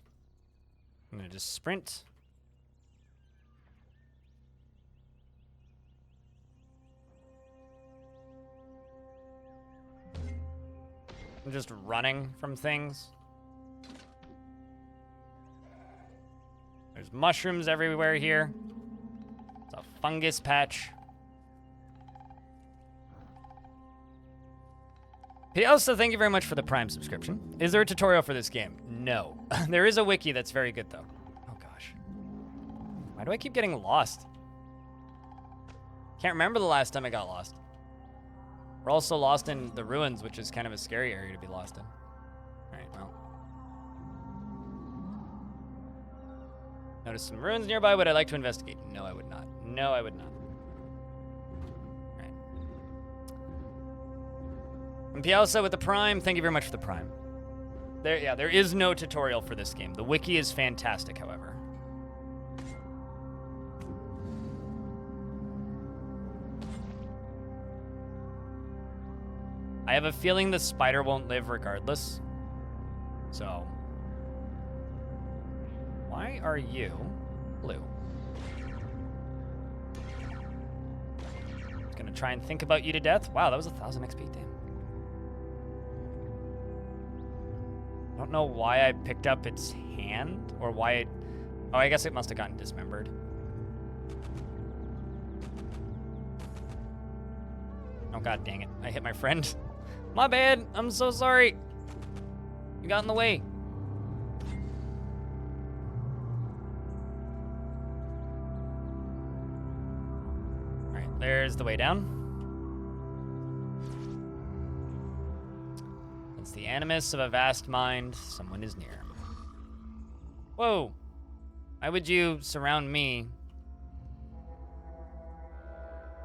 S1: I'm gonna just sprint. I'm just running from things. There's mushrooms everywhere here. It's a fungus patch. Also, thank you very much for the Prime subscription. Is there a tutorial for this game? No. There is a wiki that's very good, though. Oh, gosh. Why do I keep getting lost? Can't remember the last time I got lost. We're also lost in the ruins, which is kind of a scary area to be lost in. All right, well. Notice some ruins nearby. Would I like to investigate? No, I would not. No, I would not. All right. And Piausa with the Prime. Thank you very much for the Prime. There is no tutorial for this game. The wiki is fantastic, however. I have a feeling the spider won't live regardless. So, why are you blue? Just gonna try and think about you to death. Wow, that was 1,000 XP, damn. I don't know why I picked up its hand or why it... Oh, I guess it must have gotten dismembered. Oh, god dang it. I hit my friend. My bad. I'm so sorry. You got in the way. All right, there's the way down. It's the animus of a vast mind. Someone is near. Whoa. Why would you surround me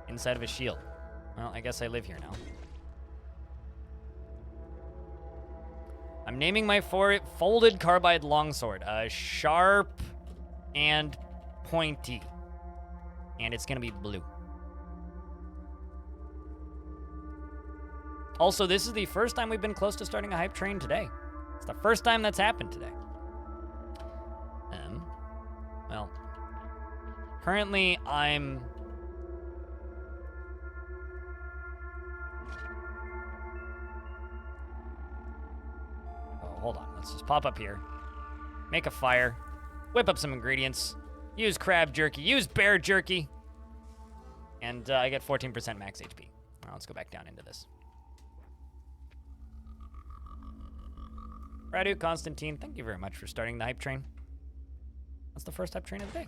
S1: inside of a shield? Well, I guess I live here now. I'm naming my folded carbide longsword. Sharp and pointy. And it's gonna be blue. Also, this is the first time we've been close to starting a hype train today. It's the first time that's happened today. Well, currently I'm... Hold on, let's just pop up here. Make a fire. Whip up some ingredients. Use crab jerky. Use bear jerky. And I get 14% max HP. Now let's go back down into this. Radu, Constantine, thank you very much for starting the hype train. That's the first hype train of the day.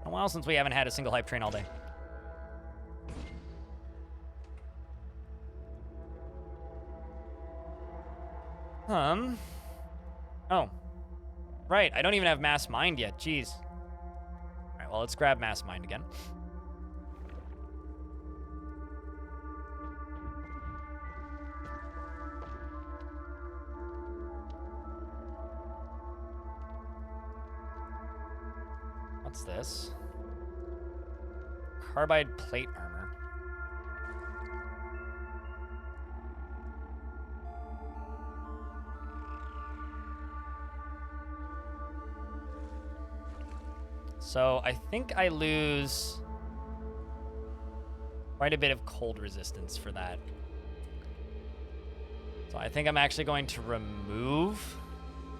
S1: Been a while since we haven't had a single hype train all day. Oh. Right, I don't even have Mass Mind yet, jeez. All right, well, let's grab Mass Mind again. What's this? Carbide plate armor. So I think I lose quite a bit of cold resistance for that. So I think I'm actually going to remove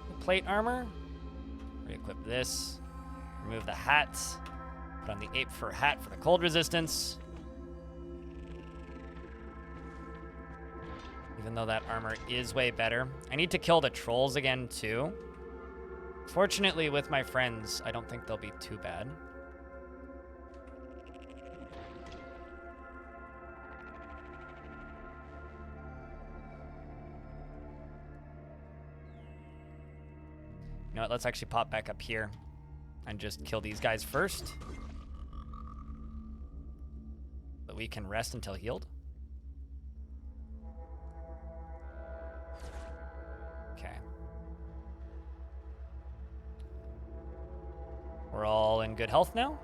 S1: the plate armor. Re-equip this. Remove the hat. Put on the ape fur hat for the cold resistance. Even though that armor is way better. I need to kill the trolls again too. Fortunately, with my friends, I don't think they'll be too bad. You know what, let's actually pop back up here and just kill these guys first. So we can rest until healed. We're all in good health now.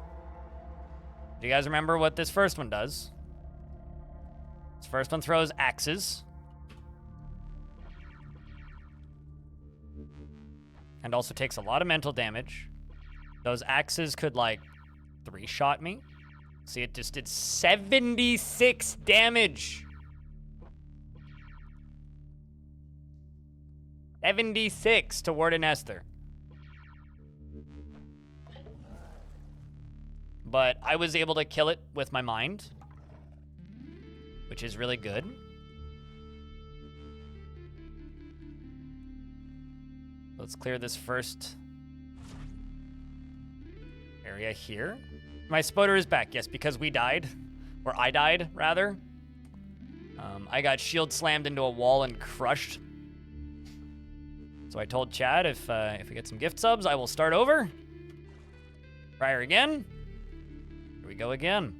S1: Do you guys remember what this first one does? This first one throws axes. And also takes a lot of mental damage. Those axes could, like, 3-shot me. See, it just did 76 damage. 76 to Warden Esther. But I was able to kill it with my mind, which is really good. Let's clear this first area here. My spoder is back, yes, because we died. Or I died, rather. I got shield slammed into a wall and crushed. So I told Chad if we get some gift subs, I will start over. Try her again. Here we go again.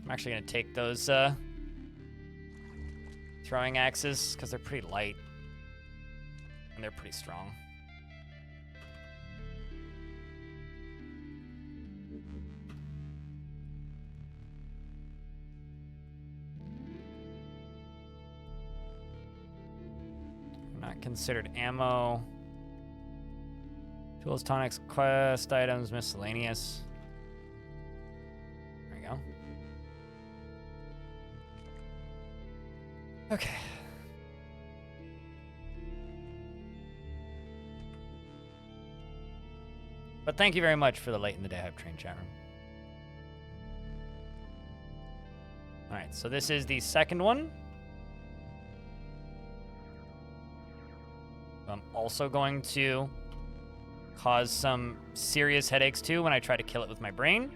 S1: I'm actually going to take those throwing axes because they're pretty light. And they're pretty strong. Not considered ammo. Tools, tonics, quest items, miscellaneous. There we go. Okay. But thank you very much for the late in the day hype train chat room. All right, so this is the second one. I'm also going to cause some serious headaches too when I try to kill it with my brain,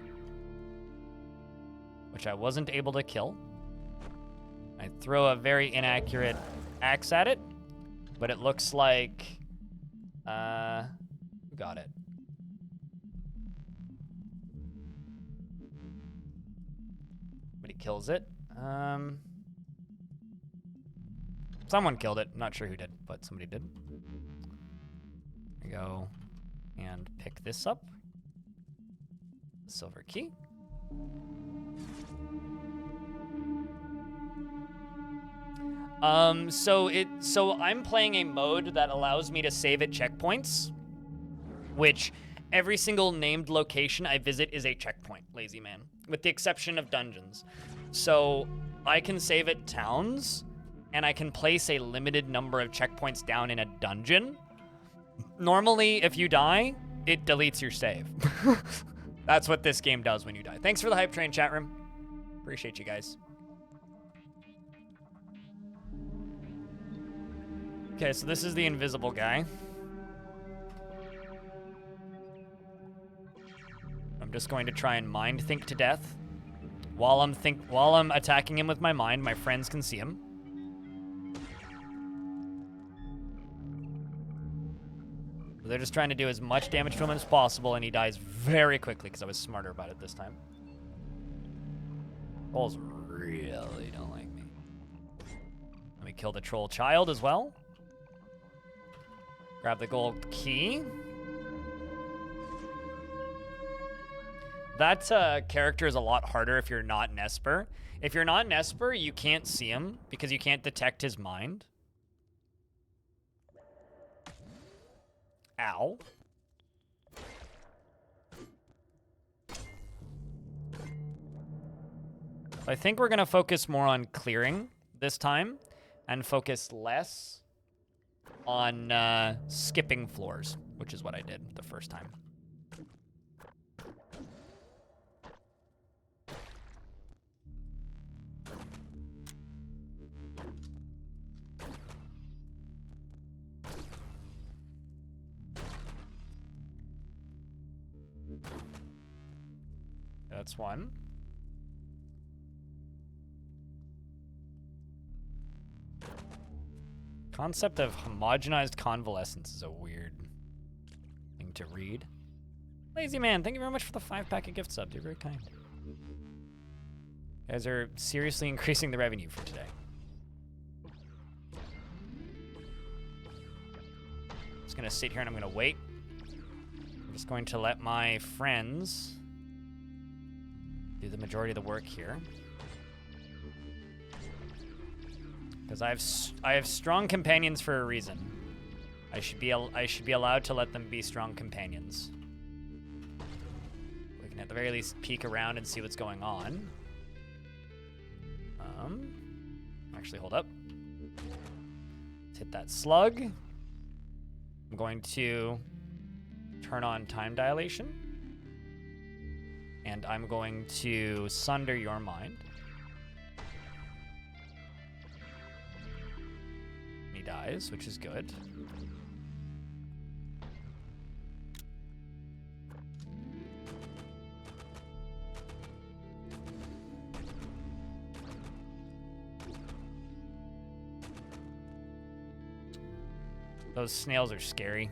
S1: which I wasn't able to kill. I throw a very inaccurate axe at it, but it looks like, who got it? But he kills it. Someone killed it. Not sure who did, but somebody did. There we go. And pick this up. Silver key. So I'm playing a mode that allows me to save at checkpoints, which every single named location I visit is a checkpoint, lazy man, with the exception of dungeons. So I can save at towns, and I can place a limited number of checkpoints down in a dungeon. Normally, if you die, it deletes your save. That's what this game does when you die. Thanks for the hype train, chat room. Appreciate you guys. Okay, so this is the invisible guy. I'm just going to try and mind think to death. While I'm attacking him with my mind, my friends can see him. They're just trying to do as much damage to him as possible, and he dies very quickly because I was smarter about it this time. Trolls really don't like me. Let me kill the troll child as well. Grab the gold key. That character is a lot harder if you're not an Esper. If you're not an Esper, you can't see him because you can't detect his mind. Ow. I think we're going to focus more on clearing this time and focus less on skipping floors, which is what I did the first time. That's one. Concept of homogenized convalescence is a weird thing to read. Lazy man, thank you very much for the 5-pack of gift subs. You're very kind. You guys are seriously increasing the revenue for today. gonna sit here and I'm gonna wait. I'm just going to let my friends do the majority of the work here. Because I have strong companions for a reason. I should be allowed to let them be strong companions. We can at the very least peek around and see what's going on. Actually, hold up. Let's hit that slug. I'm going to turn on time dilation. And I'm going to sunder your mind. He dies, which is good. Those snails are scary.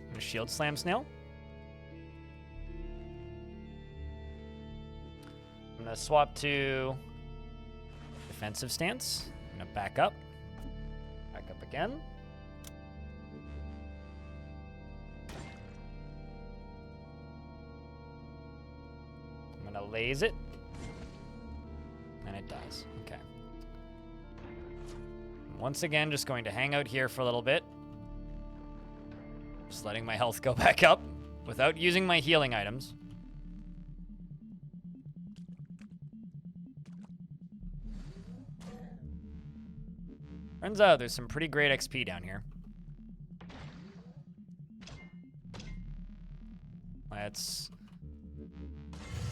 S1: I'm gonna shield slam snail. I'm gonna swap to defensive stance. I'm gonna back up. Back up again. I'm gonna laze it. And it dies. Okay. Once again, just going to hang out here for a little bit. Just letting my health go back up without using my healing items. Turns out there's some pretty great XP down here. Let's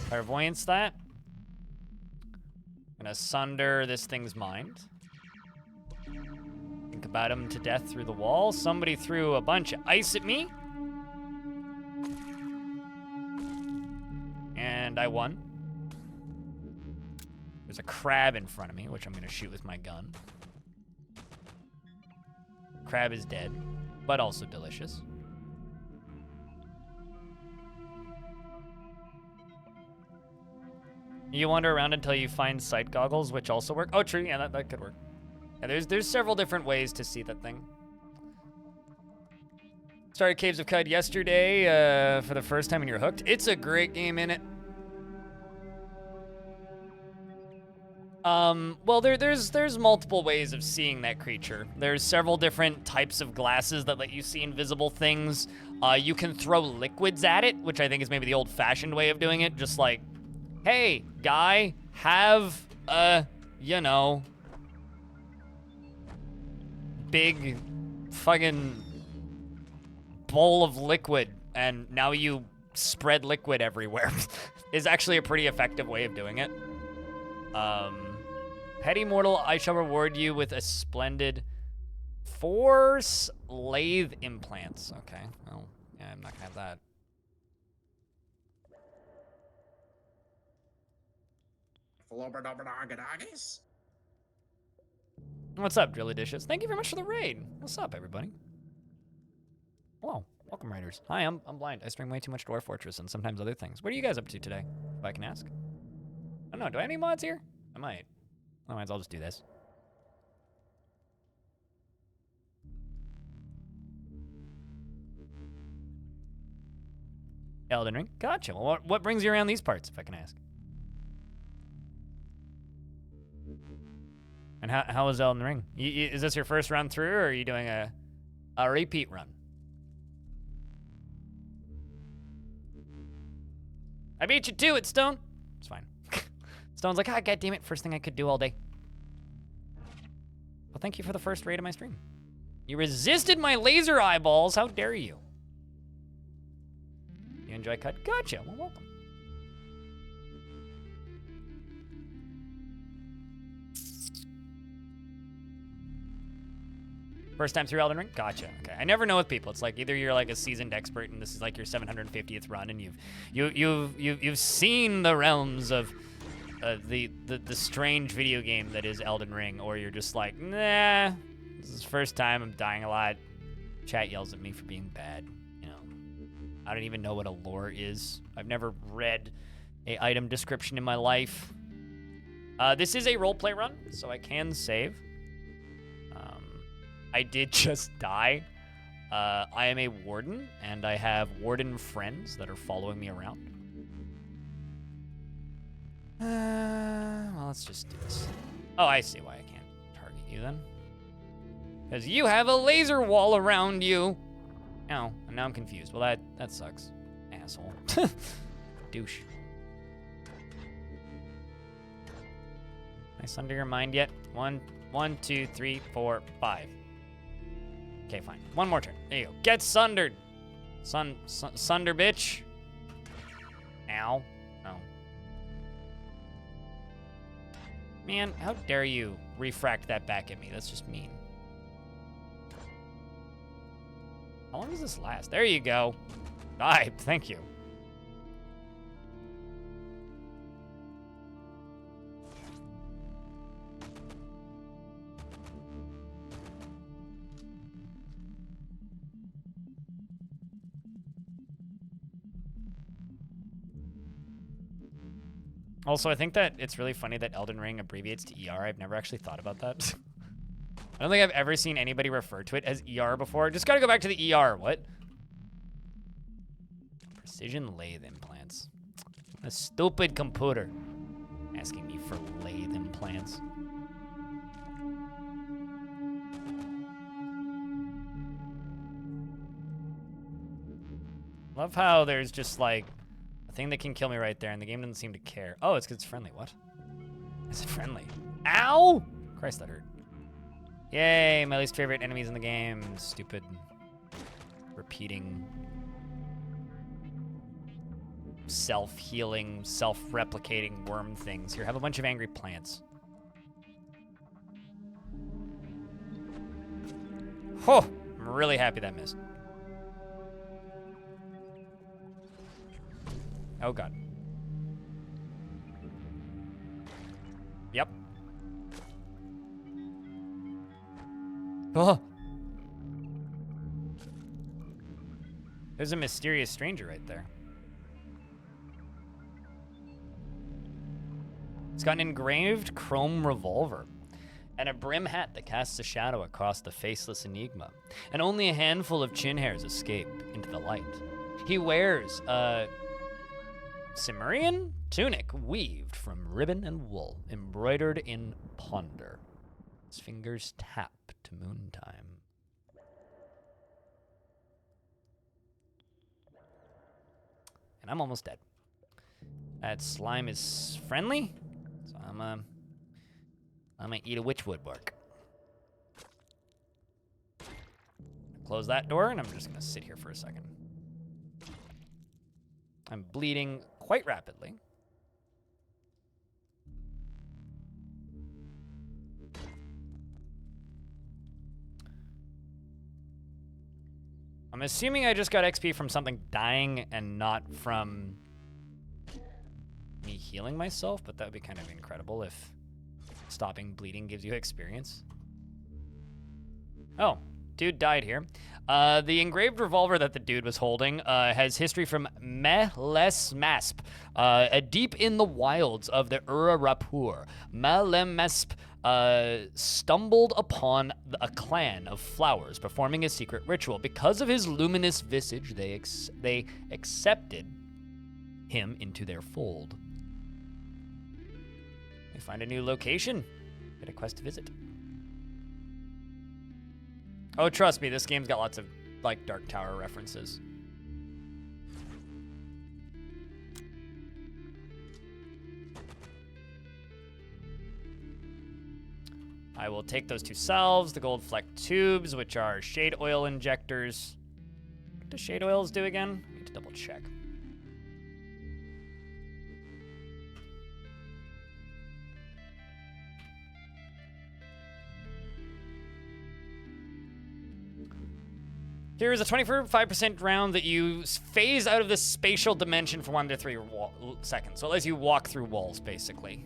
S1: clairvoyance that. Gonna sunder this thing's mind. Think about him to death through the wall. Somebody threw a bunch of ice at me. And I won. There's a crab in front of me, which I'm gonna shoot with my gun. Crab is dead, but also delicious. You wander around until you find sight goggles, which also work. Oh, true. Yeah, that could work. Yeah, there's several different ways to see that thing. Started Caves of Cud yesterday for the first time and you're hooked. It's a great game, in it. Well, there's multiple ways of seeing that creature. There's several different types of glasses that let you see invisible things. You can throw liquids at it, which I think is maybe the old-fashioned way of doing it. Just like, hey, guy, have a, you know, big fucking bowl of liquid, and now you spread liquid everywhere. Is actually a pretty effective way of doing it. Petty mortal, I shall reward you with a splendid 4 lathe implants. Okay, well, yeah, I'm not gonna have that. What's up, Drilly Dishes? Thank you very much for the raid. What's up, everybody? Hello, welcome, raiders. Hi, I'm blind. I stream way too much Dwarf Fortress and sometimes other things. What are you guys up to today, if I can ask? I don't know, do I have any mods here? I might. Otherwise, I'll just do this. Elden Ring? Gotcha. Well, what brings you around these parts, if I can ask? And how is Elden Ring? Is this your first run through, or are you doing a repeat run? I beat you to it, Stone. It's fine. Stone's like, God damn it, first thing I could do all day. Well, thank you for the first raid of my stream. You resisted my laser eyeballs. How dare you? You enjoy Cut? Gotcha. Well, welcome. First time through Elden Ring? Gotcha. Okay. I never know with people. It's like either you're like a seasoned expert and this is like your 750th run and you've seen the realms of the strange video game that is Elden Ring, or you're just like, nah, this is the first time, I'm dying a lot. Chat yells at me for being bad, you know. I don't even know what a lore is. I've never read a item description in my life. This is a roleplay run, so I can save. I did just die. I am a warden, and I have warden friends that are following me around. Well, let's just do this. Oh, I see why I can't target you then. Because you have a laser wall around you. Oh, and now I'm confused. Well, that sucks. Asshole. Douche. Nice under your mind yet? 1, 2, 3, 4, 5. Okay, fine. One more turn. There you go. Get sundered. Sunder, bitch. Ow. Oh. Man, how dare you refract that back at me? That's just mean. How long does this last? There you go. Die. Thank you. Also, I think that it's really funny that Elden Ring abbreviates to ER. I've never actually thought about that. I don't think I've ever seen anybody refer to it as ER before. Just gotta go back to the ER. What? Precision lathe implants. A stupid computer asking me for lathe implants. Love how there's just like a thing that can kill me right there, and the game doesn't seem to care. Oh, it's because it's friendly. What? Is it friendly? Ow! Christ, that hurt. Yay, my least favorite enemies in the game. Stupid, repeating, self-healing, self-replicating worm things. Here, have a bunch of angry plants. Oh, I'm really happy that missed. Oh, God. Yep. Oh. There's a mysterious stranger right there. It's got an engraved chrome revolver and a brim hat that casts a shadow across the faceless enigma, and only a handful of chin hairs escape into the light. He wears a Cimmerian tunic weaved from ribbon and wool, embroidered in ponder. His fingers tap to moontime. And I'm almost dead. That slime is friendly, so I'm gonna eat a witchwood bark. Close that door, and I'm just gonna sit here for a second. I'm bleeding quite rapidly. I'm assuming I just got XP from something dying and not from me healing myself, but that would be kind of incredible if stopping bleeding gives you experience. Oh, dude died here. The engraved revolver that the dude was holding has history from Melesmasp, deep in the wilds of the Urarapur. Melesmasp stumbled upon a clan of flowers performing a secret ritual. Because of his luminous visage, they accepted him into their fold. They find a new location. Get a quest to visit. Oh, trust me, this game's got lots of, like, Dark Tower references. I will take those 2 salves, the gold fleck tubes, which are shade oil injectors. What do shade oils do again? I need to double check. Here is a 25% round that you phase out of the spatial dimension for 1 to 3 seconds. So it lets you walk through walls, basically.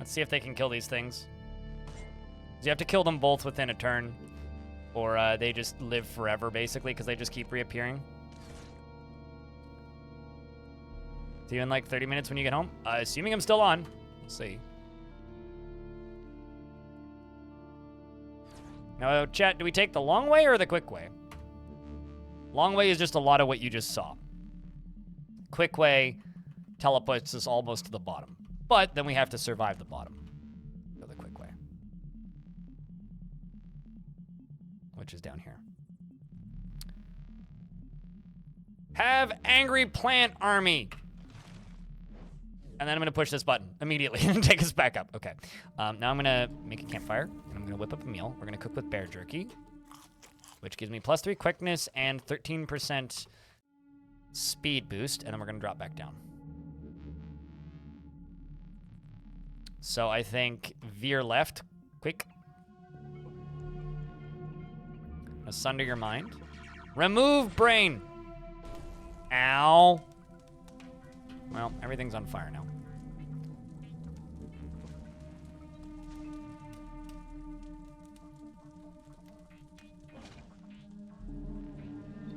S1: Let's see if they can kill these things. You have to kill them both within a turn, or they just live forever, basically, because they just keep reappearing. See you in like 30 minutes when you get home? Assuming I'm still on. We'll see. Now, chat, do we take the long way or the quick way? Long way is just a lot of what you just saw. Quick way teleports us almost to the bottom. But then we have to survive the bottom. So the quick way. Which is down here. Have angry plant army. And then I'm going to push this button immediately and take us back up. Okay. Now I'm going to make a campfire, and I'm going to whip up a meal. We're going to cook with bear jerky, which gives me +3 quickness and 13% speed boost, and then we're going to drop back down. So I think veer left, quick. Asunder your mind. Remove brain. Ow. Well, everything's on fire now.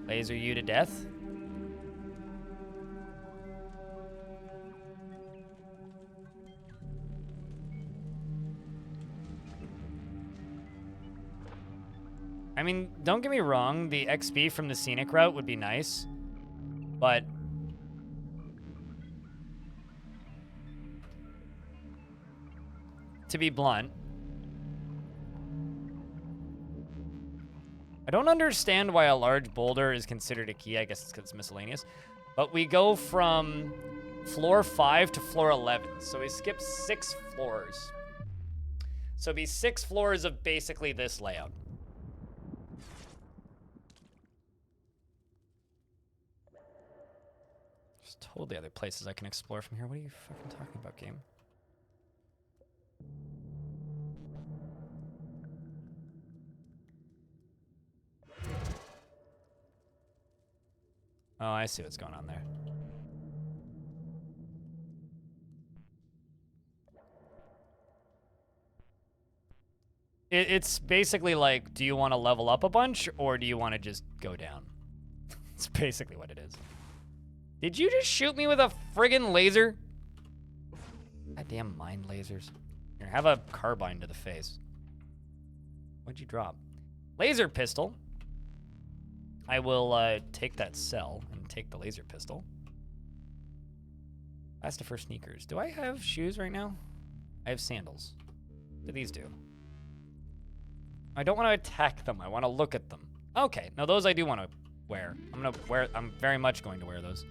S1: Laser you to death. I mean, don't get me wrong, the XP from the scenic route would be nice, but to be blunt, I don't understand why a large boulder is considered a key. I guess it's because it's miscellaneous. But we go from floor 5 to floor 11. So we skip 6 floors. So it'd be 6 floors of basically this layout. There's totally other places I can explore from here. What are you fucking talking about, game? Oh, I see what's going on there. It's basically like, do you want to level up a bunch, or do you want to just go down? It's basically what it is. Did you just shoot me with a friggin' laser? Goddamn mind lasers. Here, have a carbine to the face. What'd you drop? Laser pistol. I will take that cell and take the laser pistol. That's the first sneakers. Do I have shoes right now? I have sandals. What do these do? I don't want to attack them. I want to look at them. Okay, no, those I do want to wear. I'm very much going to wear those.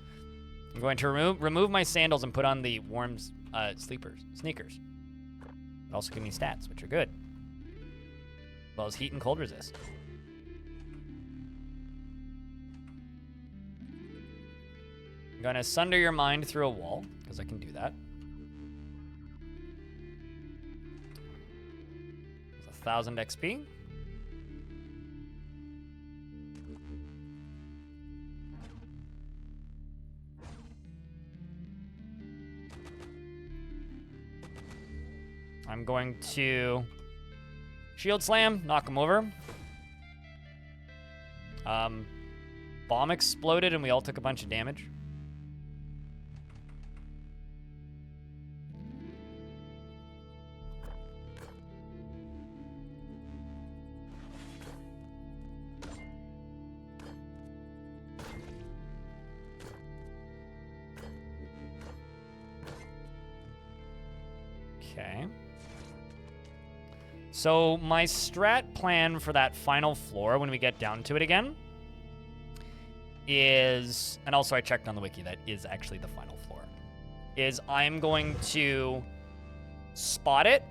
S1: I'm going to remove my sandals and put on the warm sneakers. They also give me stats, which are good. As well as heat and cold resist. I'm gonna sunder your mind through a wall, because I can do that. There's 1,000 XP. I'm going to shield slam, knock him over. Bomb exploded and we all took a bunch of damage. Okay. So my strat plan for that final floor when we get down to it again is, and also I checked on the wiki, that is actually the final floor, is I'm going to spot it.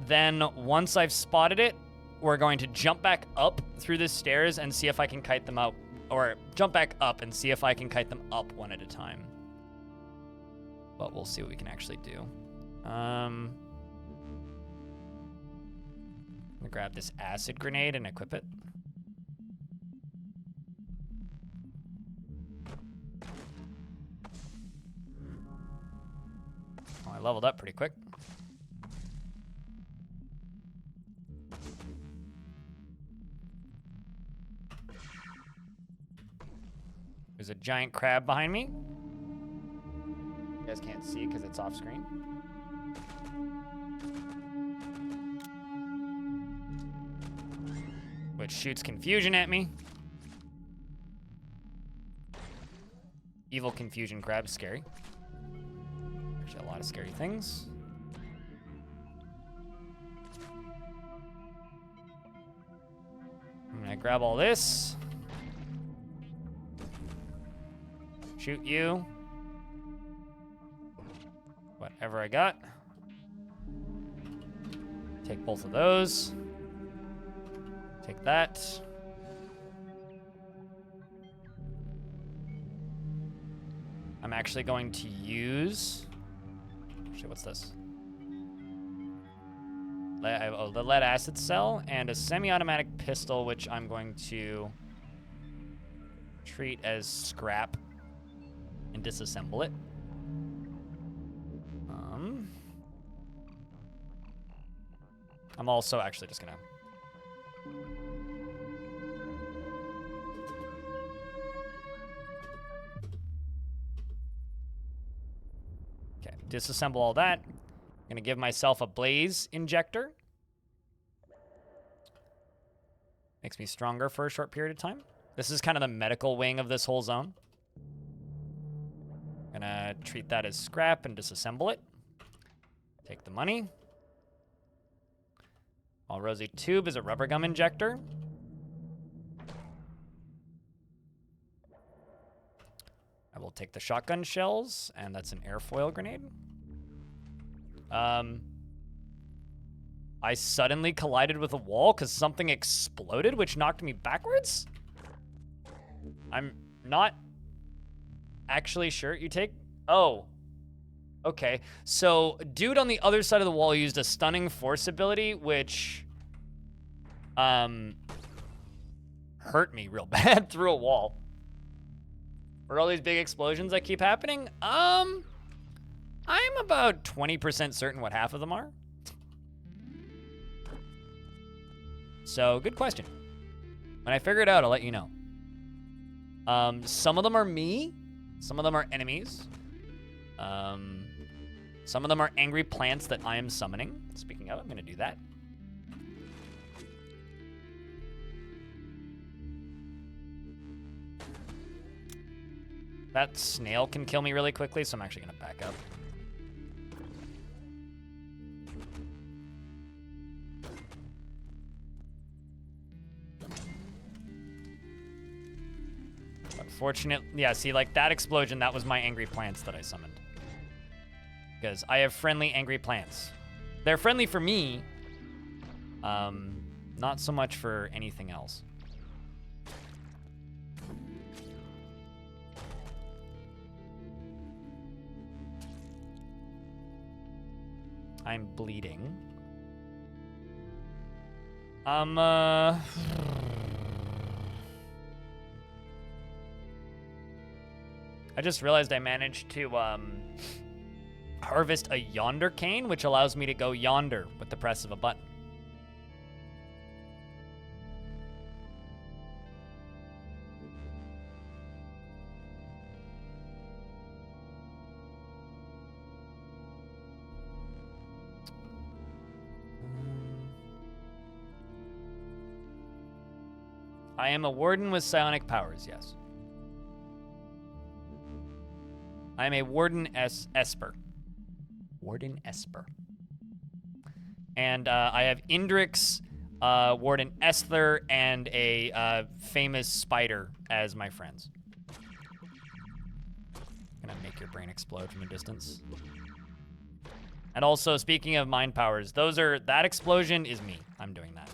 S1: Then once I've spotted it, we're going to jump back up through the stairs and see if I can kite them out, or jump back up and see if I can kite them up one at a time. But we'll see what we can actually do. I'm gonna grab this acid grenade and equip it. Oh, I leveled up pretty quick. There's a giant crab behind me. You guys can't see because it's off screen. Which shoots confusion at me. Evil confusion crab, scary. Actually, a lot of scary things. I'm gonna grab all this. Shoot you. Whatever I got. Take both of those. Take that. I'm actually going to use... Actually, what's this? The lead acid cell and a semi-automatic pistol, which I'm going to treat as scrap and disassemble it. I'm also actually just gonna... Okay, disassemble all that. I'm gonna give myself a blaze injector. Makes me stronger for a short period of time. This is kind of the medical wing of this whole zone. Gonna treat that as scrap and disassemble it. Take the money. All rosy tube is a rubber gum injector. I will take the shotgun shells, and that's an airfoil grenade. I suddenly collided with a wall because something exploded, which knocked me backwards? I'm not actually sure. You take... Oh. Okay. So, dude on the other side of the wall used a stunning force ability, which... hurt me real bad through a wall. For all these big explosions that keep happening, I'm about 20% certain what half of them are. So, good question. When I figure it out, I'll let you know. Some of them are me. Some of them are enemies. Some of them are angry plants that I am summoning. Speaking of, I'm going to do that. That snail can kill me really quickly, so I'm actually going to back up. Unfortunately, yeah, see, like that explosion, that was my angry plants that I summoned. Because I have friendly angry plants. They're friendly for me, not so much for anything else. I'm bleeding. I just realized I managed to, harvest a yonder cane, which allows me to go yonder with the press of a button. I am a warden with psionic powers, yes. I am a Warden Esper. Warden Esper. And I have Indrix, Warden Esther, and a famous spider as my friends. Gonna make your brain explode from a distance. And also, speaking of mind powers, that explosion is me. I'm doing that.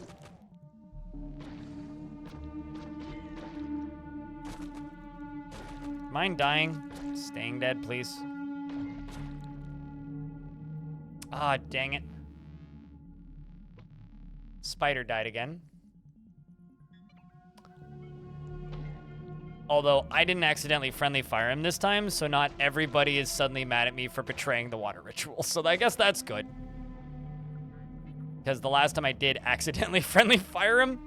S1: Mind dying? Staying dead, please. Ah, dang it. Spider died again. Although, I didn't accidentally friendly fire him this time, so not everybody is suddenly mad at me for betraying the water ritual. So I guess that's good. Because the last time I did accidentally friendly fire him,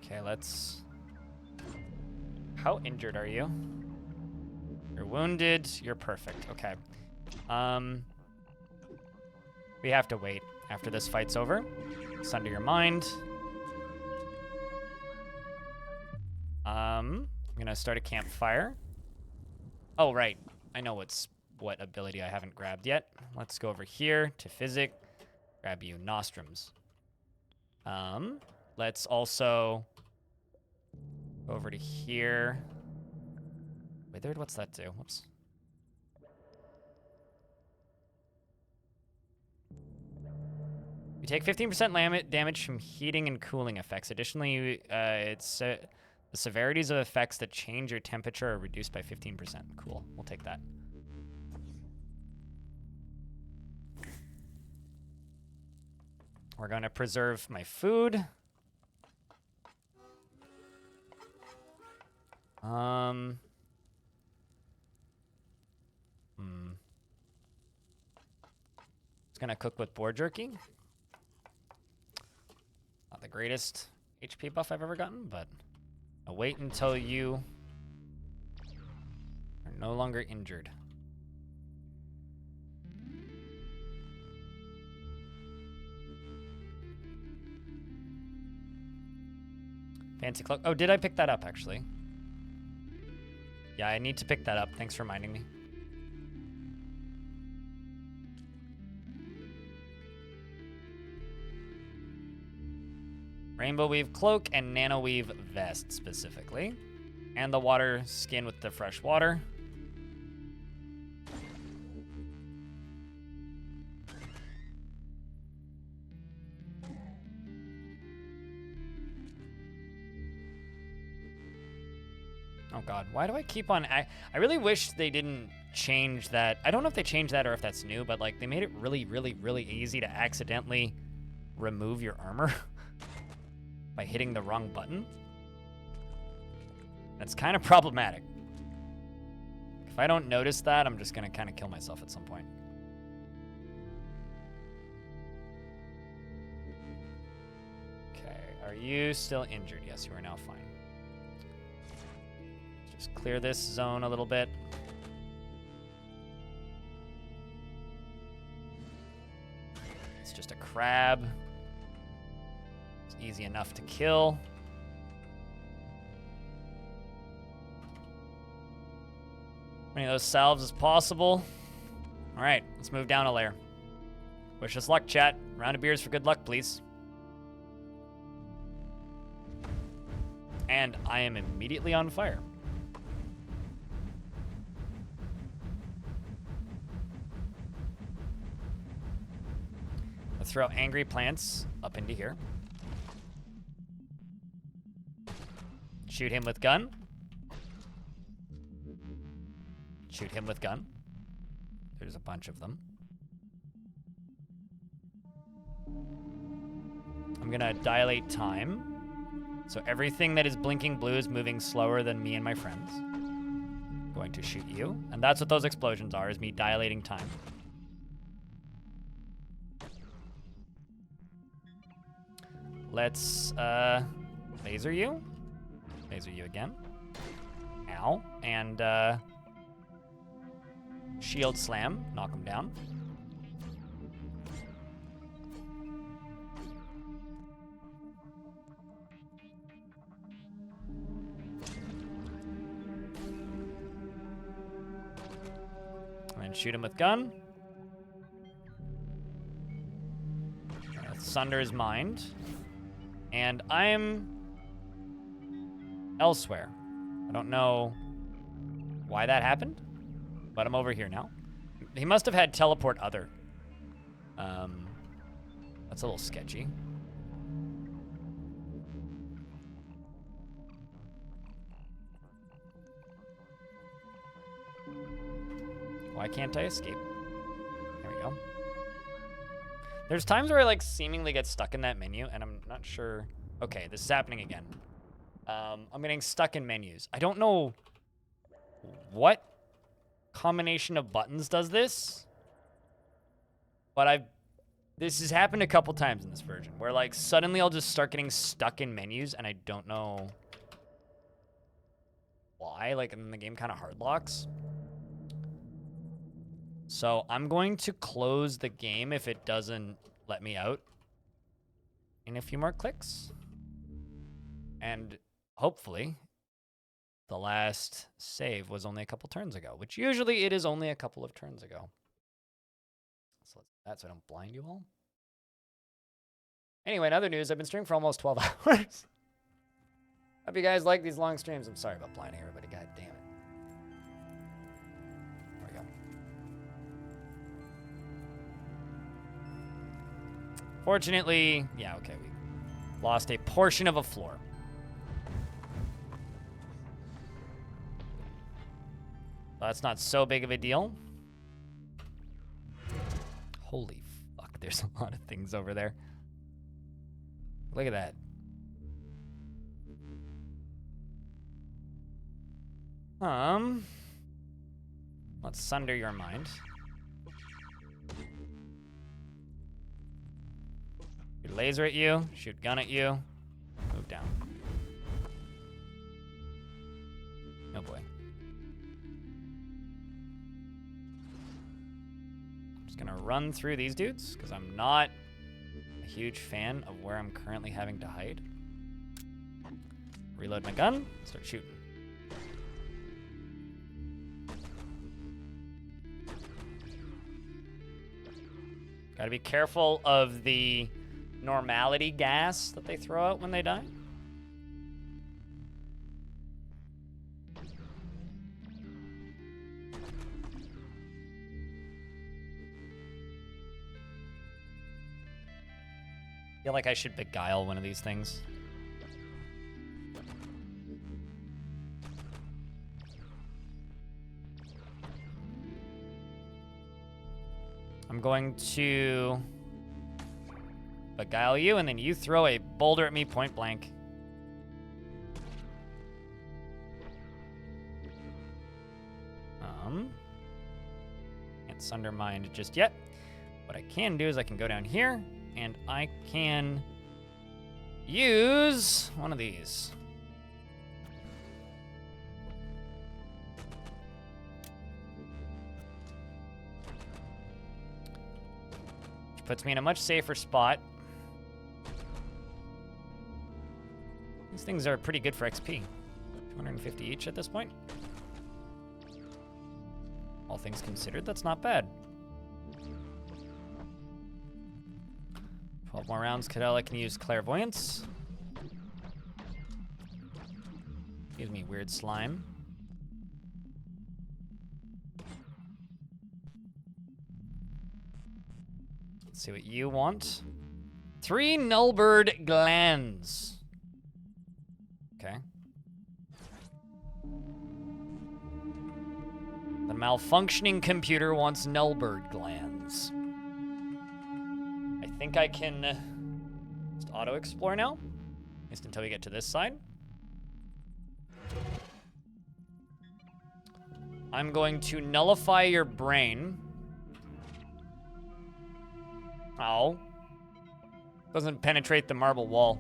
S1: Okay, let's... How injured are you? You're wounded. You're perfect. Okay. We have to wait after this fight's over. It's under your mind. I'm gonna start a campfire. Oh, right. I know what ability I haven't grabbed yet. Let's go over here to Physic. Grab you, Nostrums. Let's also go over to here. Withered, what's that do? Whoops. You take 15% damage from heating and cooling effects. Additionally, the severities of effects that change your temperature are reduced by 15%. Cool, we'll take that. We're gonna preserve my food. It's gonna cook with boar jerky. Not the greatest HP buff I've ever gotten, but I'll wait until you are no longer injured. Fancy cloak. Oh, did I pick that up, actually? Yeah, I need to pick that up. Thanks for reminding me. Rainbow Weave Cloak and Nano Weave Vest, specifically. And the water skin with the fresh water. Oh god, why do I keep on... I really wish they didn't change that. I don't know if they changed that or if that's new, but like they made it really, really, really easy to accidentally remove your armor by hitting the wrong button. That's kind of problematic. If I don't notice that, I'm just gonna kind of kill myself at some point. Okay, are you still injured? Yes, you are now fine. Just clear this zone a little bit. It's just a crab. It's easy enough to kill. As many of those salves as possible. All right, let's move down a layer. Wish us luck, chat. Round of beers for good luck, please. And I am immediately on fire. Let's throw angry plants up into here. Shoot him with gun. Shoot him with gun. There's a bunch of them. I'm gonna dilate time. So everything that is blinking blue is moving slower than me and my friends. I'm going to shoot you. And that's what those explosions are, is me dilating time. Let's laser you. Laser you again. Ow. And shield slam. Knock him down. And then shoot him with gun. Sunder his mind. And I'm elsewhere. I don't know why that happened, but I'm over here now. He must have had teleport other. That's a little sketchy. Why can't I escape? There we go. There's times where I like seemingly get stuck in that menu and I'm not sure. Okay, this is happening again. I'm getting stuck in menus. I don't know what combination of buttons does this, but This has happened a couple times in this version, where like suddenly I'll just start getting stuck in menus and I don't know why, like, and then the game kind of hard locks. So I'm going to close the game if it doesn't let me out in a few more clicks. And hopefully the last save was only a couple turns ago, which usually it is only a couple of turns ago. So let's do that so I don't blind you all. Anyway, in other news, I've been streaming for almost 12 hours. Hope you guys like these long streams. I'm sorry about blinding everybody. God damn it. There we go. Fortunately, yeah, okay, we lost a portion of a floor. That's not so big of a deal. Holy fuck, there's a lot of things over there. Look at that. Let's sunder your mind. Shoot laser at you, shoot gun at you, move down. Oh boy. I'm just gonna run through these dudes, because I'm not a huge fan of where I'm currently having to hide. Reload my gun, start shooting. Gotta be careful of the normality gas that they throw out when they die. I feel like I should beguile one of these things. I'm going to beguile you, and then you throw a boulder at me point blank. Can't sunder mind just yet. What I can do is I can go down here, and I can use one of these. Which puts me in a much safer spot. These things are pretty good for XP. 250 each at this point. All things considered, that's not bad. 12 more rounds. Cadella can use clairvoyance. Gives me weird slime. Let's see what you want. 3 nullbird glands. Okay. The malfunctioning computer wants nullbird glands. I think I can just auto-explore now, just until we get to this side. I'm going to nullify your brain. Ow. Doesn't penetrate the marble wall.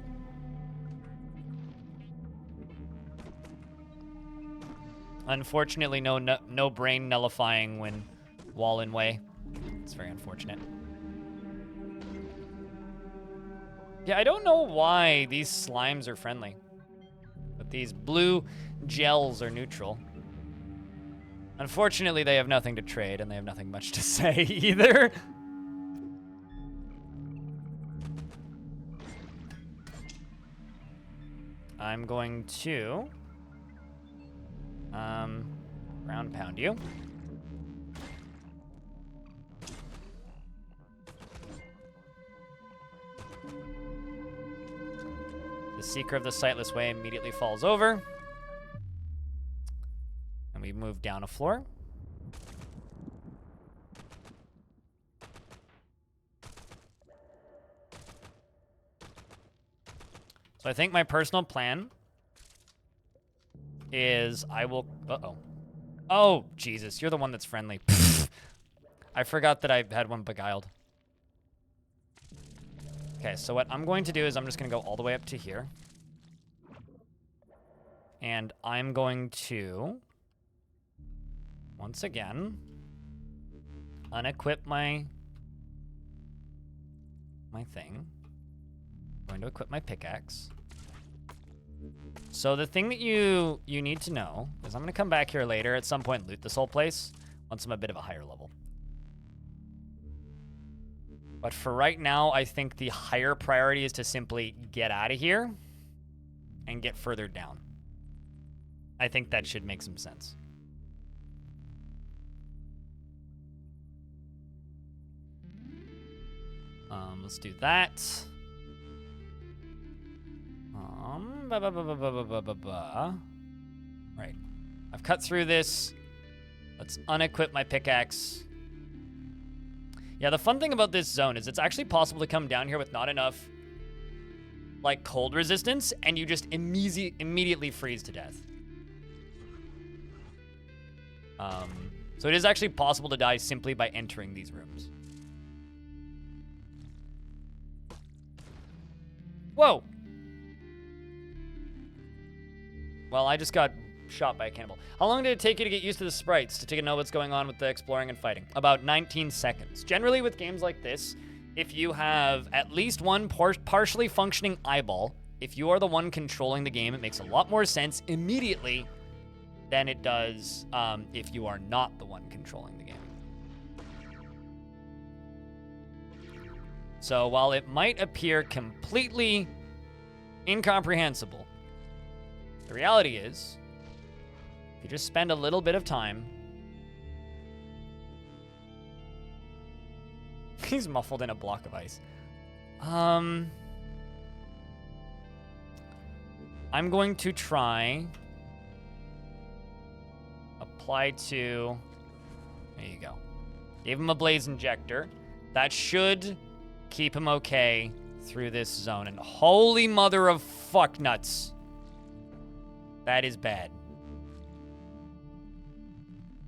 S1: Unfortunately, no brain nullifying when wall in way. It's very unfortunate. Yeah, I don't know why these slimes are friendly, but these blue gels are neutral. Unfortunately, they have nothing to trade, and they have nothing much to say either. I'm going to ground pound you. The Seeker of the Sightless Way immediately falls over. And we move down a floor. So I think my personal plan is I will... Uh-oh. Oh, Jesus. You're the one that's friendly. I forgot that I had one beguiled. Okay, so what I'm going to do is I'm just going to go all the way up to here. And I'm going to, once again, unequip my thing. I'm going to equip my pickaxe. So the thing that you need to know is I'm going to come back here later at some point and loot this whole place once I'm a bit of a higher level. But for right now, I think the higher priority is to simply get out of here and get further down. I think that should make some sense. Let's do that. Right. I've cut through this. Let's unequip my pickaxe. Yeah, the fun thing about this zone is it's actually possible to come down here with not enough, like, cold resistance, and you just immediately freeze to death. So it is actually possible to die simply by entering these rooms. Whoa! Well, I just got shot by a cannibal. How long did it take you to get used to the sprites, to know what's going on with the exploring and fighting? About 19 seconds. Generally, with games like this, if you have at least one partially functioning eyeball, if you are the one controlling the game, it makes a lot more sense immediately than it does if you are not the one controlling the game. So while it might appear completely incomprehensible, the reality is, if you just spend a little bit of time... He's muffled in a block of ice. I'm going to try... apply to... There you go. Gave him a blaze injector. That should keep him okay through this zone. And holy mother of fuck nuts. That is bad.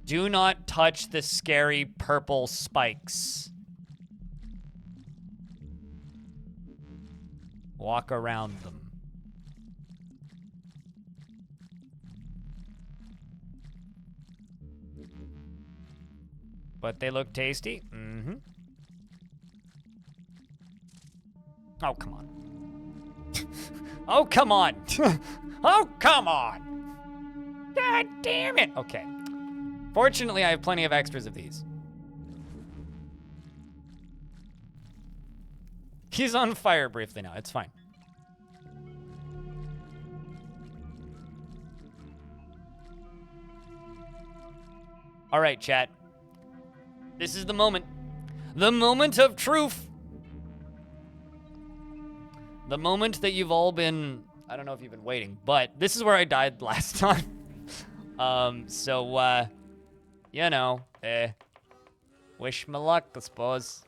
S1: Do not touch the scary purple spikes. Walk around them. But they look tasty. Mm-hmm. Oh, come on. Oh, come on. Oh, come on. God damn it. Okay. Fortunately, I have plenty of extras of these. He's on fire briefly now. It's fine. All right, chat. This is the moment. The moment of truth. The moment that you've all been, I don't know if you've been waiting, but this is where I died last time. You know, wish me luck, I suppose.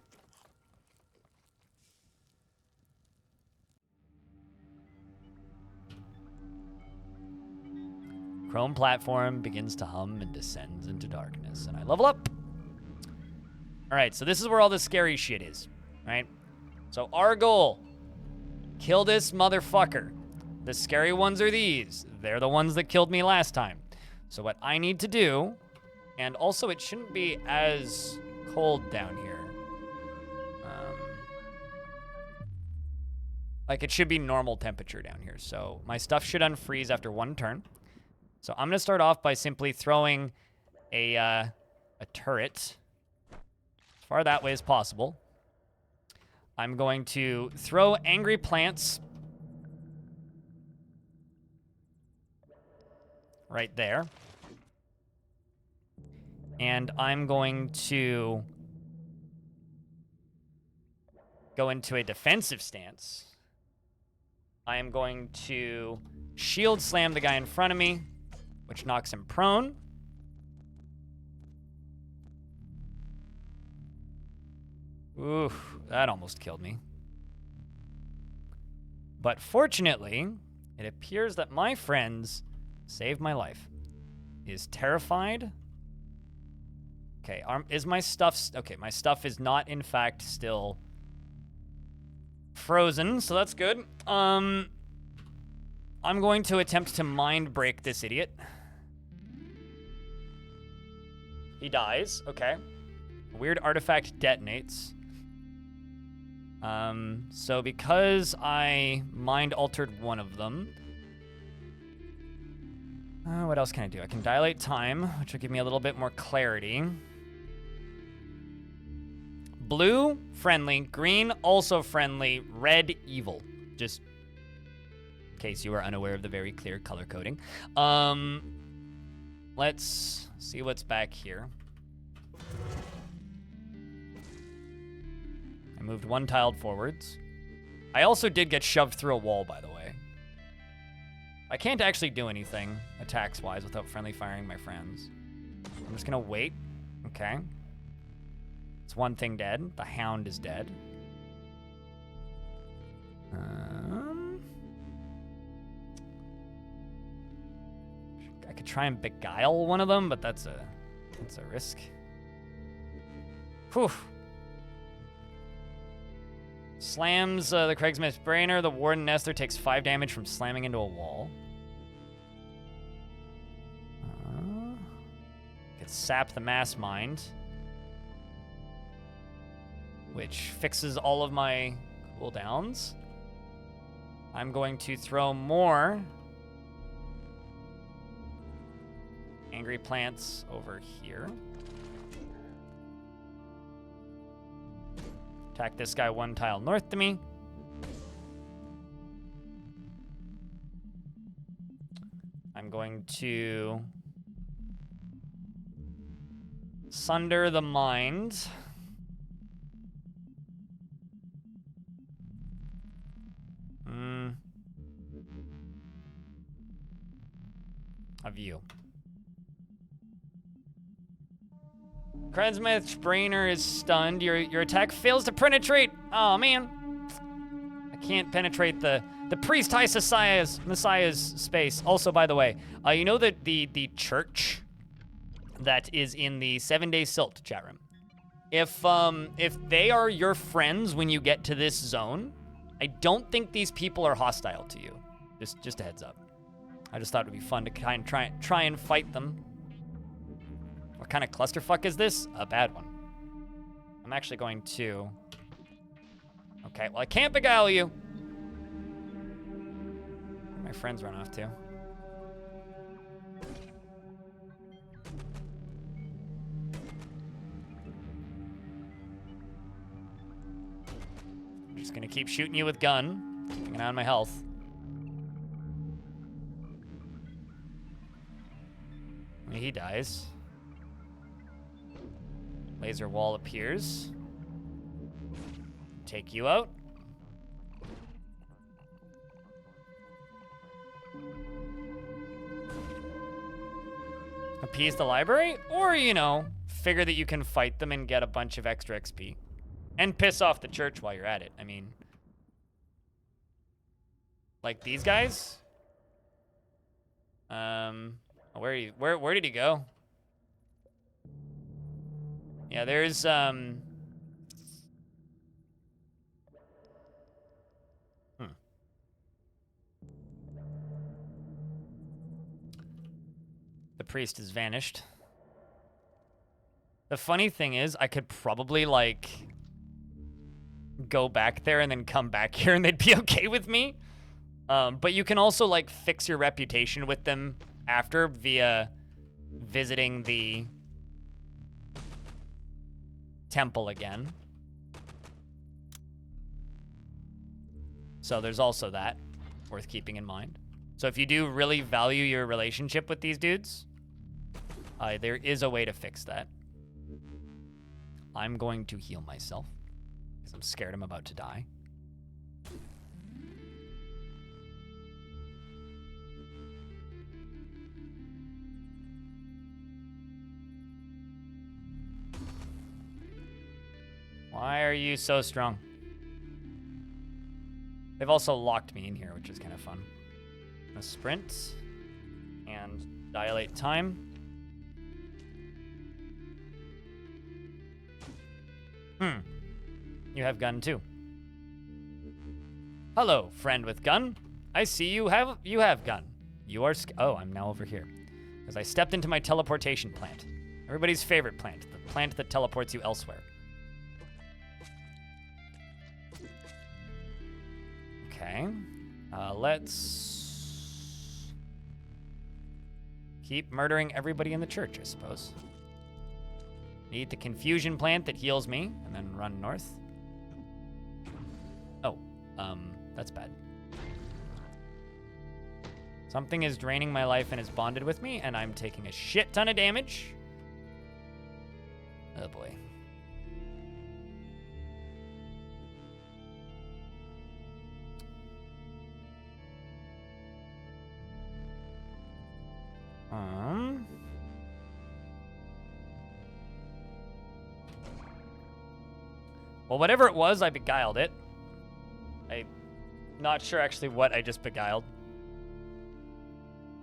S1: Chrome platform begins to hum and descends into darkness, and I level up. All right, so this is where all the scary shit is, right? So our goal, kill this motherfucker. The scary ones are these. They're the ones that killed me last time. So what I need to do, and also it shouldn't be as cold down here. Like it should be normal temperature down here. So my stuff should unfreeze after one turn. So I'm gonna start off by simply throwing a turret as far that way as possible. I'm going to throw angry plants right there. And I'm going to go into a defensive stance. I am going to shield slam the guy in front of me, which knocks him prone. Oof, that almost killed me. But fortunately, it appears that my friends saved my life. He is terrified. Okay, is my stuff... Okay, my stuff is not, in fact, still frozen, so that's good. I'm going to attempt to mind break this idiot. He dies. Okay. Weird artifact detonates. So because I mind altered one of them, what else can I do? I can dilate time, which will give me a little bit more clarity. Blue, friendly. Green, also friendly. Red, evil. Just in case you are unaware of the very clear color coding. Let's see what's back here. I moved one tile forwards. I also did get shoved through a wall, by the way. I can't actually do anything attacks-wise without friendly firing my friends. I'm just gonna wait. Okay. It's one thing dead. The hound is dead. I could try and beguile one of them, but that's a risk. Whew. Slams the Craigsmith Brainer. The Warden Nestor takes 5 damage from slamming into a wall. Could sap the Mass Mind, which fixes all of my cooldowns. I'm going to throw more Angry Plants over here. Attack this guy one tile north to me. I'm going to Sunder the Mind. Of you. Craigsmith Brainer is stunned. Your attack fails to penetrate. Oh man, I can't penetrate the priest high Messiah's space. Also, by the way, you know that the church that is in the 7-day silt chat room. If they are your friends when you get to this zone, I don't think these people are hostile to you. Just a heads up. I just thought it would be fun to kind of try and fight them. What kind of clusterfuck is this? A bad one. I'm actually going to... Okay, well, I can't beguile you. Where'd my friends run off to? I'm just gonna keep shooting you with gun, keeping an eye on my health. He dies. Laser wall appears. Take you out. Appease the library, or, you know, figure that you can fight them and get a bunch of extra XP. And piss off the church while you're at it. I mean, like these guys. Where did he go? Yeah, there's The priest has vanished. The funny thing is, I could probably, like, go back there and then come back here and they'd be okay with me. But you can also, like, fix your reputation with them after via visiting the temple again. So there's also that worth keeping in mind. So if you do really value your relationship with these dudes, there is a way to fix that. I'm going to heal myself because I'm scared I'm about to die. Why are you so strong? They've also locked me in here, which is kind of fun. A sprint and dilate time. You have gun too. Hello, friend with gun. I see you have gun. You are oh, I'm now over here. Because I stepped into my teleportation plant. Everybody's favorite plant. The plant that teleports you elsewhere. Okay. Let's keep murdering everybody in the church, I suppose. Eat the confusion plant that heals me, and then run north. Oh, that's bad. Something is draining my life and is bonded with me, and I'm taking a shit ton of damage. Oh boy. Well, whatever it was, I beguiled it. I'm not sure actually what I just beguiled.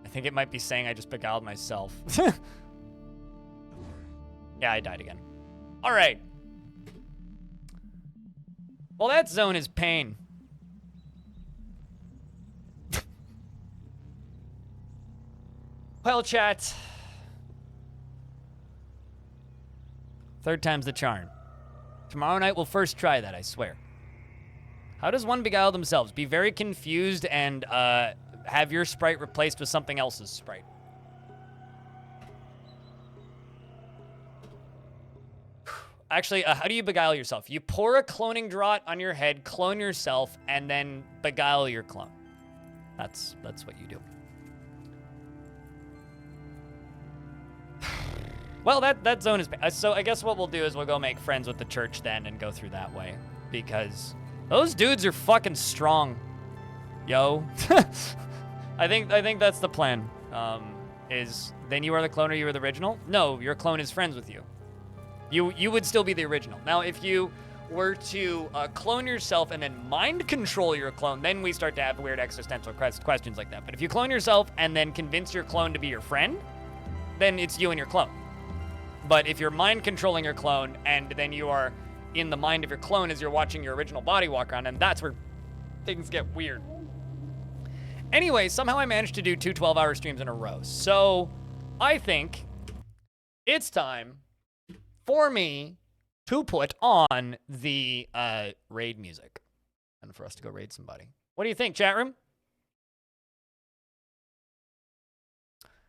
S1: I think it might be saying I just beguiled myself. Yeah, I died again. All right. Well, that zone is pain. Well, chat. Third time's the charm. Tomorrow night we'll first try that, I swear. How does one beguile themselves? Be very confused and have your sprite replaced with something else's sprite. Actually, how do you beguile yourself? You pour a cloning draught on your head, clone yourself, and then beguile your clone. That's what you do. Well, that zone is... So I guess what we'll do is we'll go make friends with the church then and go through that way. Because those dudes are fucking strong. Yo. I think that's the plan. Is then you are the clone or you are the original? No, your clone is friends with you. You would still be the original. Now, if you were to clone yourself and then mind control your clone, then we start to have weird existential questions like that. But if you clone yourself and then convince your clone to be your friend, then it's you and your clone. But if you're mind controlling your clone and then you are in the mind of your clone as you're watching your original body walk around, and that's where things get weird. Anyway, somehow I managed to do 2 12-hour streams in a row. So I think it's time for me to put on the raid music and for us to go raid somebody. What do you think, chat room?